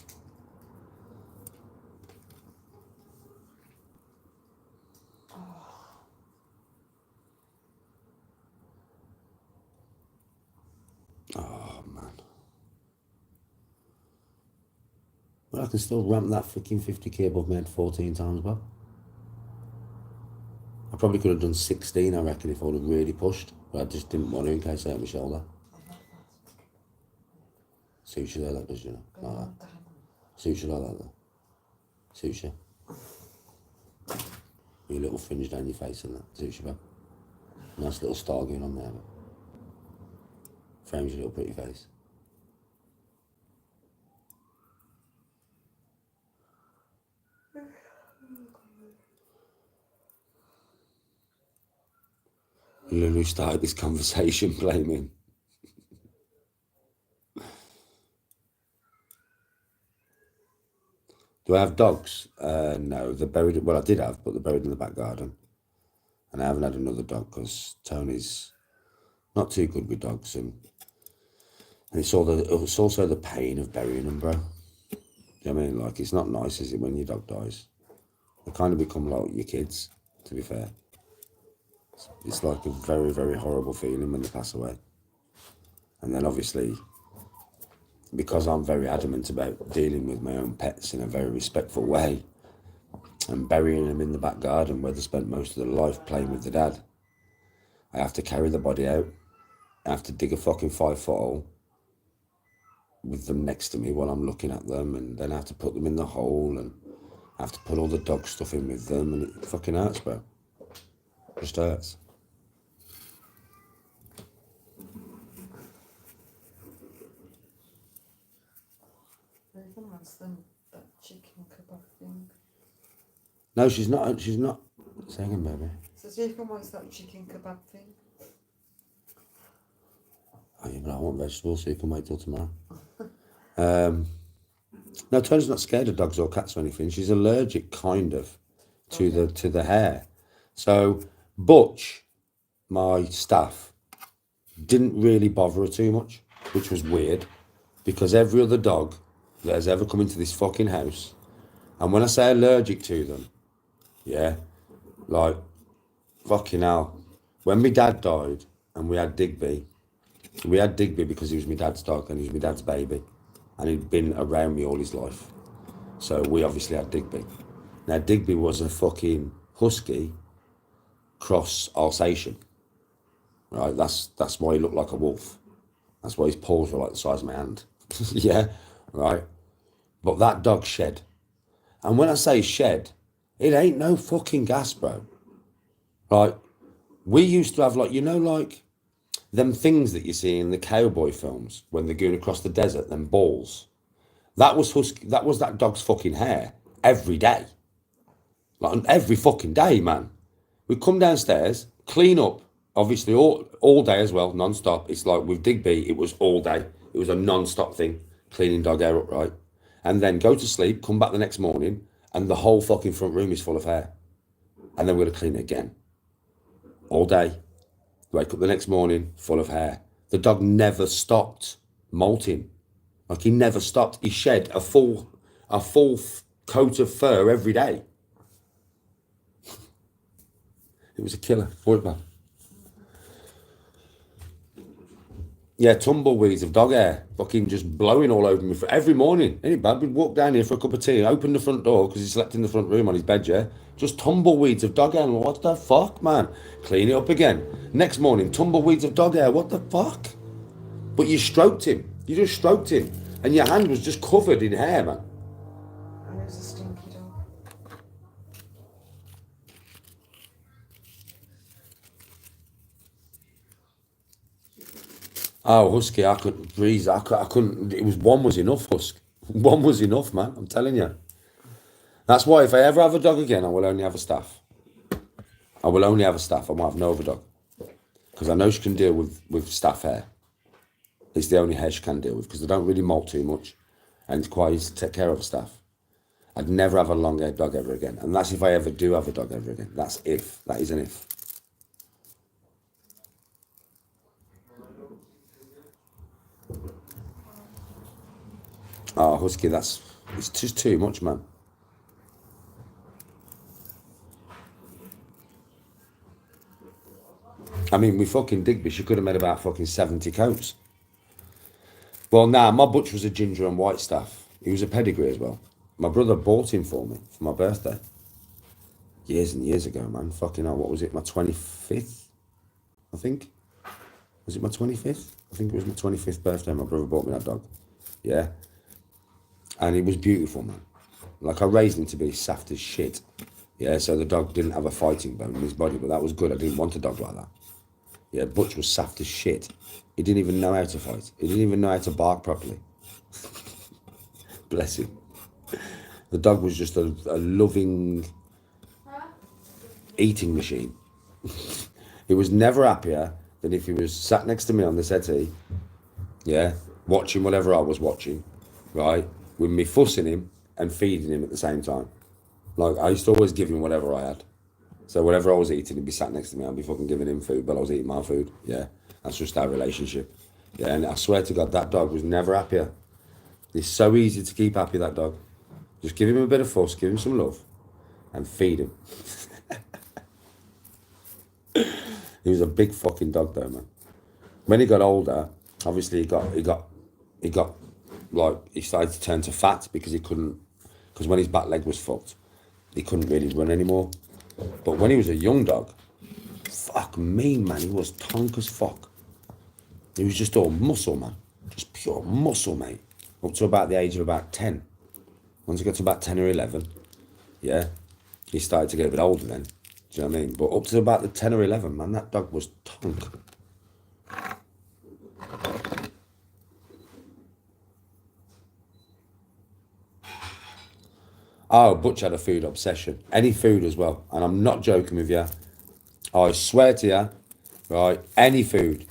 Oh, man. Well, I can still ramp that freaking 50k above my head 14 times, Bob. I probably could have done 16, I reckon, if I would have really pushed. But I just didn't want to in case I hurt my shoulder. Suits you there, that does, you know? Like that. Suits you like that, though. Suits you. Your little fringe down your face and that. Suits you, Bob. Nice little star going on there, but frames your little pretty face. Lulu started this conversation blaming. Do I have dogs? No, they're buried. Well, I did have, but they're buried in the back garden. And I haven't had another dog because Tony's not too good with dogs, and it's also the pain of burying them, bro. Do you know what I mean? Like, it's not nice, is it, when your dog dies? They kind of become like your kids, to be fair. It's like a very, very horrible feeling when they pass away. And then obviously, because I'm very adamant about dealing with my own pets in a very respectful way and burying them in the back garden where they spent most of their life playing with the dad, I have to carry the body out. I have to dig a fucking 5-foot hole with them next to me while I'm looking at them, and then I have to put them in the hole, and I have to put all the dog stuff in with them, and it fucking hurts, bro. It just hurts. Even wants them that chicken kebab thing. No, she's not singing, baby. So Jacob wants that chicken kebab thing. Oh, yeah, but I want vegetables, so you can wait till tomorrow. No, Tony's not scared of dogs or cats or anything. She's allergic, kind of, to the hair. So Butch, my staff, didn't really bother her too much, which was weird, because every other dog that has ever come into this fucking house, and when I say allergic to them, yeah, like, fucking hell. When my dad died and we had Digby because he was my dad's dog and he was my dad's baby, and he'd been around me all his life. So we obviously had Digby. Now, Digby was a fucking husky cross Alsatian, right? That's why he looked like a wolf. That's why his paws were like the size of my hand. Yeah, right? But that dog shed. And when I say shed, it ain't no fucking gas, bro. Like, we used to have, like, you know, like, them things that you see in the cowboy films when they're going across the desert, them balls. That was that dog's fucking hair every day. Like, every fucking day, man. We'd come downstairs, clean up, obviously all day as well, non-stop. It's like with Digby, it was all day. It was a non-stop thing, cleaning dog hair up, right? And then go to sleep, come back the next morning, and the whole fucking front room is full of hair. And then we're going to clean it again. All day. Wake up the next morning, full of hair. The dog never stopped molting. Like, he never stopped. He shed a full coat of fur every day. It was a killer. What, man? Yeah, tumbleweeds of dog hair, fucking just blowing all over me for every morning. Ain't it bad? We'd walk down here for a cup of tea, open the front door because he slept in the front room on his bed, yeah? Just tumbleweeds of dog hair. What the fuck, man? Clean it up again. Next morning, tumbleweeds of dog hair. What the fuck? But you stroked him. You just stroked him. And your hand was just covered in hair, man. And it was a stinky dog. Oh, husky, I couldn't breathe. I couldn't. It was one was enough, husk. One was enough, man. I'm telling you. That's why if I ever have a dog again, I will only have a staff. I will only have a staff. I might have no other dog. Because I know she can deal with staff hair. It's the only hair she can deal with because they don't really molt too much. And it's quite easy to take care of a staff. I'd never have a long-haired dog ever again. And that's if I ever do have a dog ever again. That's if. That is an if. Oh, husky, it's just too much, man. I mean, we fucking Digby, she could have made about fucking 70 coats. Well, nah, my Butch was a ginger and white staff. He was a pedigree as well. My brother bought him for me for my birthday. Years and years ago, man. Fucking hell, what was it? My 25th, I think. Was it my 25th? I think it was my 25th birthday. My brother bought me that dog. Yeah. And he was beautiful, man. Like, I raised him to be soft as shit. Yeah, so the dog didn't have a fighting bone in his body, but that was good. I didn't want a dog like that. Yeah, Butch was soft as shit. He didn't even know how to fight. He didn't even know how to bark properly. Bless him. The dog was just a loving eating machine. He was never happier than if he was sat next to me on the settee, yeah, watching whatever I was watching, right, with me fussing him and feeding him at the same time. Like, I used to always give him whatever I had. So whatever I was eating, he'd be sat next to me. I'd be fucking giving him food, but I was eating my food. Yeah, that's just our relationship. Yeah, and I swear to God, that dog was never happier. It's so easy to keep happy, that dog. Just give him a bit of fuss, give him some love, and feed him. He was a big fucking dog though, man. When he got older, obviously he got like, he started to turn to fat because because when his back leg was fucked, he couldn't really run anymore. But when he was a young dog, fuck me, man, he was tonk as fuck. He was just all muscle, man. Just pure muscle, mate. Up to about the age of about 10. Once he got to about 10 or 11, yeah, he started to get a bit older then. Do you know what I mean? But up to about the 10 or 11, man, that dog was tonk. Oh, Butch had a food obsession. Any food as well. And I'm not joking with you. I swear to you, right, any food.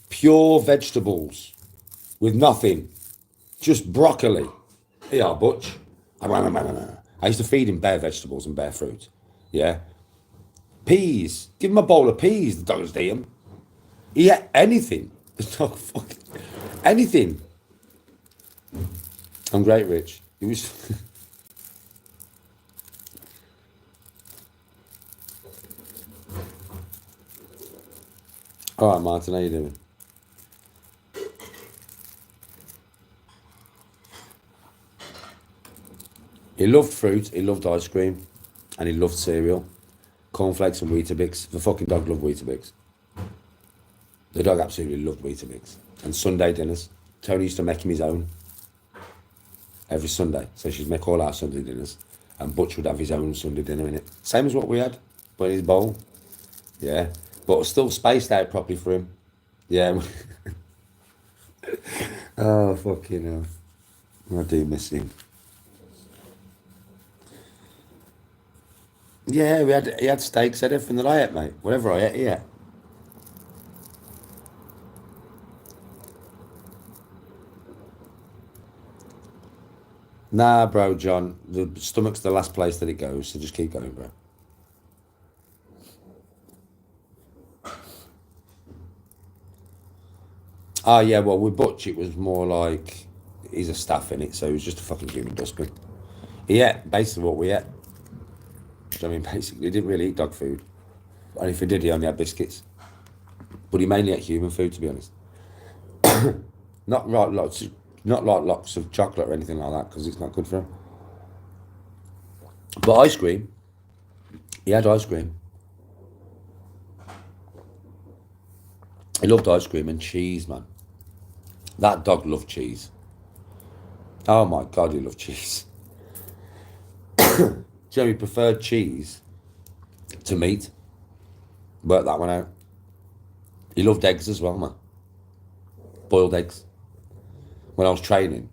Pure vegetables with nothing. Just broccoli. Yeah, Butch. I used to feed him bare vegetables and bare fruit. Yeah. Peas. Give him a bowl of peas. The dog was eat them. He ate anything. The dog fucking anything. I'm great, Rich. It was. All right, Martin. How you doing? He loved fruit. He loved ice cream, and he loved cereal, cornflakes and Weetabix. The fucking dog loved Weetabix. The dog absolutely loved Weetabix. And Sunday dinners. Tony used to make him his own every Sunday. So she'd make all our Sunday dinners. And Butch would have his own Sunday dinner in it. Same as what we had, but in his bowl. Yeah. But still spaced out properly for him. Yeah. Oh, fucking hell. I do miss him. Yeah, he had steaks, had everything that I ate, mate. Whatever I ate, he ate. Nah, bro, John. The stomach's the last place that it goes, so just keep going, bro. Oh, yeah, well, with Butch, it was more like he's a staff in it, so he was just a fucking human dustbin. He ate basically what we ate. I mean, basically, he didn't really eat dog food. And if he did, he only had biscuits. But he mainly ate human food, to be honest. Not like lots of chocolate or anything like that, because it's not good for him. But ice cream, he had ice cream. He loved ice cream and cheese, man. That dog loved cheese. Oh my God, he loved cheese. Jeremy preferred cheese to meat. Worked that one out. He loved eggs as well, man. Boiled eggs. When I was training,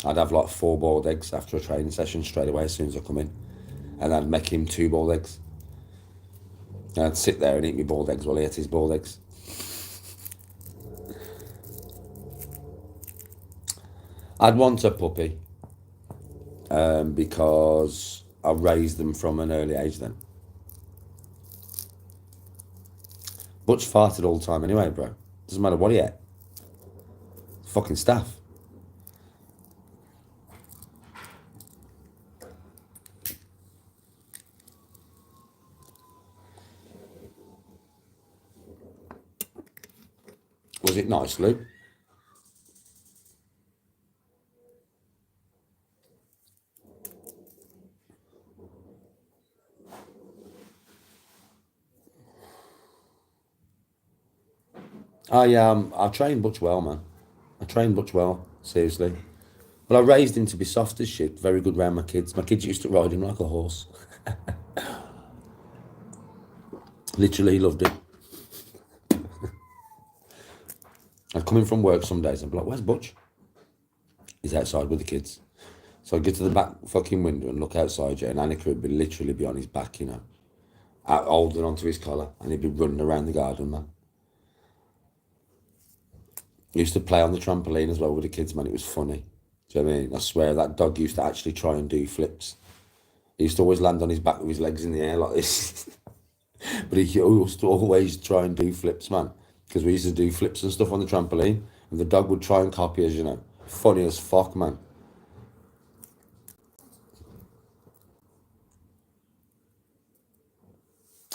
I'd have like 4 boiled eggs after a training session straight away as soon as I come in. And I'd make him 2 boiled eggs. And I'd sit there and eat my boiled eggs while he ate his boiled eggs. I'd want a puppy because I raised them from an early age then. Butch farted all the time anyway, bro. Doesn't matter what he ate. Fucking staff. Was it nice, Luke? I trained Butch well, man. I trained Butch well, seriously. But I raised him to be soft as shit, very good round my kids. My kids used to ride him like a horse. Literally, he loved it. I'd come in from work some days and be like, where's Butch? He's outside with the kids. So I'd get to the back fucking window and look outside, yeah, and Annika would literally be on his back, you know, holding onto his collar, and he'd be running around the garden, man. He used to play on the trampoline as well with the kids, man. It was funny. Do you know what I mean? I swear that dog used to actually try and do flips. He used to always land on his back with his legs in the air like this. But he used to always try and do flips, man. Because we used to do flips and stuff on the trampoline. And the dog would try and copy us, you know. Funny as fuck, man.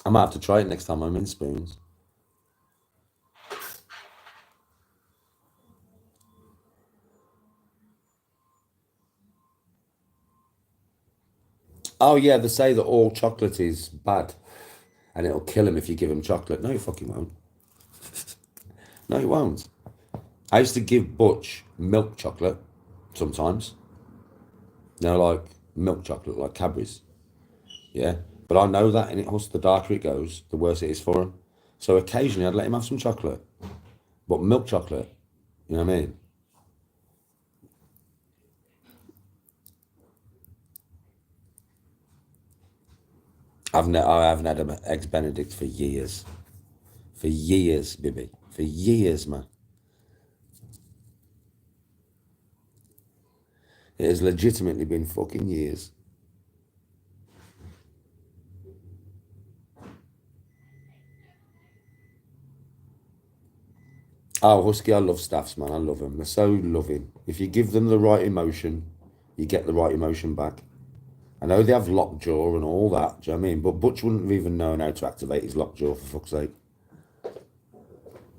I might have to try it next time I'm in Spoons. Oh yeah, they say that all chocolate is bad. And it'll kill him if you give him chocolate. No, you fucking won't. No, you won't. I used to give Butch milk chocolate sometimes. You know, like milk chocolate, like Cadbury's. Yeah. But I know that, and the darker it goes, the worse it is for him. So occasionally I'd let him have some chocolate. But milk chocolate, you know what I mean? I haven't had an Eggs Benedict for years. For years, baby. For years, man. It has legitimately been fucking years. Oh, Husky, I love staffs, man. I love them. They're so loving. If you give them the right emotion, you get the right emotion back. I know they have lockjaw and all that, do you know what I mean? But Butch wouldn't have even known how to activate his lockjaw, for fuck's sake.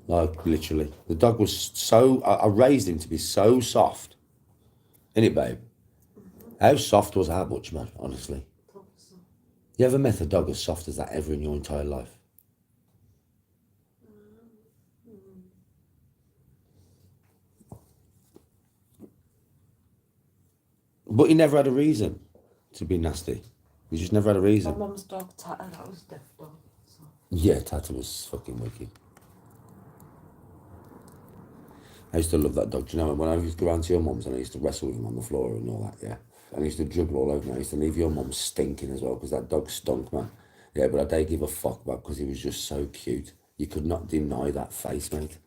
Like, literally. The dog was so... I raised him to be so soft. Innit, babe? How soft was our Butch, man, honestly? You ever met a dog as soft as that ever in your entire life? But he never had a reason to be nasty. He just never had a My reason. mum's dog, Tata, that was deaf dog. So. Yeah, Tata was fucking wicked. I used to love that dog. Do you know, when I used to go around to your mum's and I used to wrestle with him on the floor and all that, yeah. And I used to juggle all over me. I used to leave your mum stinking as well because that dog stunk, man. Yeah, but I didn't give a fuck about because he was just so cute. You could not deny that face, mate.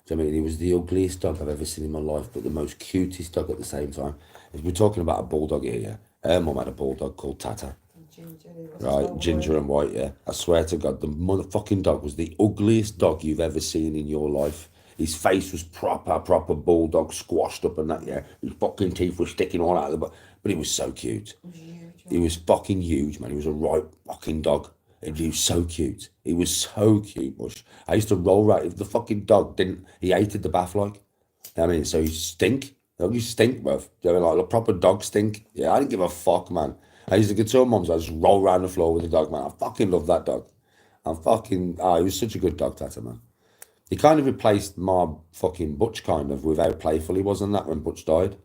Do you know what I mean? He was the ugliest dog I've ever seen in my life, but the most cutest dog at the same time. If we're talking about a bulldog here, yeah. Her mum had a bulldog called Tata. Ginger, Right, ginger and white, yeah. I swear to God, the motherfucking dog was the ugliest dog you've ever seen in your life. His face was proper bulldog, squashed up and that, yeah. His fucking teeth were sticking all out of the but he was so cute. He was fucking huge, man. He was a right fucking dog. And he was so cute. He was so cute, Bush. I used to roll right. If the fucking dog didn't, he hated the bath like. I mean, so he stink. You stink, bruv. You know, like a proper dog stink. Yeah, I didn't give a fuck, man. I used to get to her mum's, I just roll around the floor with the dog, man. I fucking love that dog. He was such a good dog, Tata, man. He kind of replaced my fucking Butch, kind of, with how playful he was and that when Butch died.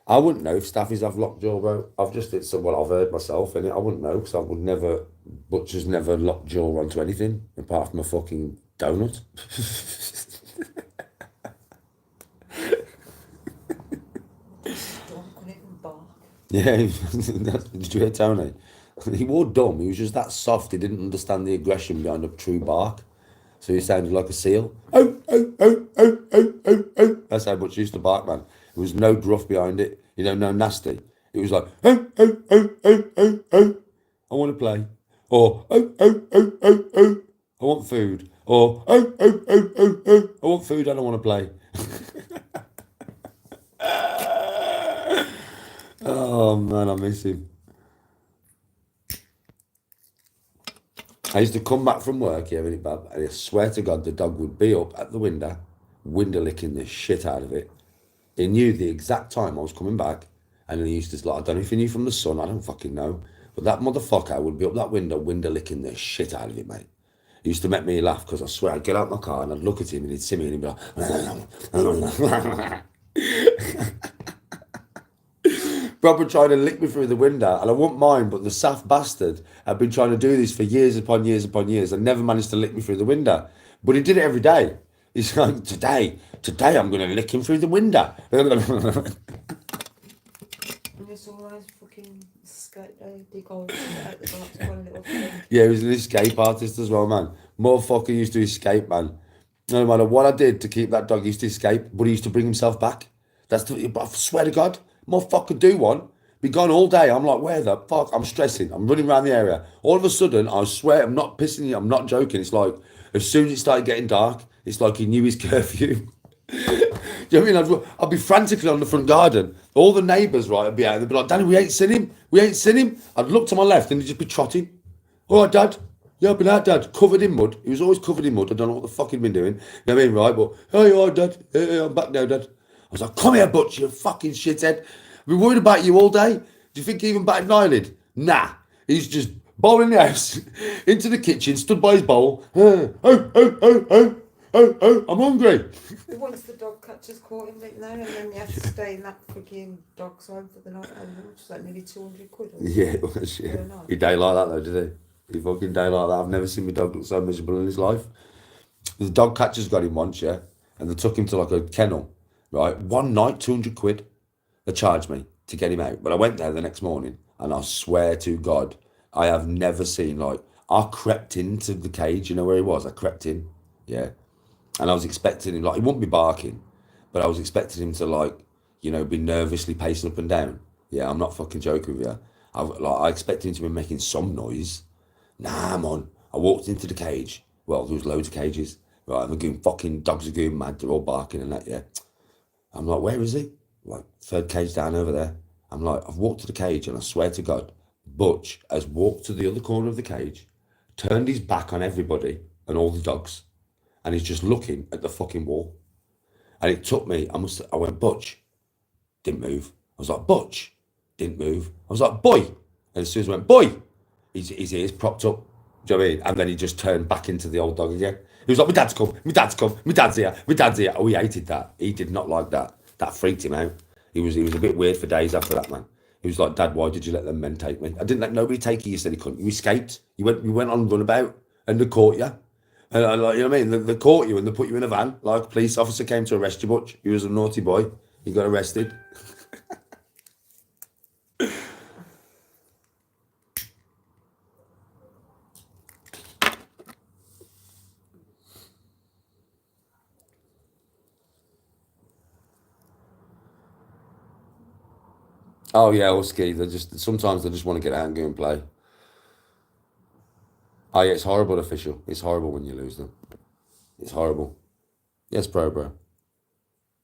I wouldn't know if staffies have lockjaw, bro. It's what I've heard myself, innit? I wouldn't know because I would never, Butcher's never lockjaw onto anything apart from a fucking donut. Dog couldn't even bark. Yeah, did you hear Tony? He wore dumb. He was just that soft. He didn't understand the aggression behind a true bark. So he sounded like a seal. Oh, oh, oh, oh, oh, oh, oh. That's how Butch used to bark, man. There was no gruff behind it. You know, no nasty. It was like, oh, oh, oh, oh, oh, oh. I want to play. Or, oh, oh, oh, oh, oh. I want food. Or, oh, oh, oh, oh, oh. I want food. I don't want to play. Oh, man, I miss him. I used to come back from work, yeah, really bad, and I swear to God, the dog would be up at the window licking the shit out of it. He knew the exact time I was coming back, and he used to, like, I don't know if he knew from the sun, I don't fucking know, but that motherfucker would be up that window licking the shit out of it, mate. He used to make me laugh, because I swear, I'd get out my car, and I'd look at him, and he'd see me, and he'd be like, proper trying to lick me through the window, and I wouldn't mind, but the saft bastard had been trying to do this for years upon years upon years and never managed to lick me through the window. But he did it every day. He's like, today I'm going to lick him through the window. And it's always fucking skate they go out the box, one little thing. Yeah, he was an escape artist as well, man. Motherfucker used to escape, man. No matter what I did to keep that dog, he used to escape, but he used to bring himself back. I swear to God, motherfucker do one. Be gone all day. I'm like, where the fuck? I'm stressing. I'm running around the area. All of a sudden, I swear, I'm not pissing you. I'm not joking. It's like, as soon as it started getting dark, it's like he knew his curfew. Do you know what I mean? I'd be frantically on the front garden. All the neighbours, right, would be out. They'd be like, Danny, we ain't seen him. We ain't seen him. I'd look to my left and he'd just be trotting. All right, Dad. Yeah, I've been out, Dad. Covered in mud. He was always covered in mud. I don't know what the fuck he'd been doing. You know what I mean, right? But, oh, you all right, Dad? Yeah, I'm back now, Dad. I was like, come here, Butch, you fucking shithead. I've been worried about you all day. Do you think he even batted an eyelid? Nah. He's just bowling the house into the kitchen, stood by his bowl. I'm hungry. Once the dog catchers caught him, didn't they? And then they had to stay in that freaking dog's home for the night, which is like nearly 200 quid. Yeah, it was, yeah. He died like that though, did he? He fucking died like that. I've never seen my dog look so miserable in his life. The dog catchers got him once, yeah, and they took him to like a kennel. right? One night, 200 quid. They charged me to get him out. But I went there the next morning, and I swear to God, I have never seen, like, I crept into the cage, you know where he was? I crept in, yeah. And I was expecting him, like, he wouldn't be barking, but I was expecting him to, like, you know, be nervously pacing up and down. Yeah, I'm not fucking joking with you. I expected him to be making some noise. Nah, man. I walked into the cage. Well, there was loads of cages. Right, and the fucking dogs are going mad. They're all barking and that, yeah. I'm like, where is he? Like, third cage down over there. I'm like, I've walked to the cage, and I swear to God, Butch has walked to the other corner of the cage, turned his back on everybody and all the dogs, and he's just looking at the fucking wall. And it took me, I went, Butch, didn't move. I was like, Butch, didn't move. I was like, boy. And as soon as I went, boy, his ears propped up. Do you know what I mean? And then he just turned back into the old dog again. He was like, my dad's come, my dad's come, my dad's here, my dad's here. Oh, he hated that. He did not like that. That freaked him out. He was a bit weird for days after that, man. He was like, Dad, why did you let them men take me? I didn't let nobody take you. You said he couldn't. You escaped. You went on runabout, and they caught you. And I, like, you know what I mean? They caught you and they put you in a van. Like, a police officer came to arrest you, Butch. He was a naughty boy. He got arrested. Oh yeah, husky. Sometimes they just want to get out and go and play. Oh yeah, it's horrible, official. It's horrible when you lose them. It's horrible. Yes, bro.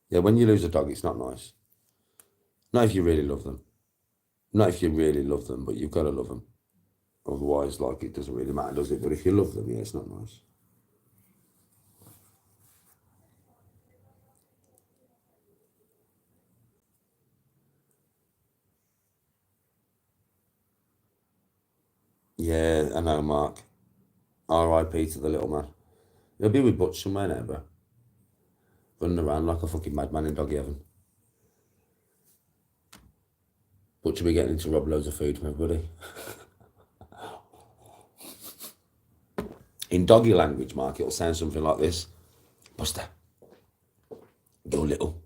Yeah, when you lose a dog, it's not nice. Not if you really love them. Not if you really love them, but you've got to love them. Otherwise, like, it doesn't really matter, does it? But if you love them, yeah, it's not nice. Yeah, I know, Mark. R.I.P. to the little man. He'll be with Butch somewhere now, bro. Running around like a fucking madman in doggy heaven. Butch will be getting into rob loads of food from everybody. In doggy language, Mark, it'll sound something like this. Buster, you're little.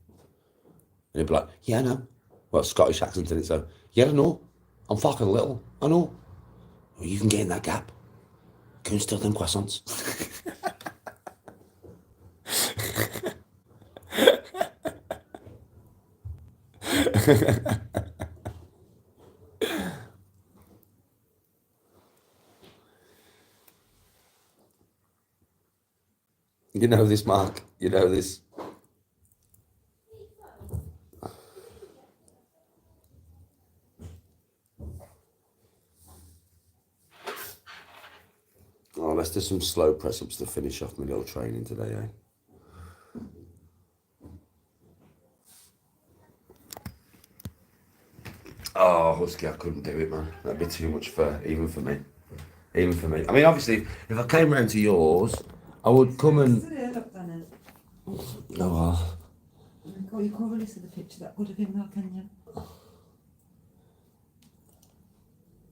And he'll be like, yeah, I know. Well, Scottish accent in it, so, yeah, I know. I'm fucking little. I know. Well, you can get in that gap. Go and steal them croissants. You know this, Mark. You know this. Oh, let's do some slow press-ups to finish off my little training today, eh? Oh, Husky, I couldn't do it, man. That'd be too much even for me. Even for me. I mean, obviously, if I came round to yours, I would come and... Oh, well. You can't really see the picture that good of him now, can you?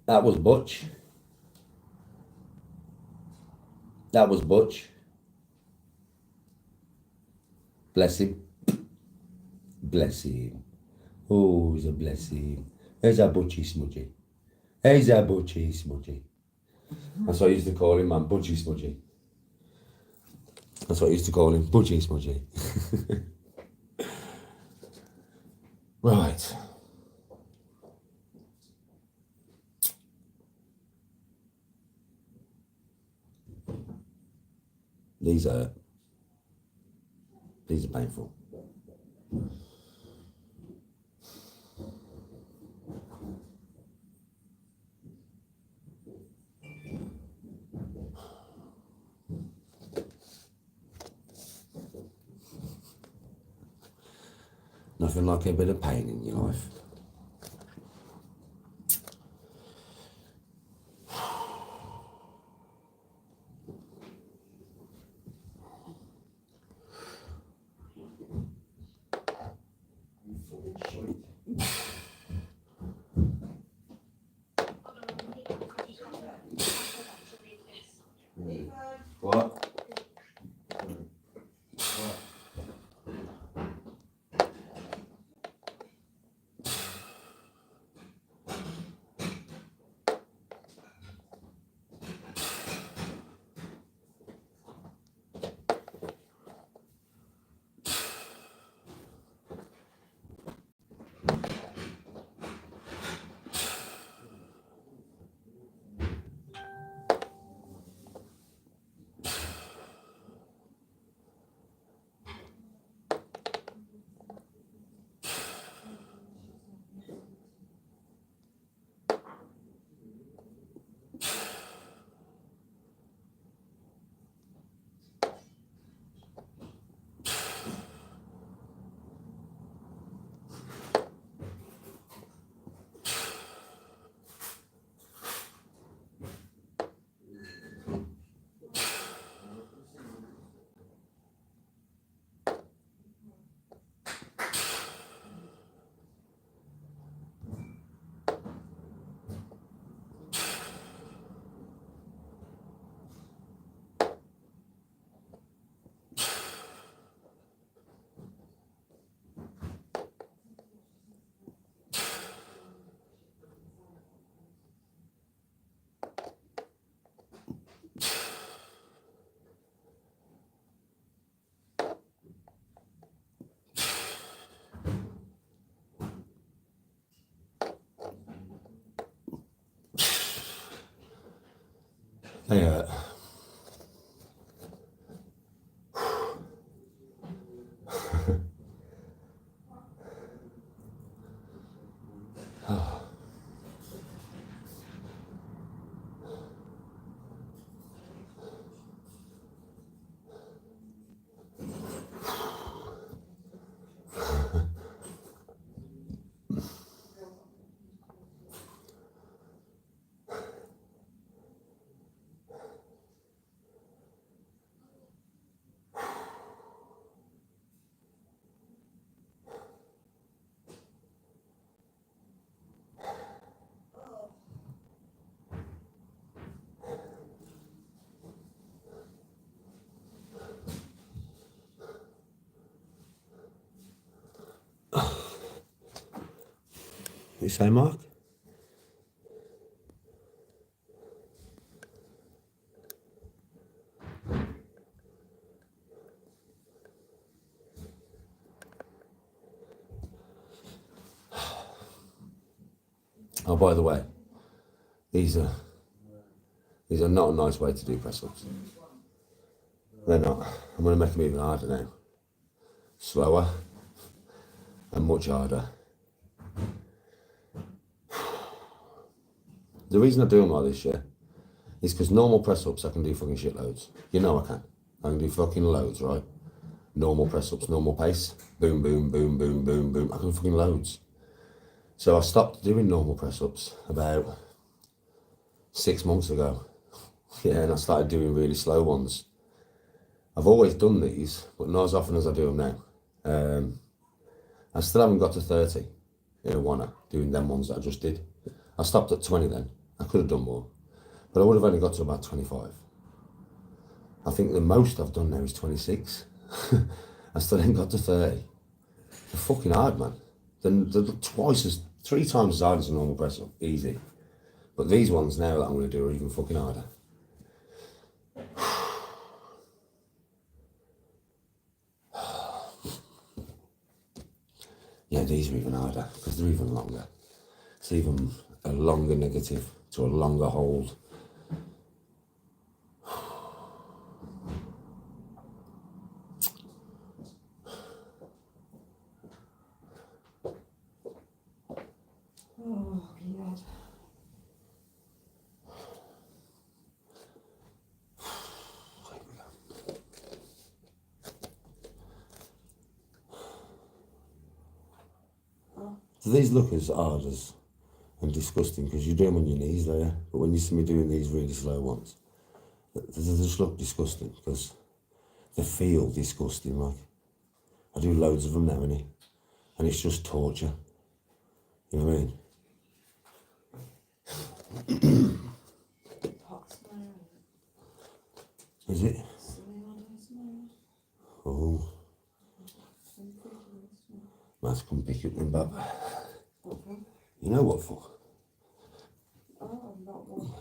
That was Butch. That was Butch. Bless him. Bless him. Oh, he's a bless him. There's a Butchie Smudgy. There's a Butchie Smudgy. That's what I used to call him, man. Butchie Smudgy. That's what I used to call him. Butchie Smudgy. Right. These are painful. Nothing like a bit of pain in your life. What? They hurt. You say, Mark? Oh, by the way, these are not a nice way to do press-ups. They're not. I'm going to make them even harder now. Slower and much harder. The reason I do them like this, yeah, is because normal press-ups I can do fucking shitloads. You know I can. I can do fucking loads, right? Normal press-ups, normal pace. Boom, boom, boom, boom, boom, boom. I can do fucking loads. So I stopped doing normal press-ups about 6 months ago. Yeah, and I started doing really slow ones. I've always done these, but not as often as I do them now. I still haven't got to 30 in a wanna, doing them ones that I just did. I stopped at 20 then. I could have done more, but I would have only got to about 25. I think the most I've done now is 26. I still ain't got to 30. They're fucking hard, man. They're three times as hard as a normal press up, easy. But these ones now that I'm going to do are even fucking harder. Yeah, these are even harder because they're even longer. It's even a longer negative to a longer hold. Oh, God. So these look as hard as and disgusting because you do them on your knees there, but when you see me doing these really slow ones, they just look disgusting because they feel disgusting. Like I do loads of them now, innit? And it's just torture. You know what I mean? Is it? Oh. Let's come pick up them, Bob. Okay. You know what for? Oh, I'm not walking.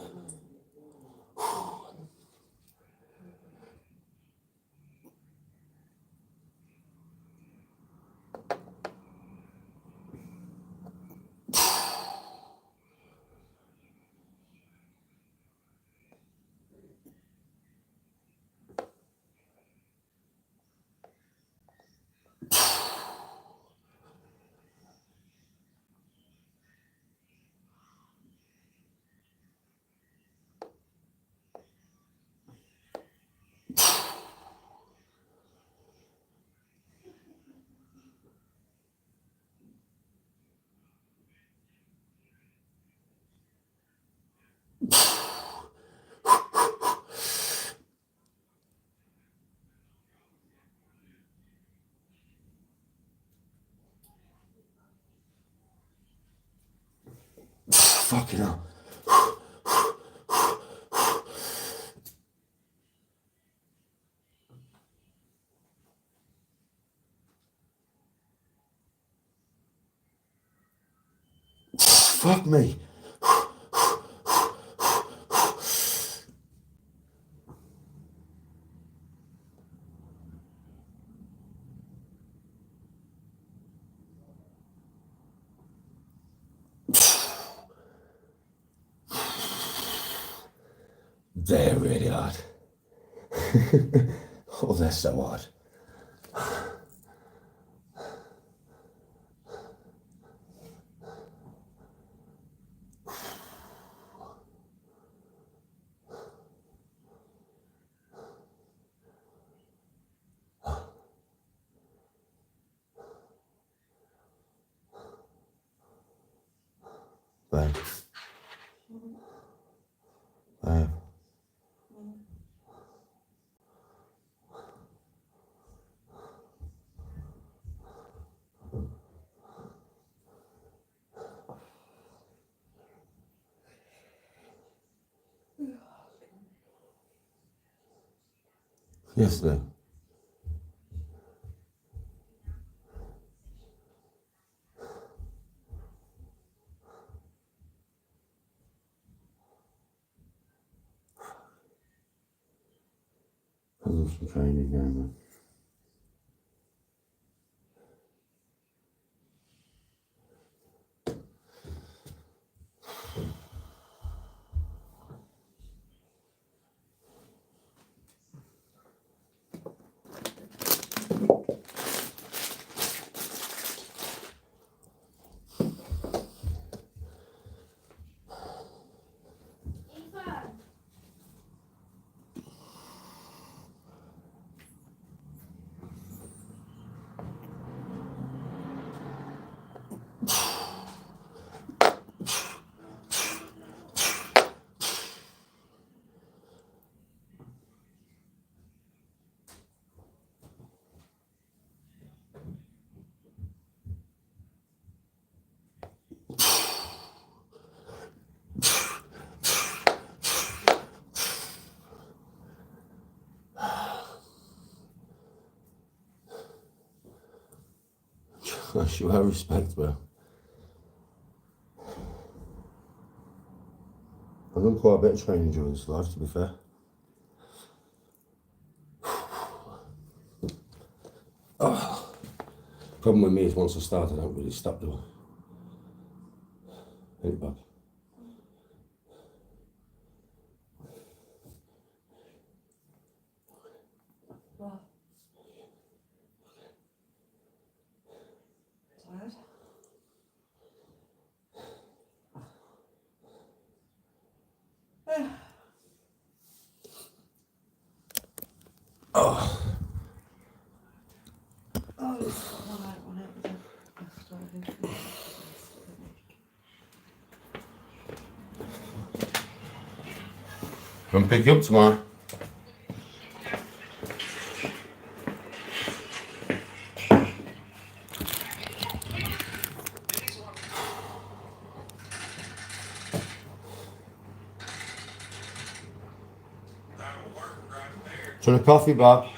Fucking hell. Fuck me. They're really hard. Oh, they're so hard. Babe. Babe. Yes, babe. I love some training now, man. I show her respect, bro. I've done quite a bit of training during this life, to be fair. Oh. Problem with me is once I start, I don't really stop, do I? Ain't bad. What? Tired? Oh. Oh, it's got one out on it with a started. Come pick you up tomorrow. Do you want a coffee, Bob?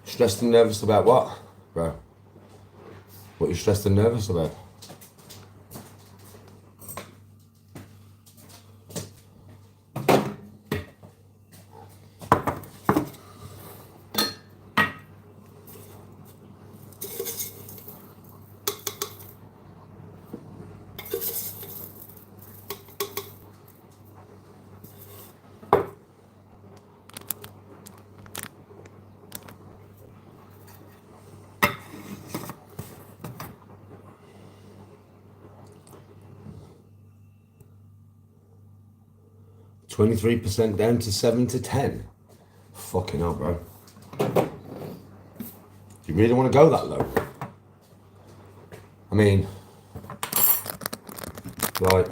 Stressed and nervous about what, bro? What are you stressed and nervous about? %23 down to 7 to 10. Fucking hell, bro. you really want to go that low? I mean, like,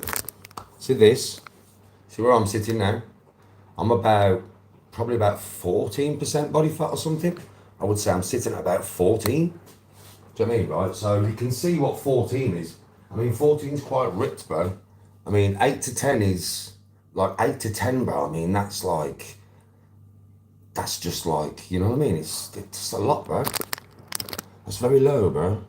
see this? See where I'm sitting now? I'm probably about 14% body fat or something. I would say I'm sitting at about 14. Do you know what I mean, right? So you can see what 14 is. I mean, 14 is quite ripped, bro. I mean, 8 to 10 is, like 8 to 10, bro. I mean, that's just like, you know what I mean? It's a lot, bro. That's very low, bro.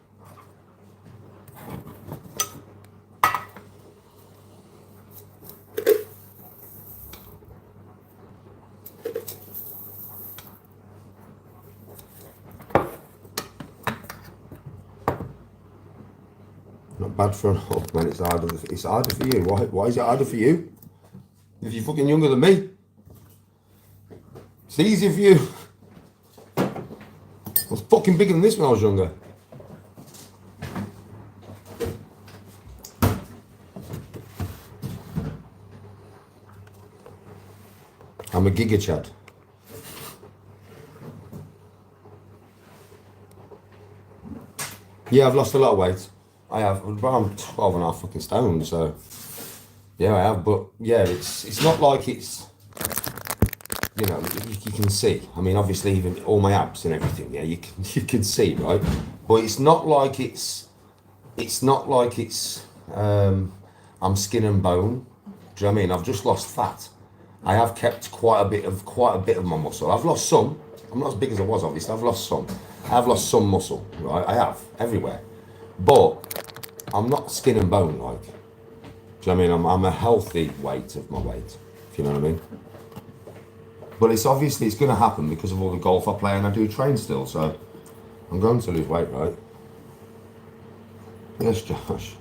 Not bad for an old man. It's harder for you. Why is it harder for you? If you're fucking younger than me, it's easier for you. I was fucking bigger than this when I was younger. I'm a giga chad. Yeah, I've lost a lot of weight. I have, but I'm 12 and a half fucking stone, so yeah, I have. But yeah, it's not like it's, you know, you can see. I mean, obviously, even all my abs and everything, yeah, you can see, right? But it's not like I'm skin and bone. Do you know what I mean? I've just lost fat. I have kept quite a bit of my muscle. I've lost some. I'm not as big as I was, obviously. I've lost some. I've lost some muscle, right? I have everywhere, but I'm not skin and bone like. Do you know what I mean? I'm a healthy weight of my weight, if you know what I mean. But it's going to happen because of all the golf I play and I do train still, so I'm going to lose weight, right? Yes, Josh.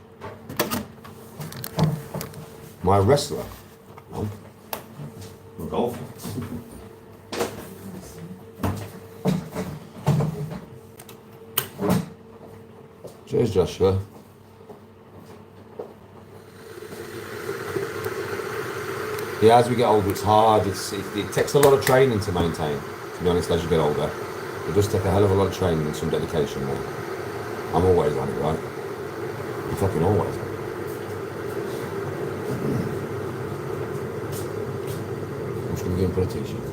My wrestler. No. I'm a golfer. Cheers, Joshua. Yeah, as we get older, it's hard. It takes a lot of training to maintain, to be honest, as you get older. It does take a hell of a lot of training and some dedication, mate. I'm always on it, right? I'm fucking always on it. I'm just going to go and put a t-shirt.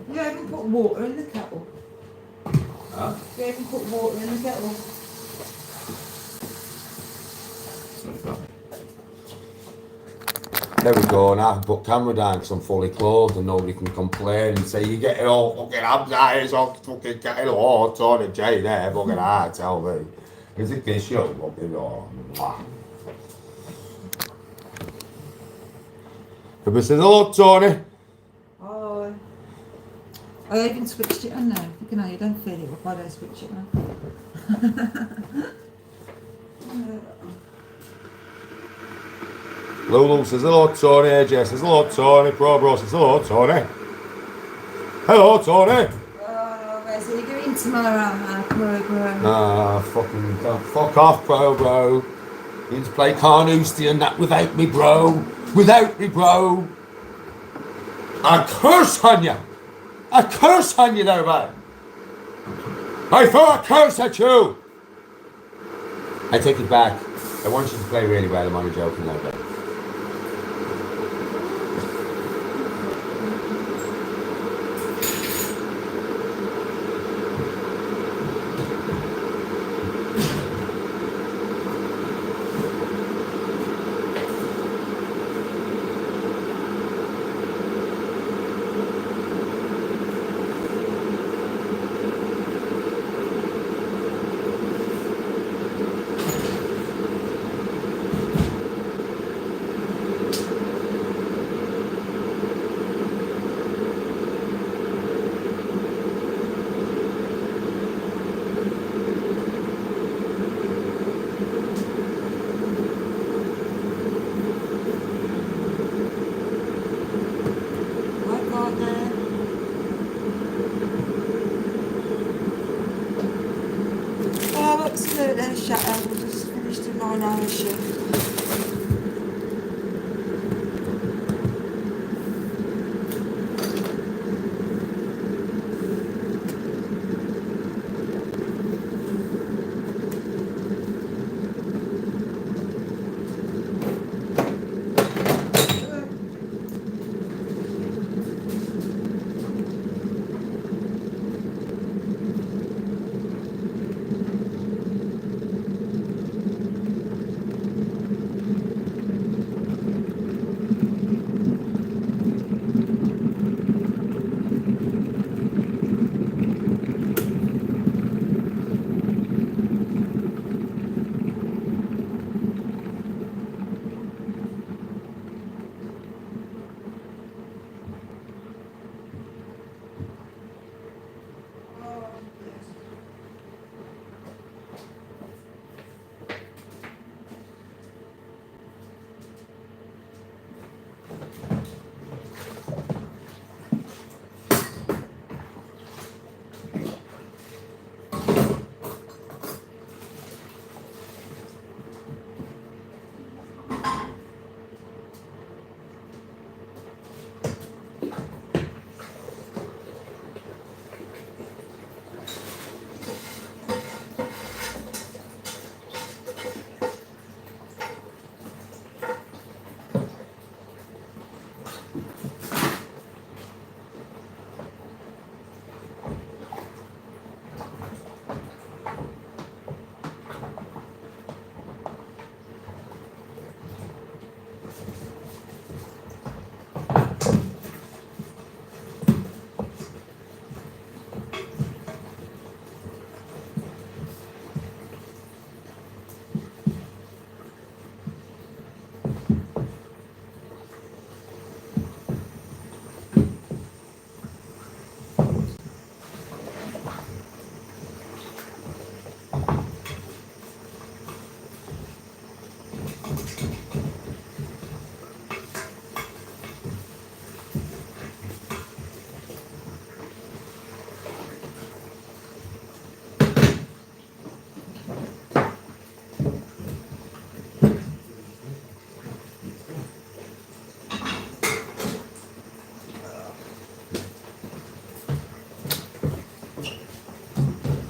You haven't put water in the kettle. Huh? You haven't put water in the kettle. There we go, and I can put camera down because I'm fully clothed and nobody can complain and say, you get it all fucking abs out, it's all fucking getting hot on it, Jay there, fucking hard, tell me. Is it this show? Fucking Everybody says, hello, Tony. Oh. I even switched it on now. You know, you don't feel it if I don't switch it on. Lulu says, hello, Tony. AJ says, hello, Tony. Pro Bro says, hello, Tony. Hello, Tony. Oh, where's he going tomorrow, bro? Ah, fucking fuck off, bro. You need to play Carnoustie and that without me, bro. Without me, bro. I curse on you. I curse on you there, man. I throw a curse at you. I take it back. I want you to play really well. I'm only joking like that. Oh, absolutely shattered. I just finished a 9-hour shift.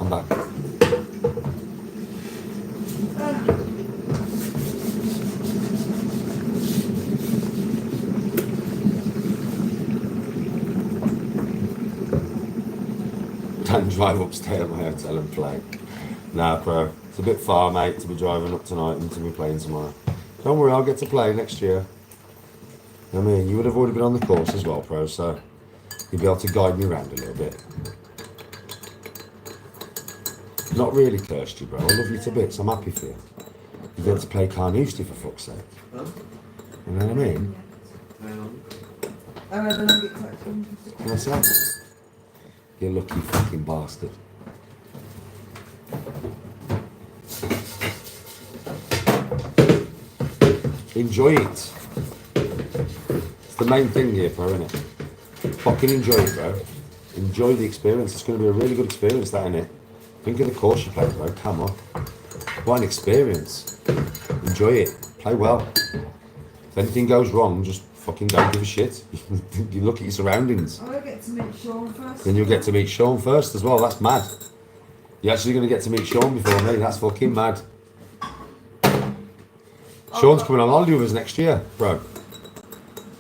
I'm back. Don't drive upstairs at my hotel and play. Nah, bro. It's a bit far, mate, to be driving up tonight and to be playing tomorrow. Don't worry, I'll get to play next year. I mean, you would have already been on the course as well, pro, so you'll be able to guide me around a little bit. Not really cursed you, bro. I love you to bits. I'm happy for you. You'll be able to play Carnoustie for fuck's sake. Huh? You know what I mean? However long it takes. What's that? You lucky fucking bastard. Enjoy it. It's the main thing here, bro, isn't it? Fucking enjoy it, bro. Enjoy the experience. It's going to be a really good experience, that, isn't it? Think of the course you played, bro. Come on. What an experience. Enjoy it. Play well. If anything goes wrong, just fucking don't give a shit. You look at your surroundings. I get to meet Sean first. Then you'll get to meet Sean first as well. That's mad. You're actually going to get to meet Sean before me. That's fucking mad. Sean's coming on holiday with us next year, bro.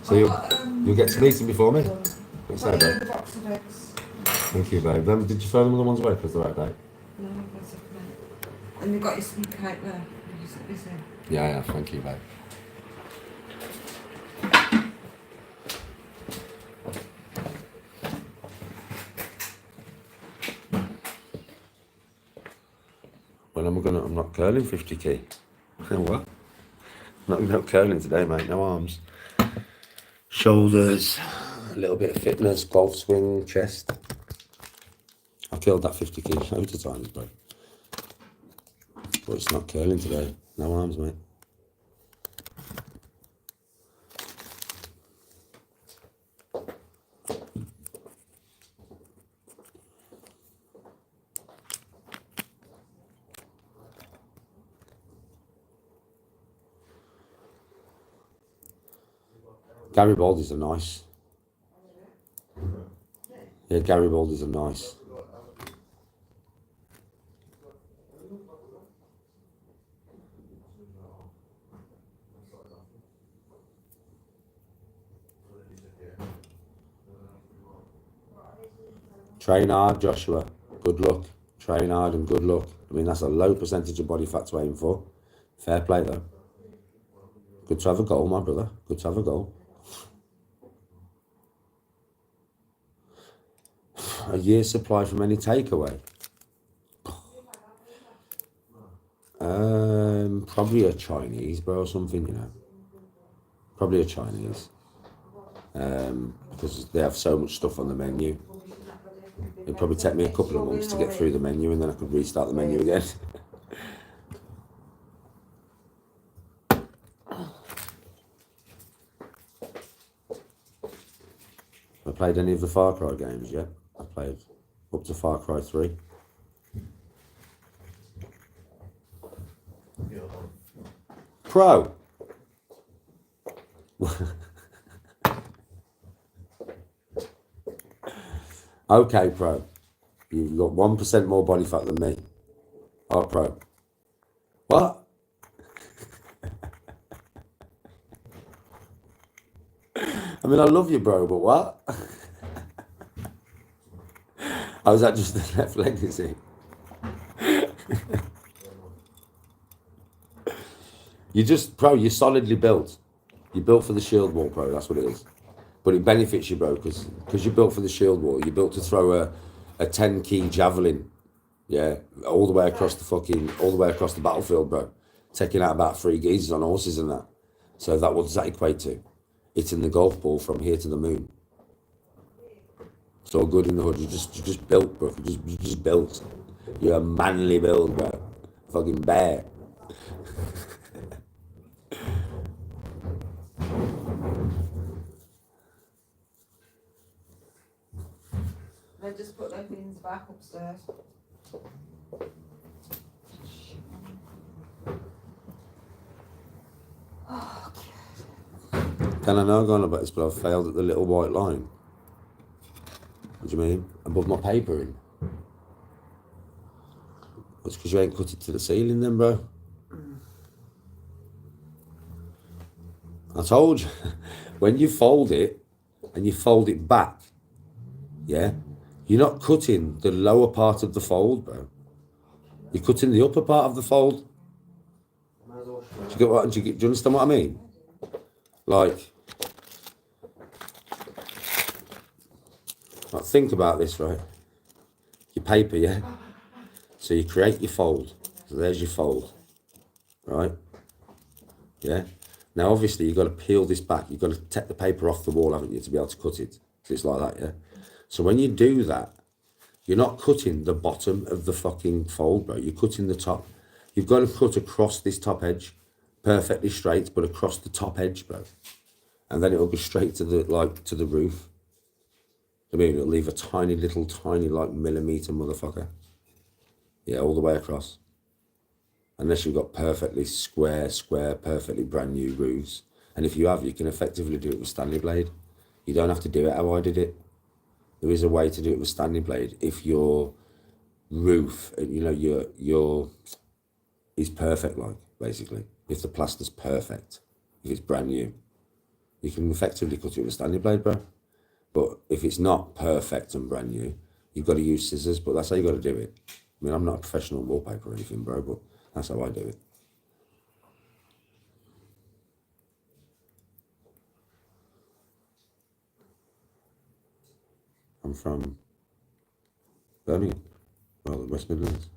So you'll get to meet him before me. What's that, babe? Thank you, babe. Did you throw them other ones away because they're right, babe? No, that's okay. And you've got your sweet cake there. Yeah, thank you, babe. Well, I'm not curling 50k. What? Not curling today, mate. No arms. Shoulders, a little bit of fitness, golf swing, chest. I killed that 50k loads of times, bro. But it's not curling today. No arms, mate. Garibaldi's are nice. Yeah, Garibaldi's are nice. Train hard, Joshua. Good luck. Train hard and good luck. I mean, that's a low percentage of body fat to aim for. Fair play, though. Good to have a goal, my brother. Good to have a goal. A year's supply from any takeaway? Probably a Chinese, bro, or something, you know. Probably a Chinese. Because they have so much stuff on the menu. It'd probably take me a couple of months to get through the menu, and then I could restart the menu again. I played any of the Far Cry games yet? I played up to Far Cry 3. Pro! Okay, Pro. You've got 1% more body fat than me. Oh, Pro. What? I mean, I love you, bro, but what? Oh, was that just the left leg, is it? You just, bro, you're solidly built. You're built for the shield wall, bro, that's what it is. But it benefits you, bro, because you're built for the shield wall. You're built to throw a 10-key javelin, yeah, all the way across the battlefield, bro. Taking out about 3 geezers on horses and that. So what does that equate to? Hitting the golf ball from here to the moon. It's all good in the hood. You're just built, bro. You're just built. You're a manly build, bro. Fucking bear. They just put their things back upstairs. Oh, Can I know going about this, but I've failed at the little white line. What do you mean? Above my papering? It's because you ain't cut it to the ceiling then, bro. I told you, when you fold it, and you fold it back, yeah, you're not cutting the lower part of the fold, bro. You're cutting the upper part of the fold. Do you understand what I mean? Like, think about this, right? Your paper, yeah? So you create your fold. So there's your fold, right? Yeah? Now, obviously, you've got to peel this back. You've got to take the paper off the wall, haven't you, to be able to cut it. So it's like that, yeah? So when you do that, you're not cutting the bottom of the fucking fold, bro. You're cutting the top. You've got to cut across this top edge, perfectly straight, but across the top edge, bro. And then it'll go straight to the roof. I mean, it'll leave a tiny little, tiny like millimetre motherfucker. Yeah, all the way across. Unless you've got perfectly square, perfectly brand new roofs. And if you have, you can effectively do it with standing blade. You don't have to do it how I did it. There is a way to do it with standing blade. If your roof, you know, your is perfect, like, basically. If the plaster's perfect, if it's brand new, you can effectively cut it with a standing blade, bro. But if it's not perfect and brand new, you've got to use scissors, but that's how you got to do it. I mean, I'm not a professional wallpaper or anything, bro, but that's how I do it. I'm from Birmingham, well, the West Midlands.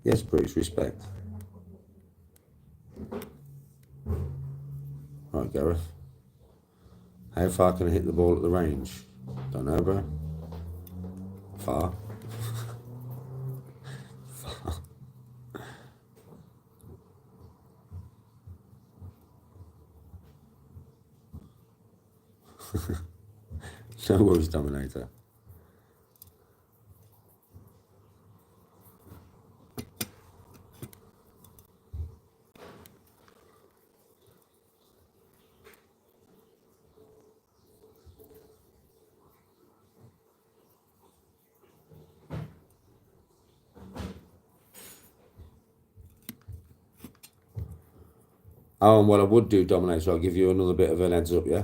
Yes, British respect. Right, Gareth. How far can I hit the ball at the range? Don't know, bro. Far. Far. No worries, Dominator. Oh, and what I would do, Dominator, I'll give you another bit of an heads up, yeah?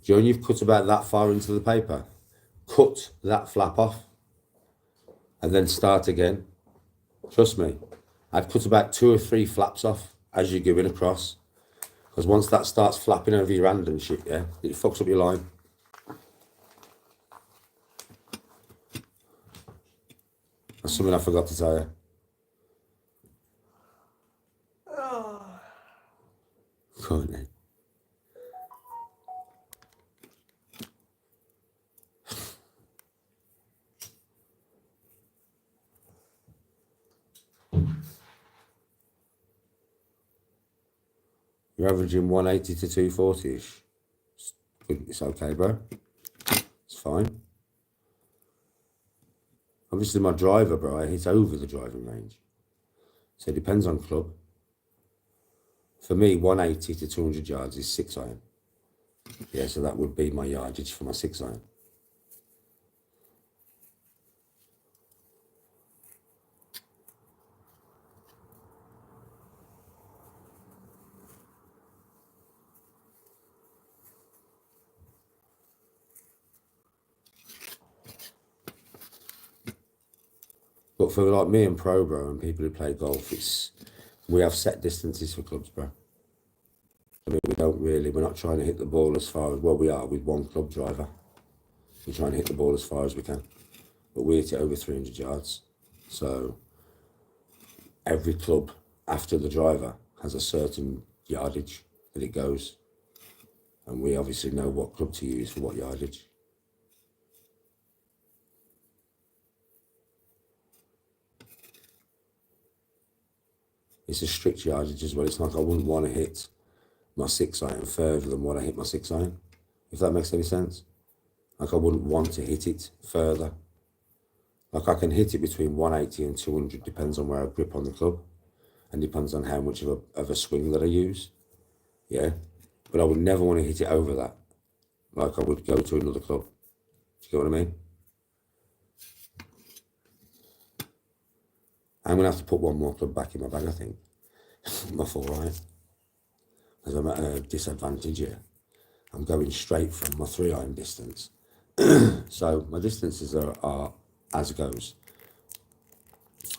Do you know when you've cut about that far into the paper? Cut that flap off and then start again. Trust me, I'd cut about 2 or 3 flaps off as you're going across. Because once that starts flapping over your hand and shit, yeah, it fucks up your line. That's something I forgot to tell you. Go on then. You're averaging 180 to 240-ish. It's okay, bro. It's fine. Obviously, my driver, bro, I hit over the driving range. So it depends on club. For me, 180 to 200 yards is 6 iron. Yeah, so that would be my yardage for my 6 iron. But for like me and pro, bro, and people who play golf, we have set distances for clubs, bro. I mean, we're not trying to hit the ball as far as, well, we are with one club driver. We're trying to hit the ball as far as we can. But we hit it over 300 yards. So every club after the driver has a certain yardage that it goes. And we obviously know what club to use for what yardage. It's a strict yardage as well. It's like I wouldn't want to hit my 6 iron further than what I hit my 6 iron, if that makes any sense. Like I wouldn't want to hit it further. Like I can hit it between 180 and 200, depends on where I grip on the club, and depends on how much of a swing that I use. Yeah, but I would never want to hit it over that. Like I would go to another club. Do you get what I mean? I'm going to have to put one more club back in my bag, I think. My 4 iron. Because I'm at a disadvantage here. I'm going straight from my 3 iron distance. So my distances are as it goes.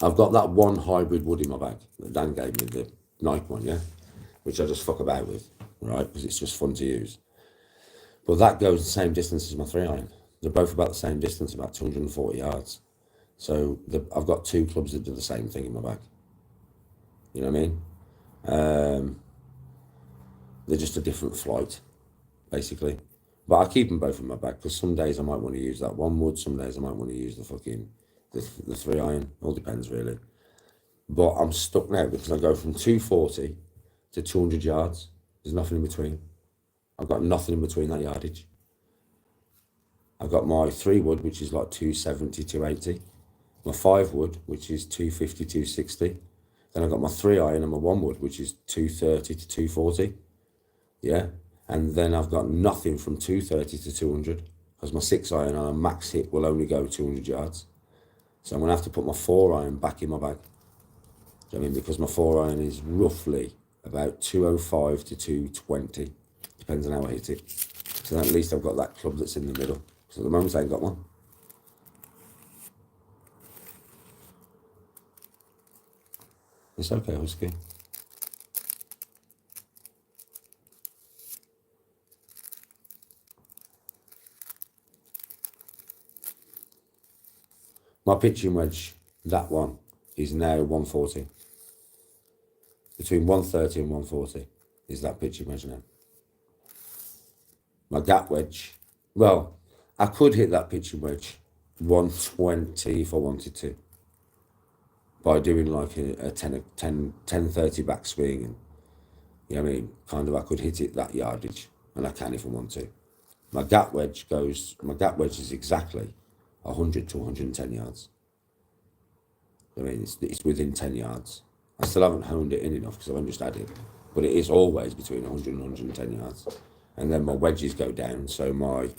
I've got that one hybrid wood in my bag that Dan gave me, the Nike one, yeah? Which I just fuck about with, right? Because it's just fun to use. But that goes the same distance as my 3 iron. They're both about the same distance, about 240 yards. So I've got 2 clubs that do the same thing in my bag. You know what I mean? They're just a different flight, basically. But I keep them both in my bag because some days I might want to use that one wood, some days I might want to use the 3 iron. All depends really. But I'm stuck now because I go from 240 to 200 yards. There's nothing in between. I've got nothing in between that yardage. I've got my 3 wood, which is like 270, 280. My 5 wood, which is 250, 260. Then I've got my 3 iron and my 1 wood, which is 230 to 240. Yeah. And then I've got nothing from 230 to 200 because my 6 iron on a max hit will only go 200 yards. So I'm going to have to put my 4 iron back in my bag. Do you know what I mean? Because my 4 iron is roughly about 205 to 220. Depends on how I hit it. So at least I've got that club that's in the middle. So at the moment I ain't got one. It's okay, Husky. My pitching wedge, that one, is now 140. Between 130 and 140 is that pitching wedge now. My gap wedge, well, I could hit that pitching wedge 120 if I wanted to. By doing like a 10 30 backswing, and you know what I mean, kind of I could hit it that yardage, and I can if I want to. My gap wedge is exactly 100 to 110 yards. I mean, it's within 10 yards. I still haven't honed it in enough because I've just added, but it is always between 100 and 110 yards. And then my wedges go down, so my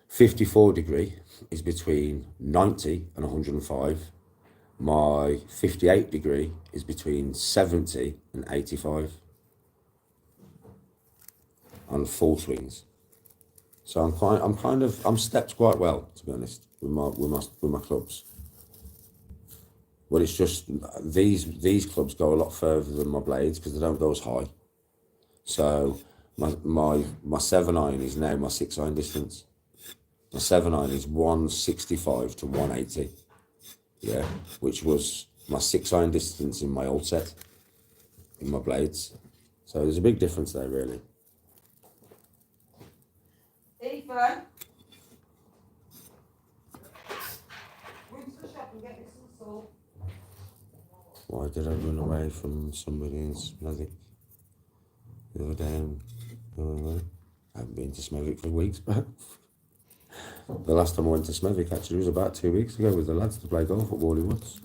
54 degree is between 90 and 105. My 58 degree is between 70 and 85 on full swings. So I'm stepped quite well, to be honest, with my clubs. But it's just these clubs go a lot further than my blades because they don't go as high. So my 7 iron is now my 6 iron distance. My 7 iron is 165 to 180. Yeah, which was my 6 iron distance in my old set, in my blades. So there's a big difference there, really. Ethan, run to the shop and get me some salt. Why did I run away from somebody in Smethwick the other day? I haven't been to Smethwick for weeks, but the last time I went to Smethwick actually was about 2 weeks ago with the lads to play golf at Wally Woods.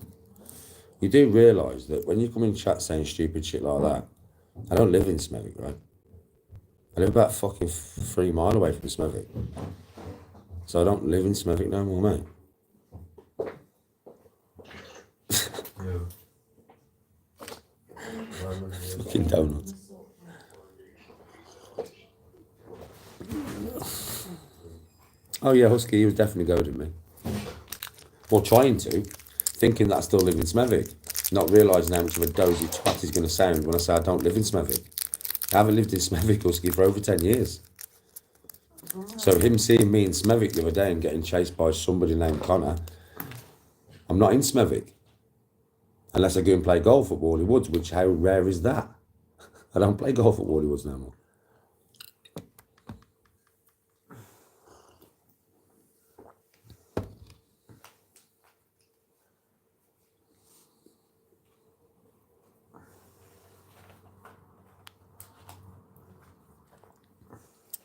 You do realise that when you come in chat saying stupid shit like that, I don't live in Smethwick, right? I live about fucking 3 miles away from Smethwick. So I don't live in Smethwick no more, mate. Fucking donuts. Oh yeah, Husky, he was definitely goading me. Or trying to, thinking that I still live in Smethwick, not realising how much of a dozy twat he's going to sound when I say I don't live in Smethwick. I haven't lived in Smethwick, Husky, for over 10 years. So him seeing me in Smethwick the other day and getting chased by somebody named Connor, I'm not in Smethwick. Unless I go and play golf at Wally Woods, which how rare is that? I don't play golf at Wally Woods no more.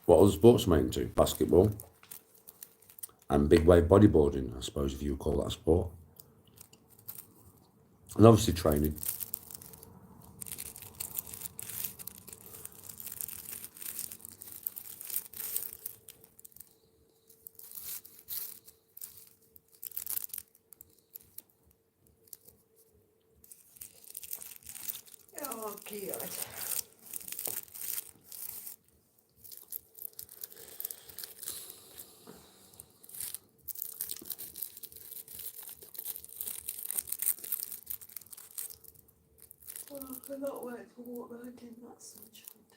What other sports am I into? Basketball and big wave bodyboarding, I suppose, if you would call that a sport. And obviously training. Oh, God. Oh, I cannot wait to walk around in that sunshine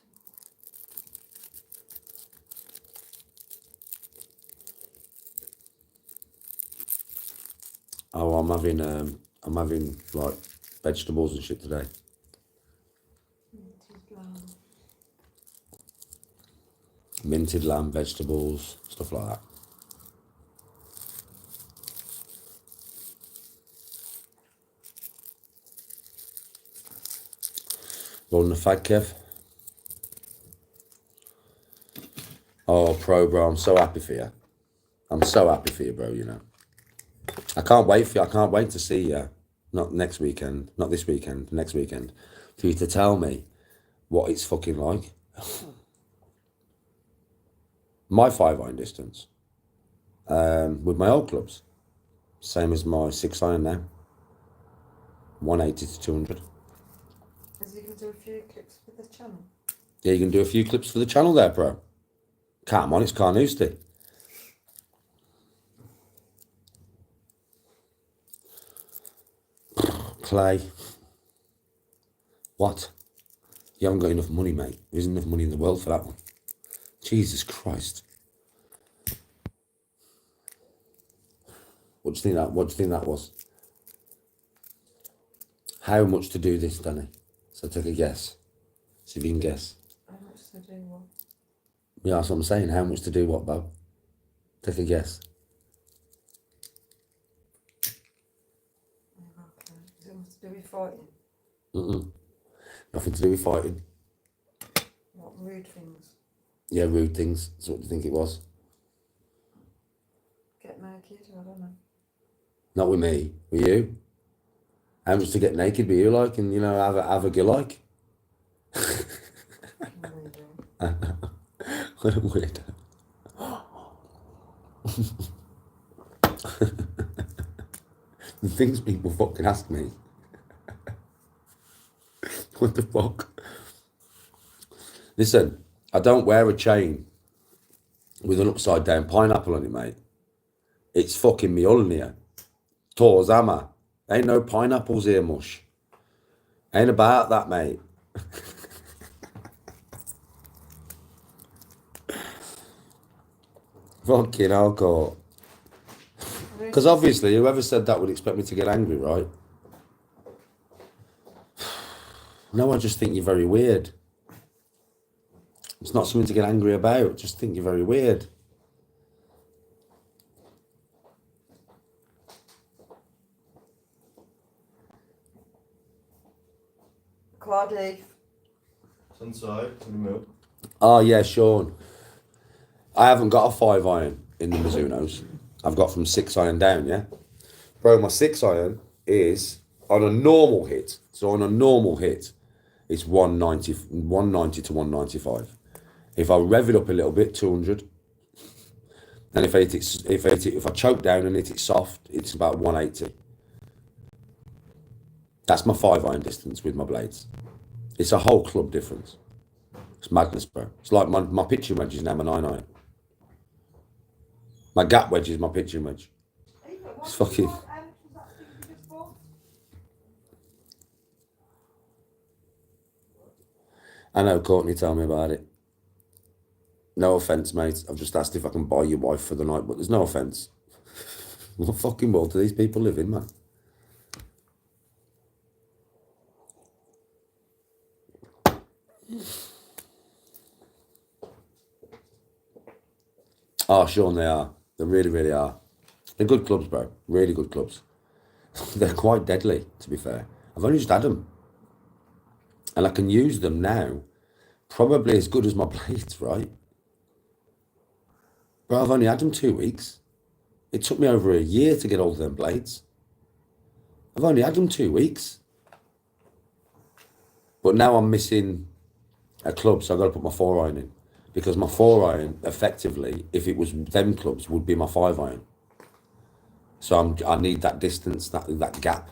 Oh, I'm having like vegetables and shit today. Minted lamb, vegetables, stuff like that. Rolling the fag, Kev. Oh, pro bro, I'm so happy for you. so happy for you, bro, you know. I can't wait for you. I can't wait to see you. Not next weekend, not this weekend, next weekend. For you to tell me what it's fucking like. My 5-iron distance. With my old clubs. Same as my 6-iron now. 180 to 200. Is he going to do a few clips for the channel? Yeah, you can do a few clips for the channel there, bro. Come on, it's Carnoustie. Clay. What? You haven't got enough money, mate. There isn't enough money in the world for that one. Jesus Christ. What do you think that was? How much to do this, Danny? So take a guess. See if you can guess. How much to do what? Yeah, that's what I'm saying. How much to do what, Bob? Take a guess. Okay. Is it much to do with fighting? Nothing to do with fighting. What, rude things? Yeah, rude things. That's what do you think it was? Get naked? I don't know. Not with me. With you? How much to get naked with you like and, you know, have a go like? What a weirdo. The things people fucking ask me. What the fuck? Listen, I don't wear a chain with an upside down pineapple on it, mate. It's fucking Mjolnir. Thor's hammer. Ain't no pineapples here, mush. Ain't about that, mate. Fucking hardcore. Because obviously, whoever said that would expect me to get angry, right? No, I just think you're very weird. It's not something to get angry about. Just think you're very weird. Claudia. It's inside, in the middle. Oh, yeah, Sean. I haven't got a 5-iron in the Mizunos. I've got from 6-iron down, yeah? Bro, my 6-iron is on a normal hit. So on a normal hit, it's 190 to 195. If I rev it up a little bit, 200. And if I choke down and hit it soft, it's about 180. That's my 5-iron distance with my blades. It's a whole club difference. It's madness, bro. It's like my pitching wedge is now my 9-iron. My gap wedge is my pitching wedge. It's fucking... I know, Courtney, tell me about it. No offence, mate. I've just asked if I can buy your wife for the night, but there's no offence. What fucking world do these people live in, man? Oh, Sean, they are. They really, really are. They're good clubs, bro. Really good clubs. They're quite deadly, to be fair. I've only just had them. And I can use them now. Probably as good as my blades, right? Bro, I've only had them 2 weeks. It took me over a year to get all of them blades. I've only had them 2 weeks. But now I'm missing a club, so I've got to put my 4-iron in. Because my 4-iron, effectively, if it was them clubs, would be my 5-iron. So I need that distance, that gap.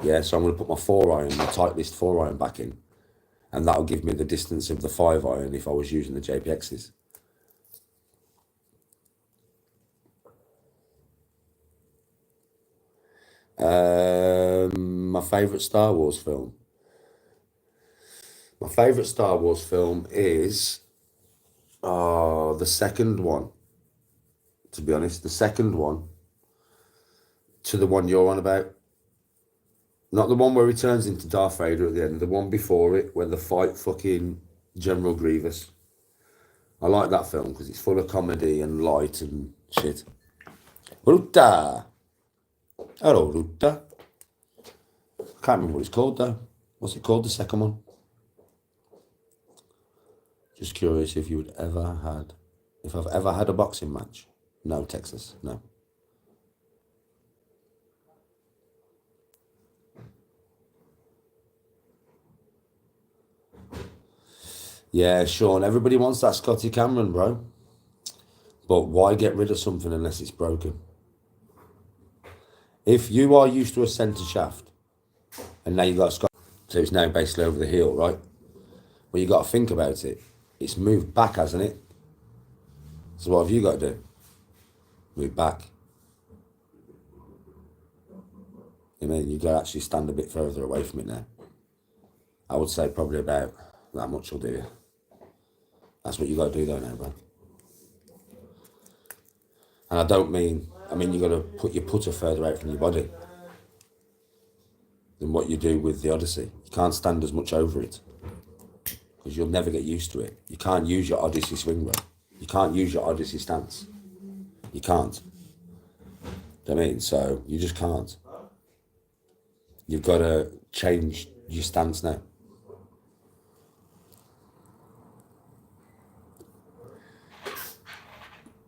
Yeah, so I'm going to put my 4-iron, my Titleist 4-iron back in. And that'll give me the distance of the 5-iron if I was using the JPXs. My favourite Star Wars film. My favourite Star Wars film is the second one. To be honest, the second one to the one you're on about. Not the one where he turns into Darth Vader at the end, the one before it where they fight fucking General Grievous. I like that film because it's full of comedy and light and shit. Ruta. Hello, Ruta. I can't remember what it's called though. What's it called, the second one? Just curious if I've ever had a boxing match. No, Texas, no. Yeah, Sean, everybody wants that Scotty Cameron, bro. But why get rid of something unless it's broken? If you are used to a centre shaft, and now you got Scotty, so it's now basically over the heel, right? Well, you got to think about it. It's moved back, hasn't it? So what have you got to do? Move back. You mean you got to actually stand a bit further away from it now. I would say probably about that much will do you. That's what you got to do though now, bro. And I don't mean, you got to put your putter further out from your body than what you do with the Odyssey. You can't stand as much over it because you'll never get used to it. You can't use your Odyssey swing, bro. You can't use your Odyssey stance. You can't. Do you know what I mean? So you just can't. You've got to change your stance now.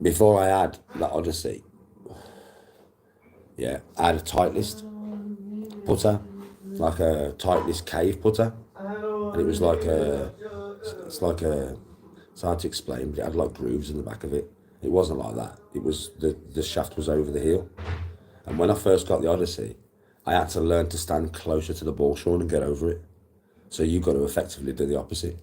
Before I had that Odyssey, yeah, I had a Titleist putter, like a Titleist cave putter, and it was like it's hard to explain, but it had like grooves in the back of it. It wasn't like that. It was, the shaft was over the heel. And when I first got the Odyssey, I had to learn to stand closer to the ball, Sean, and get over it. So you've got to effectively do the opposite.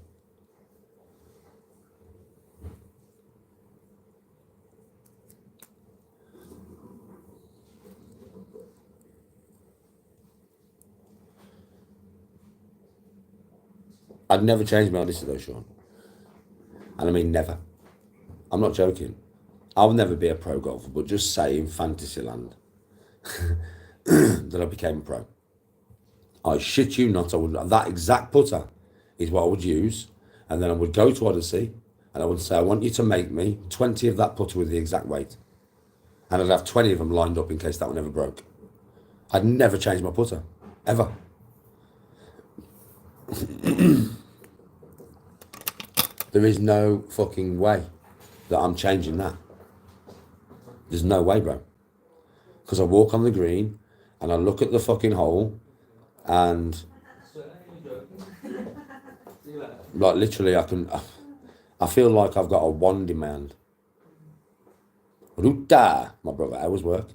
I'd never change my Odyssey though, Sean. And I mean never. I'm not joking. I'll never be a pro golfer, but just say in fantasy land that I became a pro. I shit you not, I would, that exact putter is what I would use, and then I would go to Odyssey and I would say, I want you to make me 20 of that putter with the exact weight. And I'd have 20 of them lined up in case that one ever broke. I'd never change my putter, ever. There is no fucking way that I'm changing that. There's no way, bro. Because I walk on the green and I look at the fucking hole and like literally I feel like I've got a wand in my hand. Ruta, my brother, hours work.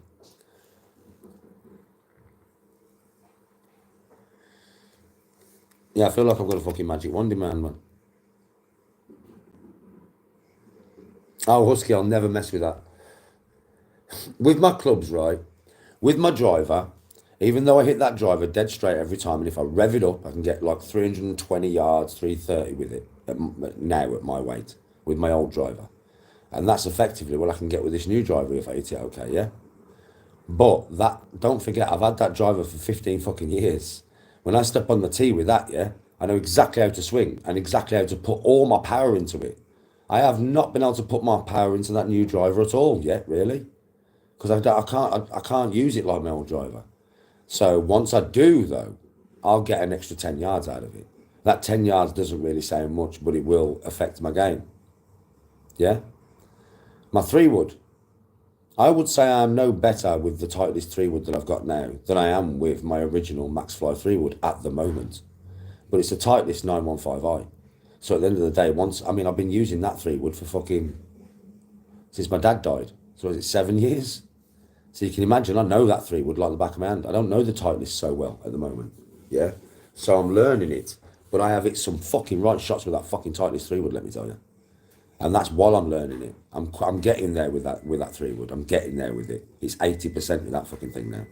Yeah, I feel like I've got a fucking magic wand in my hand, man. Oh, Husky, I'll never mess with that. With my clubs, right? With my driver, even though I hit that driver dead straight every time, and if I rev it up, I can get like 320 yards, 330 with it now at my weight, with my old driver. And that's effectively what I can get with this new driver if I hit it okay, yeah? But that, don't forget, I've had that driver for 15 fucking years. When I step on the tee with that, yeah, I know exactly how to swing and exactly how to put all my power into it. I have not been able to put my power into that new driver at all yet, really. Because I can't use it like my old driver. So once I do, though, I'll get an extra 10 yards out of it. That 10 yards doesn't really sound much, but it will affect my game. Yeah? My 3-wood. I would say I'm no better with the Titleist 3-wood that I've got now than I am with my original Maxfly 3-wood at the moment. But it's a Titleist 915i. So at the end of the day, I've been using that 3-wood for fucking, since my dad died. So is it 7 years? So you can imagine, I know that 3-wood like the back of my hand. I don't know the Titleist so well at the moment. Yeah? So I'm learning it. But I have hit some fucking right shots with that fucking Titleist 3-wood, let me tell you. And that's while I'm learning it. I'm getting there with that 3-wood. I'm getting there with it. It's 80% with that fucking thing now.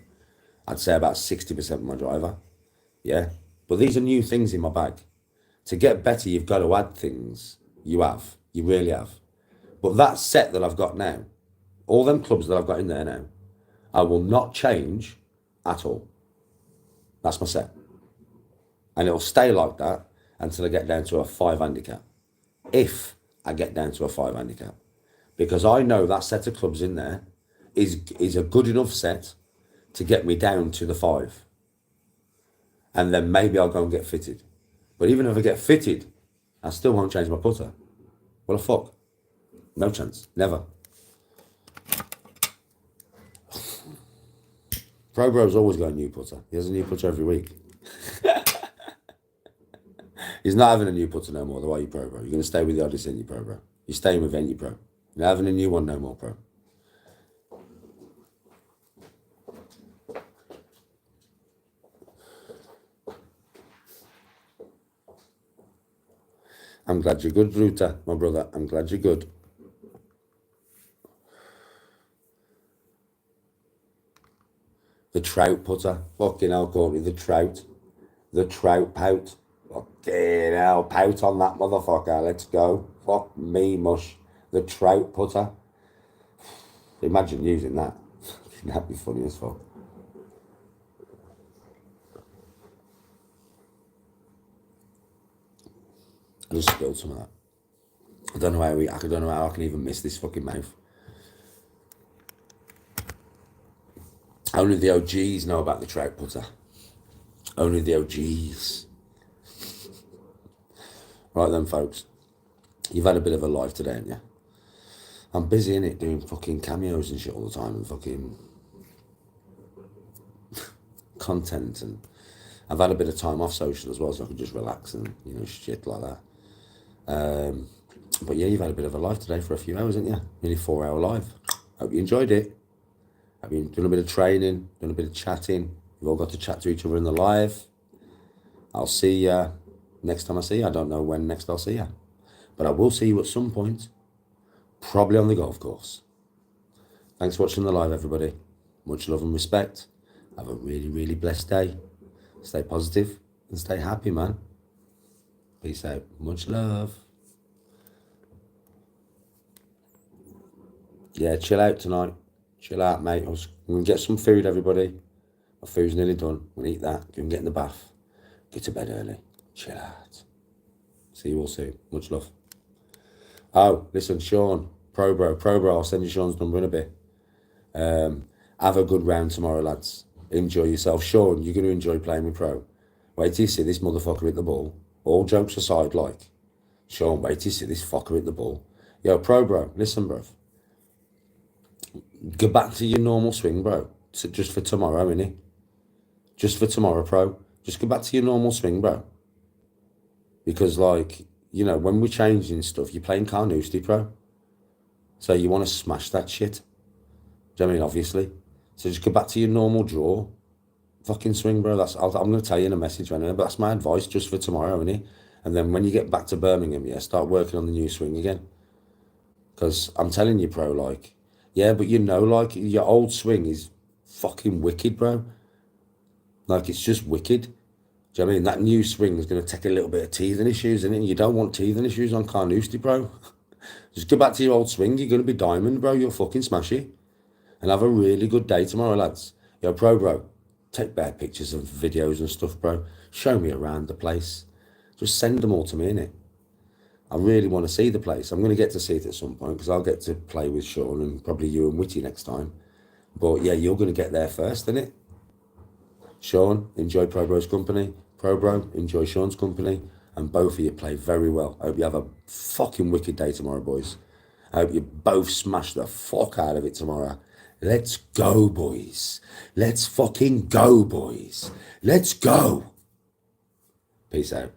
I'd say about 60% with my driver. Yeah? But these are new things in my bag. To get better, you've got to add things. You have. You really have. But that set that I've got now, all them clubs that I've got in there now, I will not change at all. That's my set. And it'll stay like that until I get down to a 5 handicap. If I get down to a 5 handicap. Because I know that set of clubs in there is a good enough set to get me down to the 5. And then maybe I'll go and get fitted. But even if I get fitted, I still won't change my putter. What the fuck? No chance. Never. Pro Bro's always got a new putter. He has a new putter every week. He's not having a new putter no more, though, are you, Pro Bro? You're going to stay with the Odyssey, you, Pro Bro. You're staying with Any Pro. You're not having a new one no more, Pro. I'm glad you're good, Ruta, my brother. I'm glad you're good. The trout putter. Fucking hell, Courtney. The trout. The trout pout. Fucking hell. Pout on that motherfucker. Let's go. Fuck me, mush. The trout putter. Imagine using that. That'd be funny as fuck. I just spilled some of that. I don't know how I can even miss this fucking mouth. Only the OGs know about the trout putter. Only the OGs. Right then, folks. You've had a bit of a life today, haven't you? I'm busy in it doing fucking cameos and shit all the time and fucking content, and I've had a bit of time off social as well, so I could just relax and, you know, shit like that. But yeah, you've had a bit of a life today for a few hours, haven't you? Nearly 4 hour live. Hope you enjoyed it. I've been doing a bit of training, doing a bit of chatting. We've all got to chat to each other in the live. I'll see you next time I see you. I don't know when next I'll see you, but I will see you at some point, probably on the golf course. Thanks for watching the live, everybody. Much love and respect. Have a really, really blessed day. Stay positive and stay happy, man. Peace out. Much love. Yeah, chill out tonight. Chill out, mate. I'm going to get some food, everybody. My food's nearly done. I'm going to eat that. Go and get in the bath. Get to bed early. Chill out. See you all soon. Much love. Oh, listen, Sean. Pro Bro. I'll send you Sean's number in a bit. Have a good round tomorrow, lads. Enjoy yourself. Sean, you're going to enjoy playing with Pro. Wait till you see this motherfucker hit the ball. All jokes aside, like. Sean, wait till you see this fucker hit the ball. Yo, Pro Bro, listen, bro. Go back to your normal swing, bro. Just for tomorrow, innit? Just for tomorrow, Pro. Just go back to your normal swing, bro. Because, like, you know, when we're changing stuff, you're playing Carnoustie, Pro. So you want to smash that shit. Do you know what I mean? Obviously. So just go back to your normal draw. Fucking swing, bro. I'm going to tell you in a message right now, but that's my advice just for tomorrow, innit? And then when you get back to Birmingham, yeah, start working on the new swing again. Because I'm telling you, Pro, like, yeah, but you know, like, your old swing is fucking wicked, bro. Like, it's just wicked. Do you know what I mean? That new swing is going to take a little bit of teething issues, innit? You don't want teething issues on Carnoustie, bro. Just go back to your old swing. You're going to be diamond, bro. You'll fucking smash it. And have a really good day tomorrow, lads. Yo, Pro Bro, take bad pictures and videos and stuff, bro. Show me around the place. Just send them all to me, innit? I really want to see the place. I'm going to get to see it at some point because I'll get to play with Sean and probably you and Witty next time. But yeah, you're going to get there first, innit? Sean, enjoy Pro Bro's company. Pro Bro, enjoy Sean's company. And both of you play very well. I hope you have a fucking wicked day tomorrow, boys. I hope you both smash the fuck out of it tomorrow. Let's go, boys. Let's fucking go, boys. Let's go. Peace out.